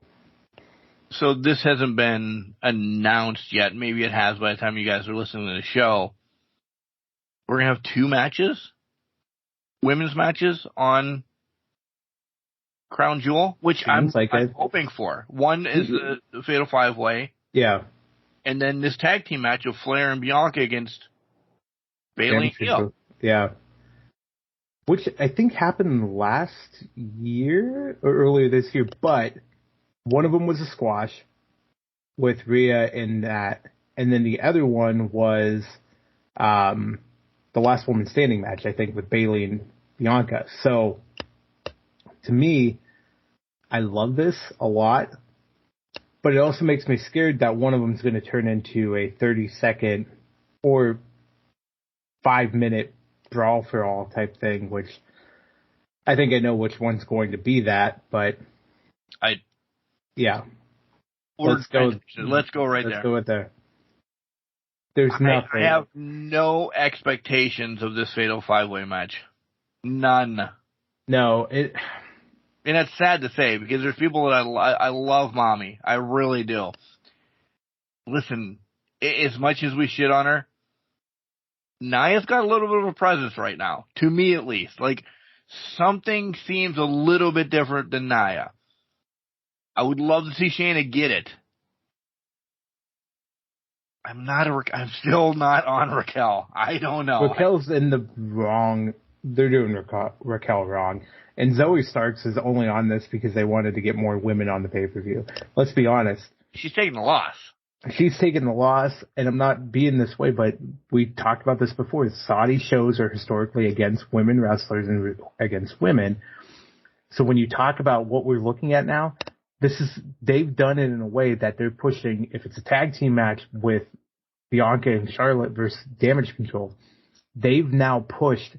So this hasn't been announced yet. Maybe it has by the time you guys are listening to the show. We're going to have 2 matches. Women's matches on Crown Jewel, which I'm hoping for. One is the Fatal 5-Way. Yeah. And then this tag team match of Flair and Bianca against Bayley and Io. Yeah. Which I think happened last year or earlier this year, but one of them was a squash with Rhea in that. And then the other one was the last woman standing match, I think, with Bayley and Bianca. So, to me, I love this a lot, but it also makes me scared that one of them is going to turn into a 30-second or 5-minute brawl for all type thing, which I think I know which one's going to be that, but yeah. Let's go. Let's go right there. Let's go with there. There's nothing. I have no expectations of this Fatal 5-Way match. None. No, and it's sad to say because there's people that I love Mommy. I really do. Listen, as much as we shit on her, Nia's got a little bit of a presence right now. To me, at least. Like, something seems a little bit different than Nia. I would love to see Shayna get it. I'm still not on Raquel. I don't know. Raquel's in the wrong. They're doing Raquel wrong. And Zoe Starks is only on this because they wanted to get more women on the pay-per-view. Let's be honest. She's taking the loss. She's taking the loss, and I'm not being this way, but we talked about this before. Saudi shows are historically against women wrestlers and against women. So when you talk about what we're looking at now, they've done it in a way that they're pushing, if it's a tag team match with Bianca and Charlotte versus Damage Control, they've now pushed,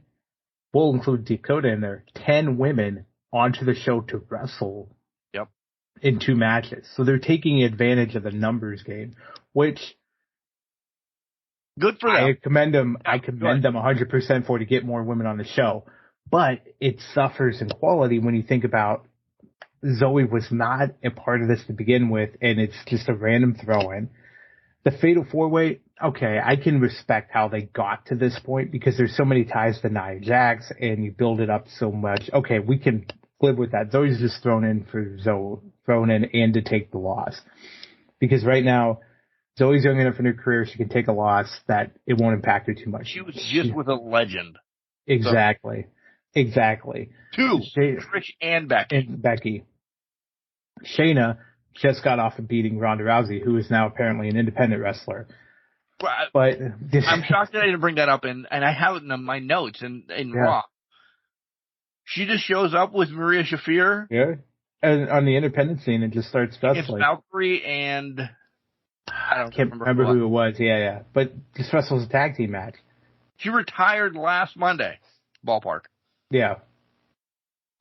we'll include Dakota in there, 10 women onto the show to wrestle in 2 matches. So they're taking advantage of the numbers game, which good for them. I commend them 100% for to get more women on the show. But it suffers in quality when you think about Zoe was not a part of this to begin with, and it's just a random throw-in. The Fatal 4-Way, okay, I can respect how they got to this point because there's so many ties to Nia Jax, and you build it up so much. Okay, we can live with that. Zoe's just thrown in and to take the loss. Because right now, Zoe's young enough in her career, she can take a loss that it won't impact her too much. She was just with a legend. Exactly. So. Exactly. 2, Trish and Becky. Shayna just got off of beating Ronda Rousey, who is now apparently an independent wrestler. But I'm shocked that I didn't bring that up, and I have it in my notes in Raw. She just shows up with Maria Shafir. Yeah. And on the independent scene, and just starts wrestling. It's Valkyrie and I can't remember who it was. Yeah. But just wrestles a tag team match. She retired last Monday. Ballpark. Yeah.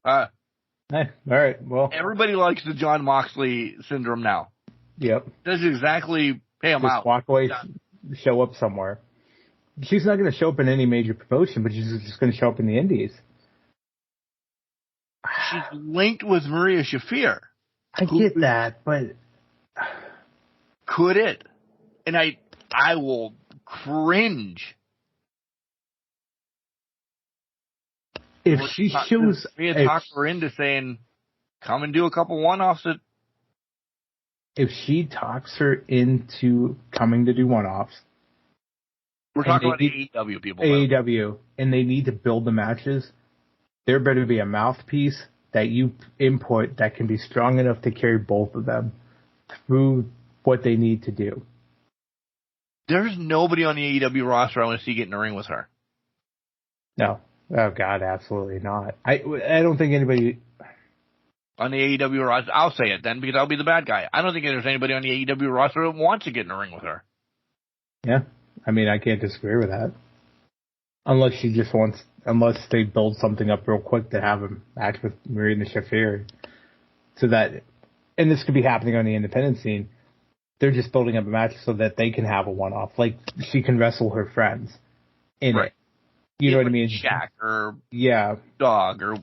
All right. Well, everybody likes the John Moxley syndrome now. Yep. That's exactly. Hey, I'm out. Walk away, show up somewhere. She's not going to show up in any major promotion, but she's just going to show up in the Indies. She's linked with Maria Shafir. I get that, but could it? And I will cringe if she shows. Maria talk her into saying, "Come and do a couple one-offs." If she talks her into coming to do one-offs, we're talking about AEW people. AEW, and they need to build the matches. There better be a mouthpiece that you input that can be strong enough to carry both of them through what they need to do. There's nobody on the AEW roster I want to see get in the ring with her. No. Oh, God, absolutely not. I don't think anybody... On the AEW roster, I'll say it then because I'll be the bad guy. I don't think there's anybody on the AEW roster that wants to get in the ring with her. Yeah. I mean, I can't disagree with that. Unless they build something up real quick to have a match with Marina Shafir. So that, and this could be happening on the independent scene, they're just building up a match so that they can have a one-off. Like, she can wrestle her friends in it. You know what I mean? Shaq or Dog. Or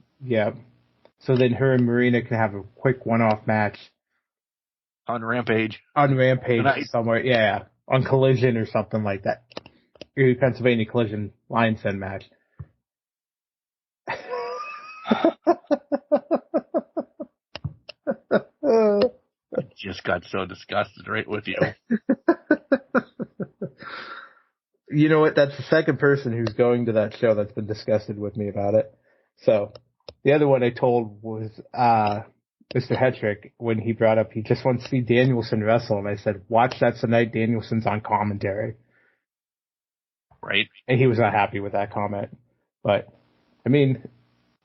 So then her and Marina can have a quick one-off match. On Rampage. Somewhere. Yeah. On Collision or something like that. Pennsylvania Collision Lions Den match. I just got so disgusted right with you. You know what? That's the second person who's going to that show that's been disgusted with me about it. So the other one I told was Mr. Hetrick when he brought up he just wants to see Danielson wrestle, and I said, watch that tonight. Danielson's on commentary. Right. And he was not happy with that comment. But, I mean...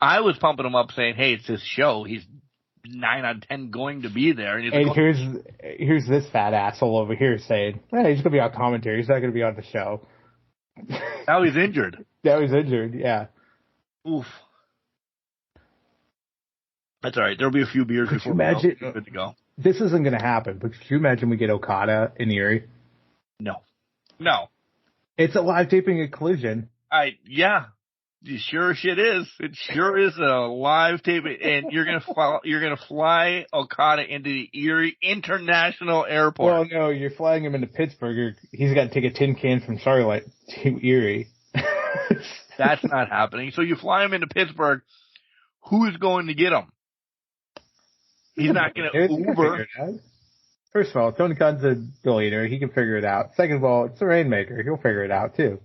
I was pumping him up saying, hey, it's his show. He's 9 out of 10 going to be there. And here's this fat asshole over here saying, he's going to be on commentary. He's not going to be on the show. Now he's injured. Yeah. Oof. That's all right. There'll be a few beers before we're good to go. this isn't going to happen, but could you imagine we get Okada in Erie? No. It's a live taping of Collision. Yeah. It sure shit is. It sure is a live tape, and you're gonna fly Okada into the Erie International Airport. Well, no, you're flying him into Pittsburgh. He's got to take a tin can from Charlotte to Erie. That's not happening. So you fly him into Pittsburgh. Who's going to get him? He's not going to Uber. First of all, Tony Khan's a billionaire. He can figure it out. Second of all, it's the Rainmaker. He'll figure it out, too.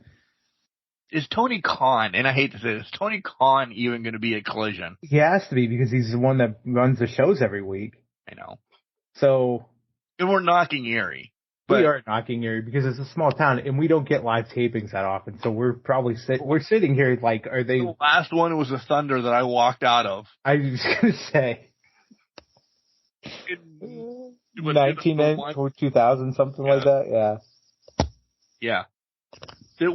Is Tony Khan, and I hate to say this, Tony Khan even going to be at Collision? He has to be because he's the one that runs the shows every week. I know. So. And we're knocking Erie. We are knocking Erie because it's a small town and we don't get live tapings that often. So we're probably sitting here like, are they? The last one was the Thunder that I walked out of. I was going to say. 1990 2000, something like that. Yeah. Yeah.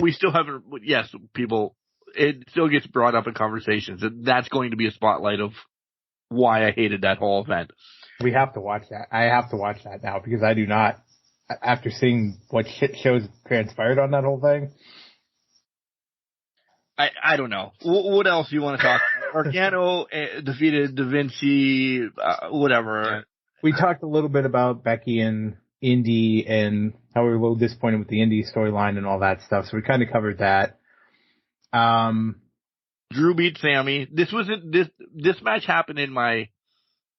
We still haven't, yes, people, it still gets brought up in conversations. That's going to be a spotlight of why I hated that whole event. We have to watch that. I have to watch that now because I do not, after seeing what shit shows transpired on that whole thing. I don't know. What else do you want to talk about? Gargano defeated Da Vinci, whatever. We talked a little bit about Becky and Indy and how we were a little disappointed with the Indy storyline and all that stuff. So we kind of covered that. Drew beat Sammy. This match happened in my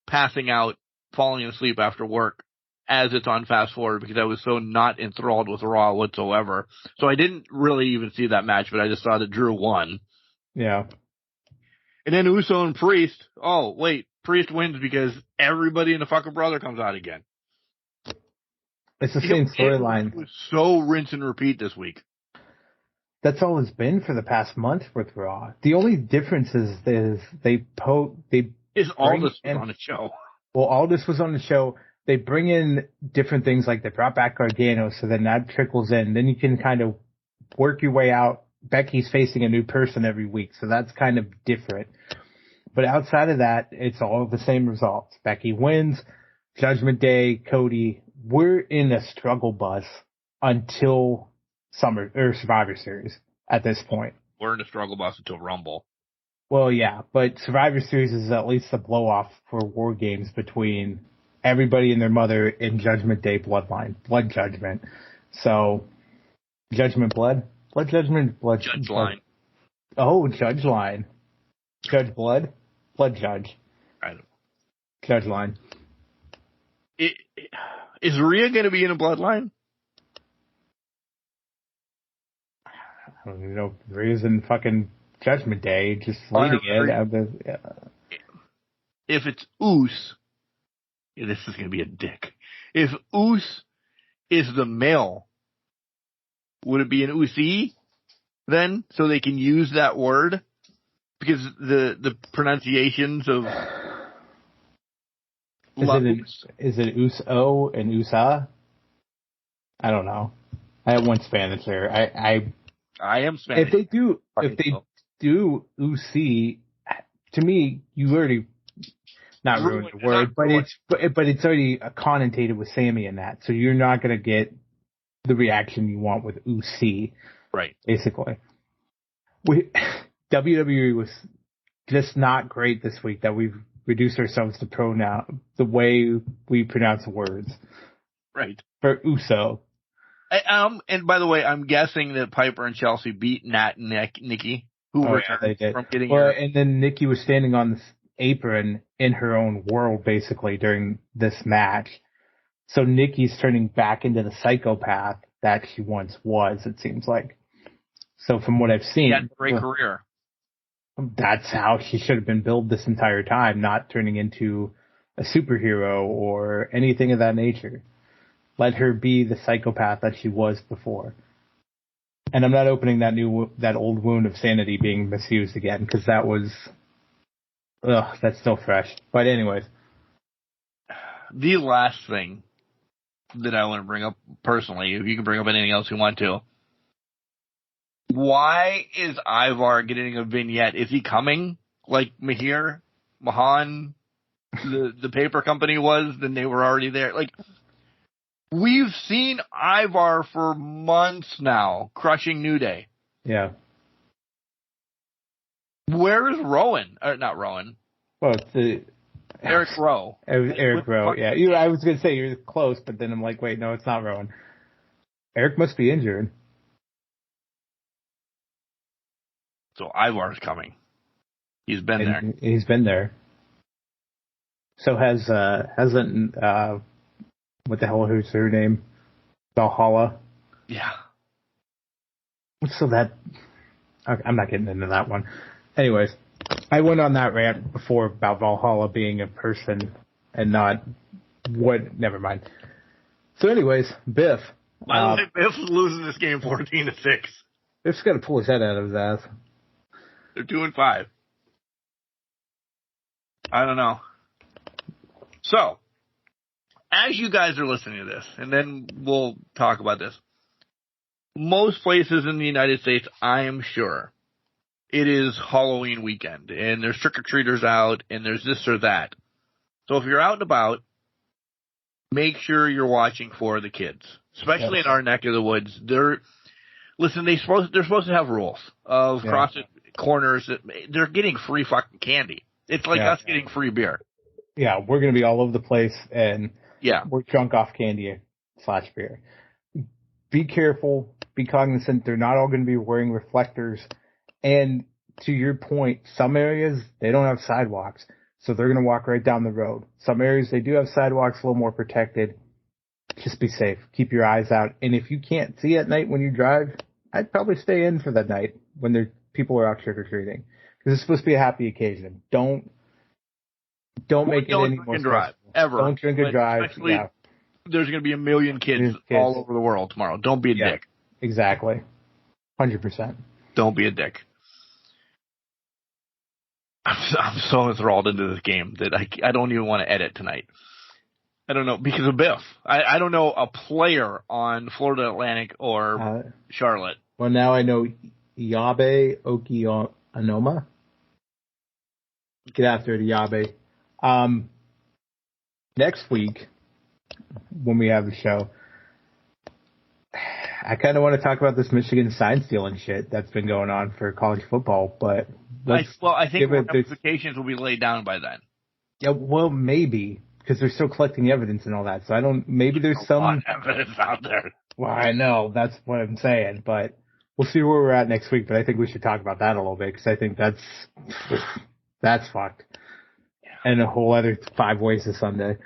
passing out, falling asleep after work as it's on fast forward because I was so not enthralled with Raw whatsoever. So I didn't really even see that match, but I just saw that Drew won. Yeah. And then Uso and Priest. Oh, wait. Priest wins because everybody in the fucking brother comes out again. It's the same storyline. It was so rinse and repeat this week. That's all it's been for the past month with Raw. The only difference is Aldis on the show. Well, Aldis was on the show. They bring in different things, like they brought back Gargano, so then that trickles in. Then you can kind of work your way out. Becky's facing a new person every week, so that's kind of different. But outside of that, it's all the same results. Becky wins. Judgment Day, Cody. We're in a struggle bus until Survivor Series at this point. We're in a struggle bus until Rumble. Well, yeah, but Survivor Series is at least a blow-off for War Games between everybody and their mother in Judgment Day Bloodline. Blood Judgment. So, Judgment Blood? Blood Judgment? Judge Line. Oh, Judge Line. Judge Blood? Blood Judge. I don't know. Judge Line. Is Rhea going to be in a Bloodline? I don't even know. Rhea's in fucking Judgment Day, just leading it. If it's Oos, this is going to be a dick. If Oos is the male, would it be an Oosie then? So they can use that word? Because the pronunciations of Is it Uso and Usa? I don't know. I went Spanish there. I am Spanish. If they do Usi, to me, you already not ruined the word, but it's already connotated with Sammy in that, so you're not going to get the reaction you want with Usi. Right. Basically. WWE was just not great this week that we've reduced ourselves to pronoun, the way we pronounce words. Right. For Uso. And by the way, I'm guessing that Piper and Chelsea beat Nat and Nikki, who returned from getting her. And then Nikki was standing on the apron in her own world, basically, during this match. So Nikki's turning back into the psychopath that she once was, it seems like. So from what I've seen... She had a great career. That's how she should have been billed this entire time, not turning into a superhero or anything of that nature. Let her be the psychopath that she was before. And I'm not opening that old wound of sanity being misused again, because that was, that's still fresh. But anyways. The last thing that I want to bring up personally, if you can bring up anything else you want to. Why is Ivar getting a vignette? Is he coming? Like Mahan? the paper company was, then they were already there. Like, we've seen Ivar for months now crushing New Day. Yeah. Where's Rowan? Or not Rowan. Well, it's Eric Rowe. Eric Rowe, yeah. I was going to say you're close, but then I'm like, wait, no, it's not Rowan. Eric must be injured. So Ivar's coming. He's been there. He's been there. So hasn't what the hell? Who's her name? Valhalla. Yeah. So that I'm not getting into that one. Anyways, I went on that rant before about Valhalla being a person and not what. Never mind. So, anyways, Biff. By the way, Biff's losing this game 14-6. Biff's got to pull his head out of his ass. They're 2-5. I don't know. So, as you guys are listening to this, and then we'll talk about this, most places in the United States, I am sure, it is Halloween weekend, and there's trick-or-treaters out, and there's this or that. So if you're out and about, make sure you're watching for the kids, especially in our neck of the woods. They're supposed to have rules of crossing corners. They're getting free fucking candy. It's like us getting free beer. Yeah, we're going to be all over the place, and we're drunk off candy / beer. Be careful. Be cognizant. They're not all going to be wearing reflectors. And to your point, some areas, they don't have sidewalks, so they're going to walk right down the road. Some areas, they do have sidewalks, a little more protected. Just be safe. Keep your eyes out. And if you can't see at night when you drive, I'd probably stay in for that night when people are out trick-or-treating. Because it's supposed to be a happy occasion. Don't make it any more drive ever. Don't drink and drive. Yeah. There's going to be a million kids all over the world tomorrow. Don't be a dick. Exactly. 100%. Don't be a dick. I'm so enthralled into this game that I don't even want to edit tonight. I don't know, because of Biff. I don't know a player on Florida Atlantic or Charlotte. Well, now I know Yabe Okionoma. Get after it, Yabe. Next week, when we have the show, I kind of want to talk about this Michigan sign stealing shit that's been going on for college football, but I think ramifications will be laid down by then. Yeah, well, maybe, because they're still collecting evidence and all that. So maybe there's some evidence out there. Well, I know, that's what I'm saying, but we'll see where we're at next week. But I think we should talk about that a little bit, because I think that's fucked. And a whole other 5 ways to Sunday.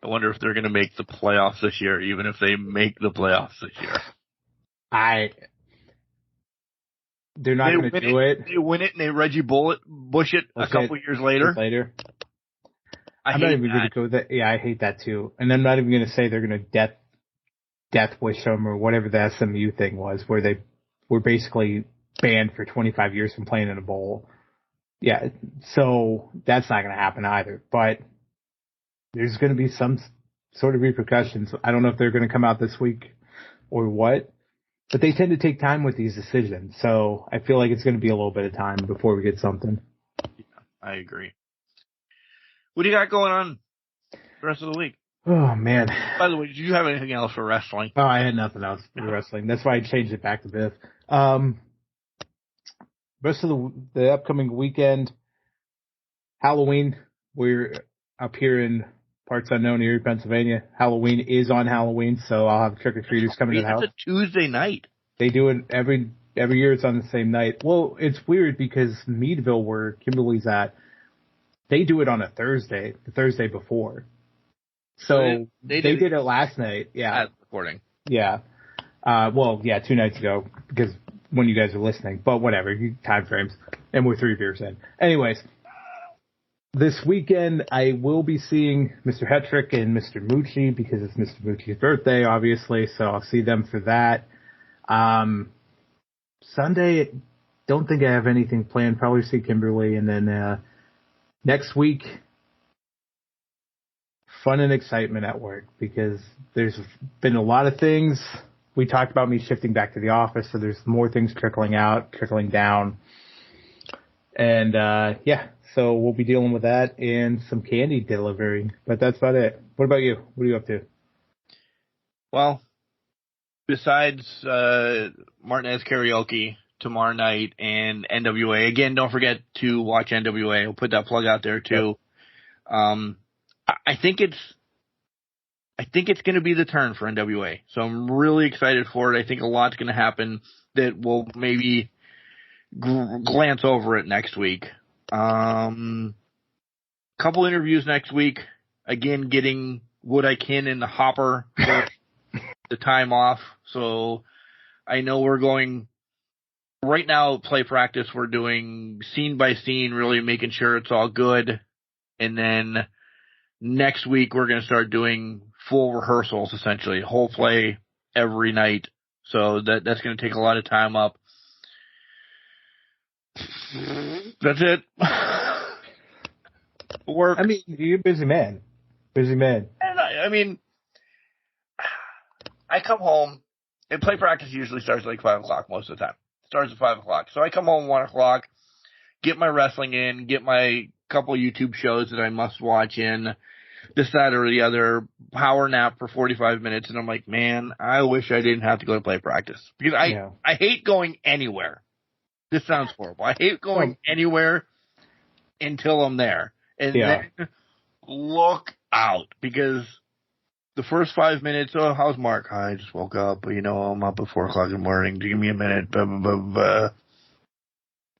I wonder if they're going to make the playoffs this year, even if they make the playoffs this year. They're not going to do it. They win it and they Reggie Bush it a couple years later. I'm not even going to go with that. Yeah, I hate that too. And I'm not even going to say they're going to death wish them or whatever the SMU thing was, where they were basically banned for 25 years from playing in a bowl. Yeah, so that's not going to happen either. But there's going to be some sort of repercussions. I don't know if they're going to come out this week or what, but they tend to take time with these decisions. So I feel like it's going to be a little bit of time before we get something. Yeah, I agree. What do you got going on the rest of the week? Oh, man. By the way, did you have anything else for wrestling? Oh, I had nothing else for wrestling. That's why I changed it back to Biff. Rest of the upcoming weekend, Halloween, we're up here in parts unknown, Erie, Pennsylvania. Halloween is on Halloween, so I'll have trick-or-treaters coming to the house. It's a Tuesday night. They do it every year. It's on the same night. Well, it's weird because Meadville, where Kimberly's at, they do it on a Thursday, the Thursday before. So they did it last night. Yeah. At recording. Yeah. 2 nights ago, because when you guys are listening, but whatever, time frames, and we're 3 beers in. Anyways, this weekend I will be seeing Mr. Hetrick and Mr. Mucci because it's Mr. Mucci's birthday, obviously, so I'll see them for that. Sunday, don't think I have anything planned, probably see Kimberly, and then next week, fun and excitement at work because there's been a lot of things. We talked about me shifting back to the office, so there's more things trickling down. And, So we'll be dealing with that and some candy delivery. But that's about it. What about you? What are you up to? Well, besides Martinez Karaoke tomorrow night and NWA, again, don't forget to watch NWA. We'll put that plug out there too. Yep. I think it's going to be the turn for NWA. So I'm really excited for it. I think a lot's going to happen that we'll maybe glance over it next week. Couple interviews next week. Again, getting what I can in the hopper for the time off. So I know we're going right now, play practice. We're doing scene by scene, really making sure it's all good. And then next week, we're going to start doing full rehearsals, essentially, whole play every night. So that's going to take a lot of time up. That's it. Work. I mean, you're a busy man. Busy man. And I come home, and play practice usually starts at like 5 o'clock most of the time. Starts at 5 o'clock. So I come home 1 o'clock, get my wrestling in, get my couple YouTube shows that I must watch in, this, that, or the other, power nap for 45 minutes, and I'm like, man, I wish I didn't have to go to play practice. Because I hate going anywhere. This sounds horrible. I hate going anywhere until I'm there. And then look out, because the first 5 minutes, oh, how's Mark? I just woke up, I'm up at 4 o'clock in the morning. Give me a minute, blah, blah, blah, blah.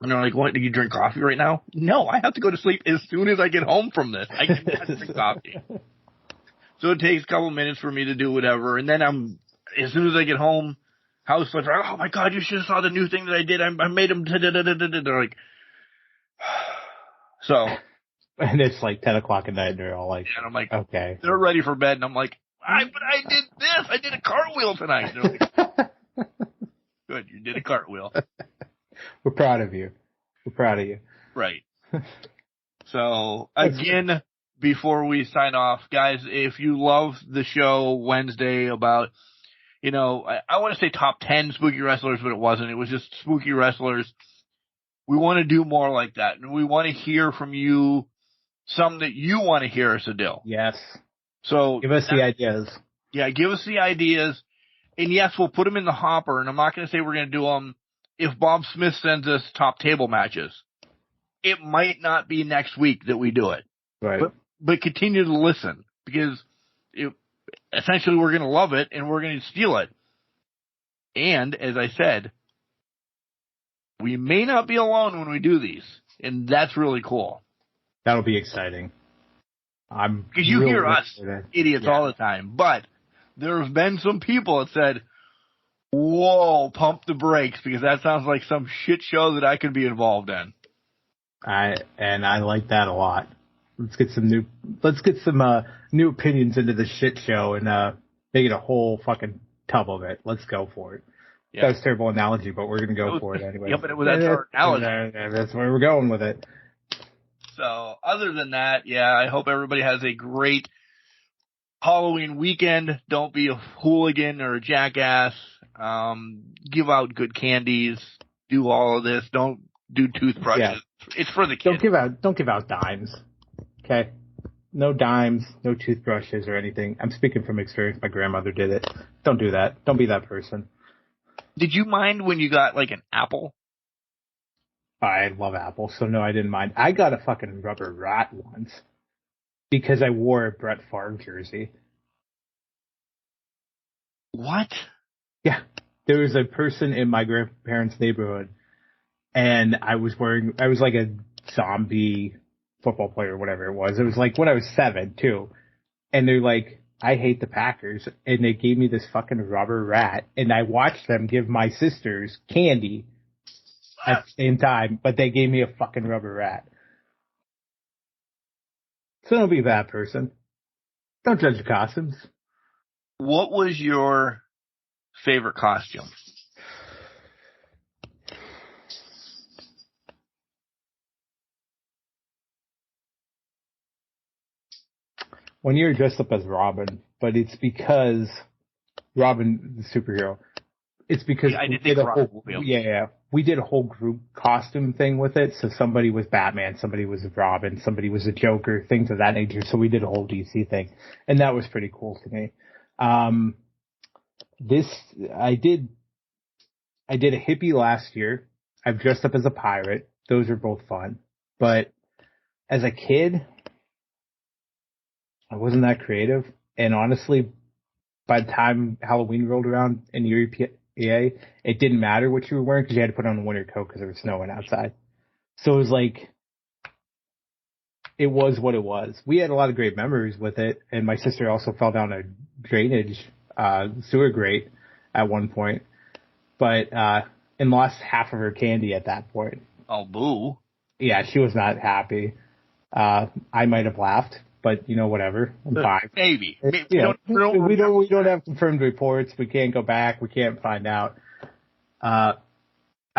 And they're like, what, do you drink coffee right now? No, I have to go to sleep as soon as I get home from this. I cannot drink coffee. So it takes a couple minutes for me to do whatever. And then as soon as I get home, house flips are, oh my God, you should have saw the new thing that I did. I made them. They're like, so. And it's like 10 o'clock at night and they're all like, and I'm like, okay. They're ready for bed. And I'm like, but I did this. I did a cartwheel tonight. They're like, good, you did a cartwheel. We're proud of you. We're proud of you. Right. So, again, before we sign off, guys, if you love the show Wednesday about, I want to say top 10 spooky wrestlers, but it wasn't. It was just spooky wrestlers. We want to do more like that. And we want to hear from you some that you want to hear us do. Yes. So give us the ideas. Yeah, give us the ideas. And yes, we'll put them in the hopper. And I'm not going to say we're going to do them if Bob Smith sends us top table matches. It might not be next week that we do it. Right. But continue to listen, because essentially we're going to love it and we're going to steal it. And as I said, we may not be alone when we do these. And that's really cool. That'll be exciting. Because you hear us idiots all the time, but there have been some people that said, whoa, pump the brakes, because that sounds like some shit show that I could be involved in. I like that a lot. Let's get some new opinions into the shit show and make it a whole fucking tub of it. Let's go for it. Yeah. That was a terrible analogy, but we're gonna go for it anyway. Yeah, but that's our analogy. That's where we're going with it. So, other than that, I hope everybody has a great Halloween weekend. Don't be a hooligan or a jackass. Give out good candies. Do all of this. Don't do toothbrushes. Yeah. It's for the kids. Don't give out dimes. Okay? No dimes, no toothbrushes or anything. I'm speaking from experience. My grandmother did it. Don't do that. Don't be that person. Did you mind when you got like an apple? I love apples, so no, I didn't mind. I got a fucking rubber rat once because I wore a Brett Favre jersey. What? Yeah. There was a person in my grandparents' neighborhood, and I was like a zombie football player or whatever it was. It was like when I was 7, too. And they're like, I hate the Packers. And they gave me this fucking rubber rat, and I watched them give my sisters candy at the same time, but they gave me a fucking rubber rat. So don't be a bad person. Don't judge the costumes. What was your favorite costume? One year dressed up as Robin, but it's because Robin, the superhero, It's because I we did think did a Robin whole, would be able- yeah, we did a whole group costume thing with it. So somebody was Batman, somebody was Robin, somebody was a Joker, things of that nature. So we did a whole DC thing, and that was pretty cool to me. I did a hippie last year. I've dressed up as a pirate. Those are both fun. But as a kid, I wasn't that creative. And honestly, by the time Halloween rolled around in your EPA, it didn't matter what you were wearing because you had to put on a winter coat because it was snowing outside. So it was like, it was what it was. We had a lot of great memories with it. And my sister also fell down a drainage sewer grate at one point. But and lost half of her candy at that point. Oh, boo. Yeah, she was not happy. I might have laughed, but whatever. I'm fine. Maybe. Yeah, we don't have confirmed reports. We can't go back. We can't find out. I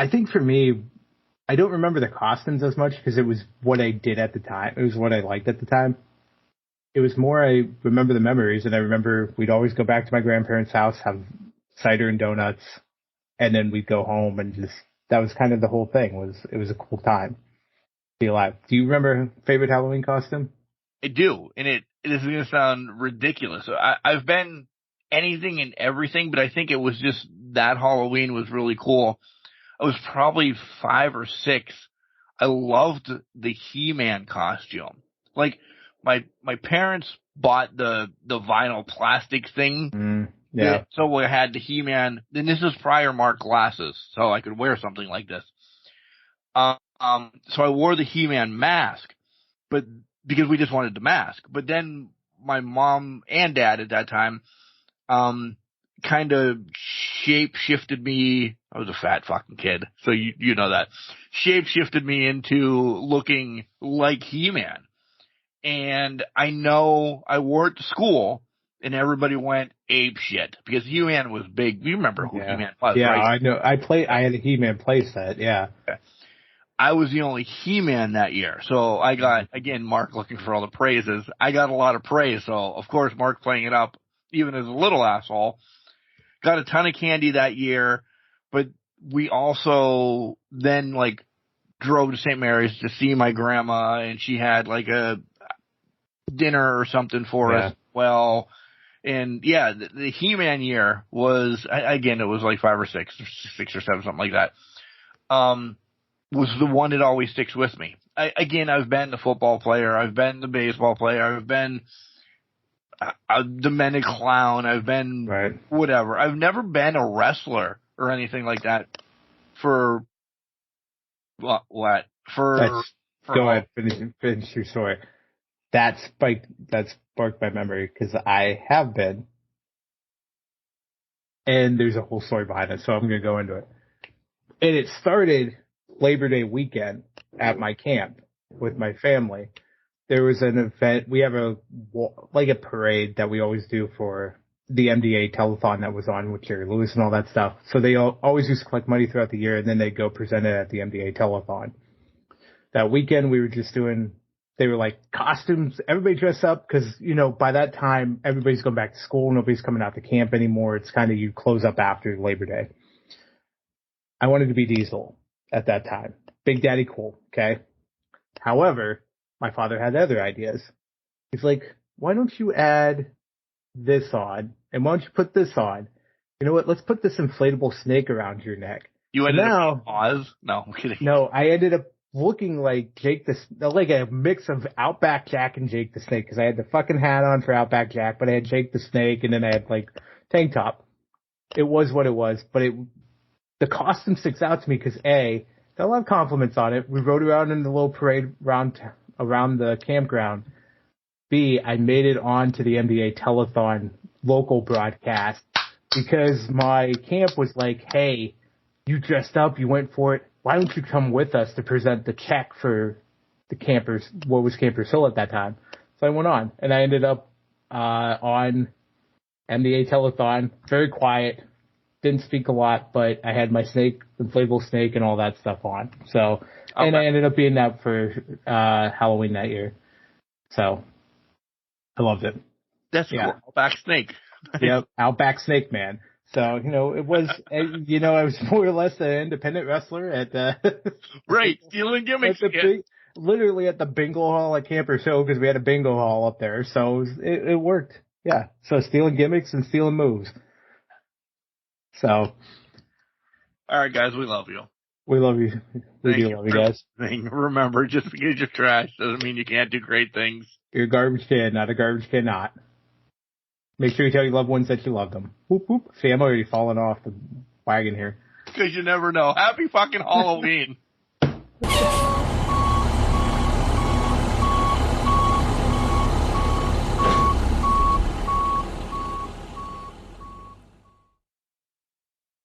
think for me, I don't remember the costumes as much because it was what I did at the time. It was what I liked at the time. It was more I remember the memories, and I remember we'd always go back to my grandparents' house, have cider and donuts, and then we'd go home and just, that was kind of the whole thing. It was a cool time. Be alive. Do you remember your favorite Halloween costume? I do, and it is going to sound ridiculous. I've been anything and everything, but I think it was just that Halloween was really cool. I was probably 5 or 6. I loved the He-Man costume. Like, my parents bought the vinyl plastic thing. Yeah. So I had the He-Man, and this is prior Mark glasses, so I could wear something like this. So I wore the He-Man mask, but because we just wanted the mask. But then my mom and dad at that time, kind of shape-shifted me. I was a fat fucking kid, so you know that. Shape-shifted me into looking like He-Man. And I know I wore it to school, and everybody went ape shit because He-Man was big. You remember who He-Man was, yeah, right? I know. I had a He-Man playset, yeah. I was the only He-Man that year. So I got, again, Mark looking for all the praises. I got a lot of praise. So, of course, Mark playing it up, even as a little asshole, got a ton of candy that year. But we also then, drove to St. Mary's to see my grandma, and she had, a dinner or something for us. Well, and yeah, the He-Man year was, again, it was 5 or 6 or 7, something like that. Was the one that always sticks with me. I've been the football player. I've been the baseball player. I've been a demented clown. I've been whatever. I've never been a wrestler or anything like that for what? Go ahead, finish your story. That sparked my memory because I have been, and there's a whole story behind it, so I'm going to go into it. And it started Labor Day weekend at my camp with my family. There was an event. We have a parade that we always do for the MDA telethon that was on with Jerry Lewis and all that stuff. So they always used to collect money throughout the year, and then they go present it at the MDA telethon. That weekend we were just doing. They were costumes. Everybody dressed up because by that time everybody's going back to school. Nobody's coming out to camp anymore. It's kind of you close up after Labor Day. I wanted to be Diesel at that time. Big Daddy Cool, okay? However, my father had other ideas. He's like, why don't you add this on? And why don't you put this on? You know what? Let's put this inflatable snake around your neck. You ended up Oz? No, I'm kidding. No, I ended up looking like Jake a mix of Outback Jack and Jake the Snake because I had the fucking hat on for Outback Jack, but I had Jake the Snake, and then I had tank top. It was what it was, but the costume sticks out to me because A, got a lot of compliments on it. We rode around in the little parade around the campground. B, I made it on to the NBA telethon local broadcast because my camp was like, hey, you dressed up, you went for it. Why don't you come with us to present the check for the Campers, what was Campers Hill at that time? So I went on, and I ended up on NBA telethon, very quiet, didn't speak a lot, but I had my inflatable snake and all that stuff on. So, and I ended up being that for Halloween that year. So, I loved it. That's cool. Outback Snake. Yep, Outback Snake, man. So, it was, I was more or less an independent wrestler at Right, stealing gimmicks. Literally at the bingo hall at Camper Show, because we had a bingo hall up there. So it worked. Yeah. So stealing gimmicks and stealing moves. So. All right, guys, we love you. We love you. We do love you guys. Remember, just because you're trash doesn't mean you can't do great things. You're a garbage can, not a garbage can not. Make sure you tell your loved ones that you love them. Whoop, whoop. See, I'm already falling off the wagon here. Because you never know. Happy fucking Halloween.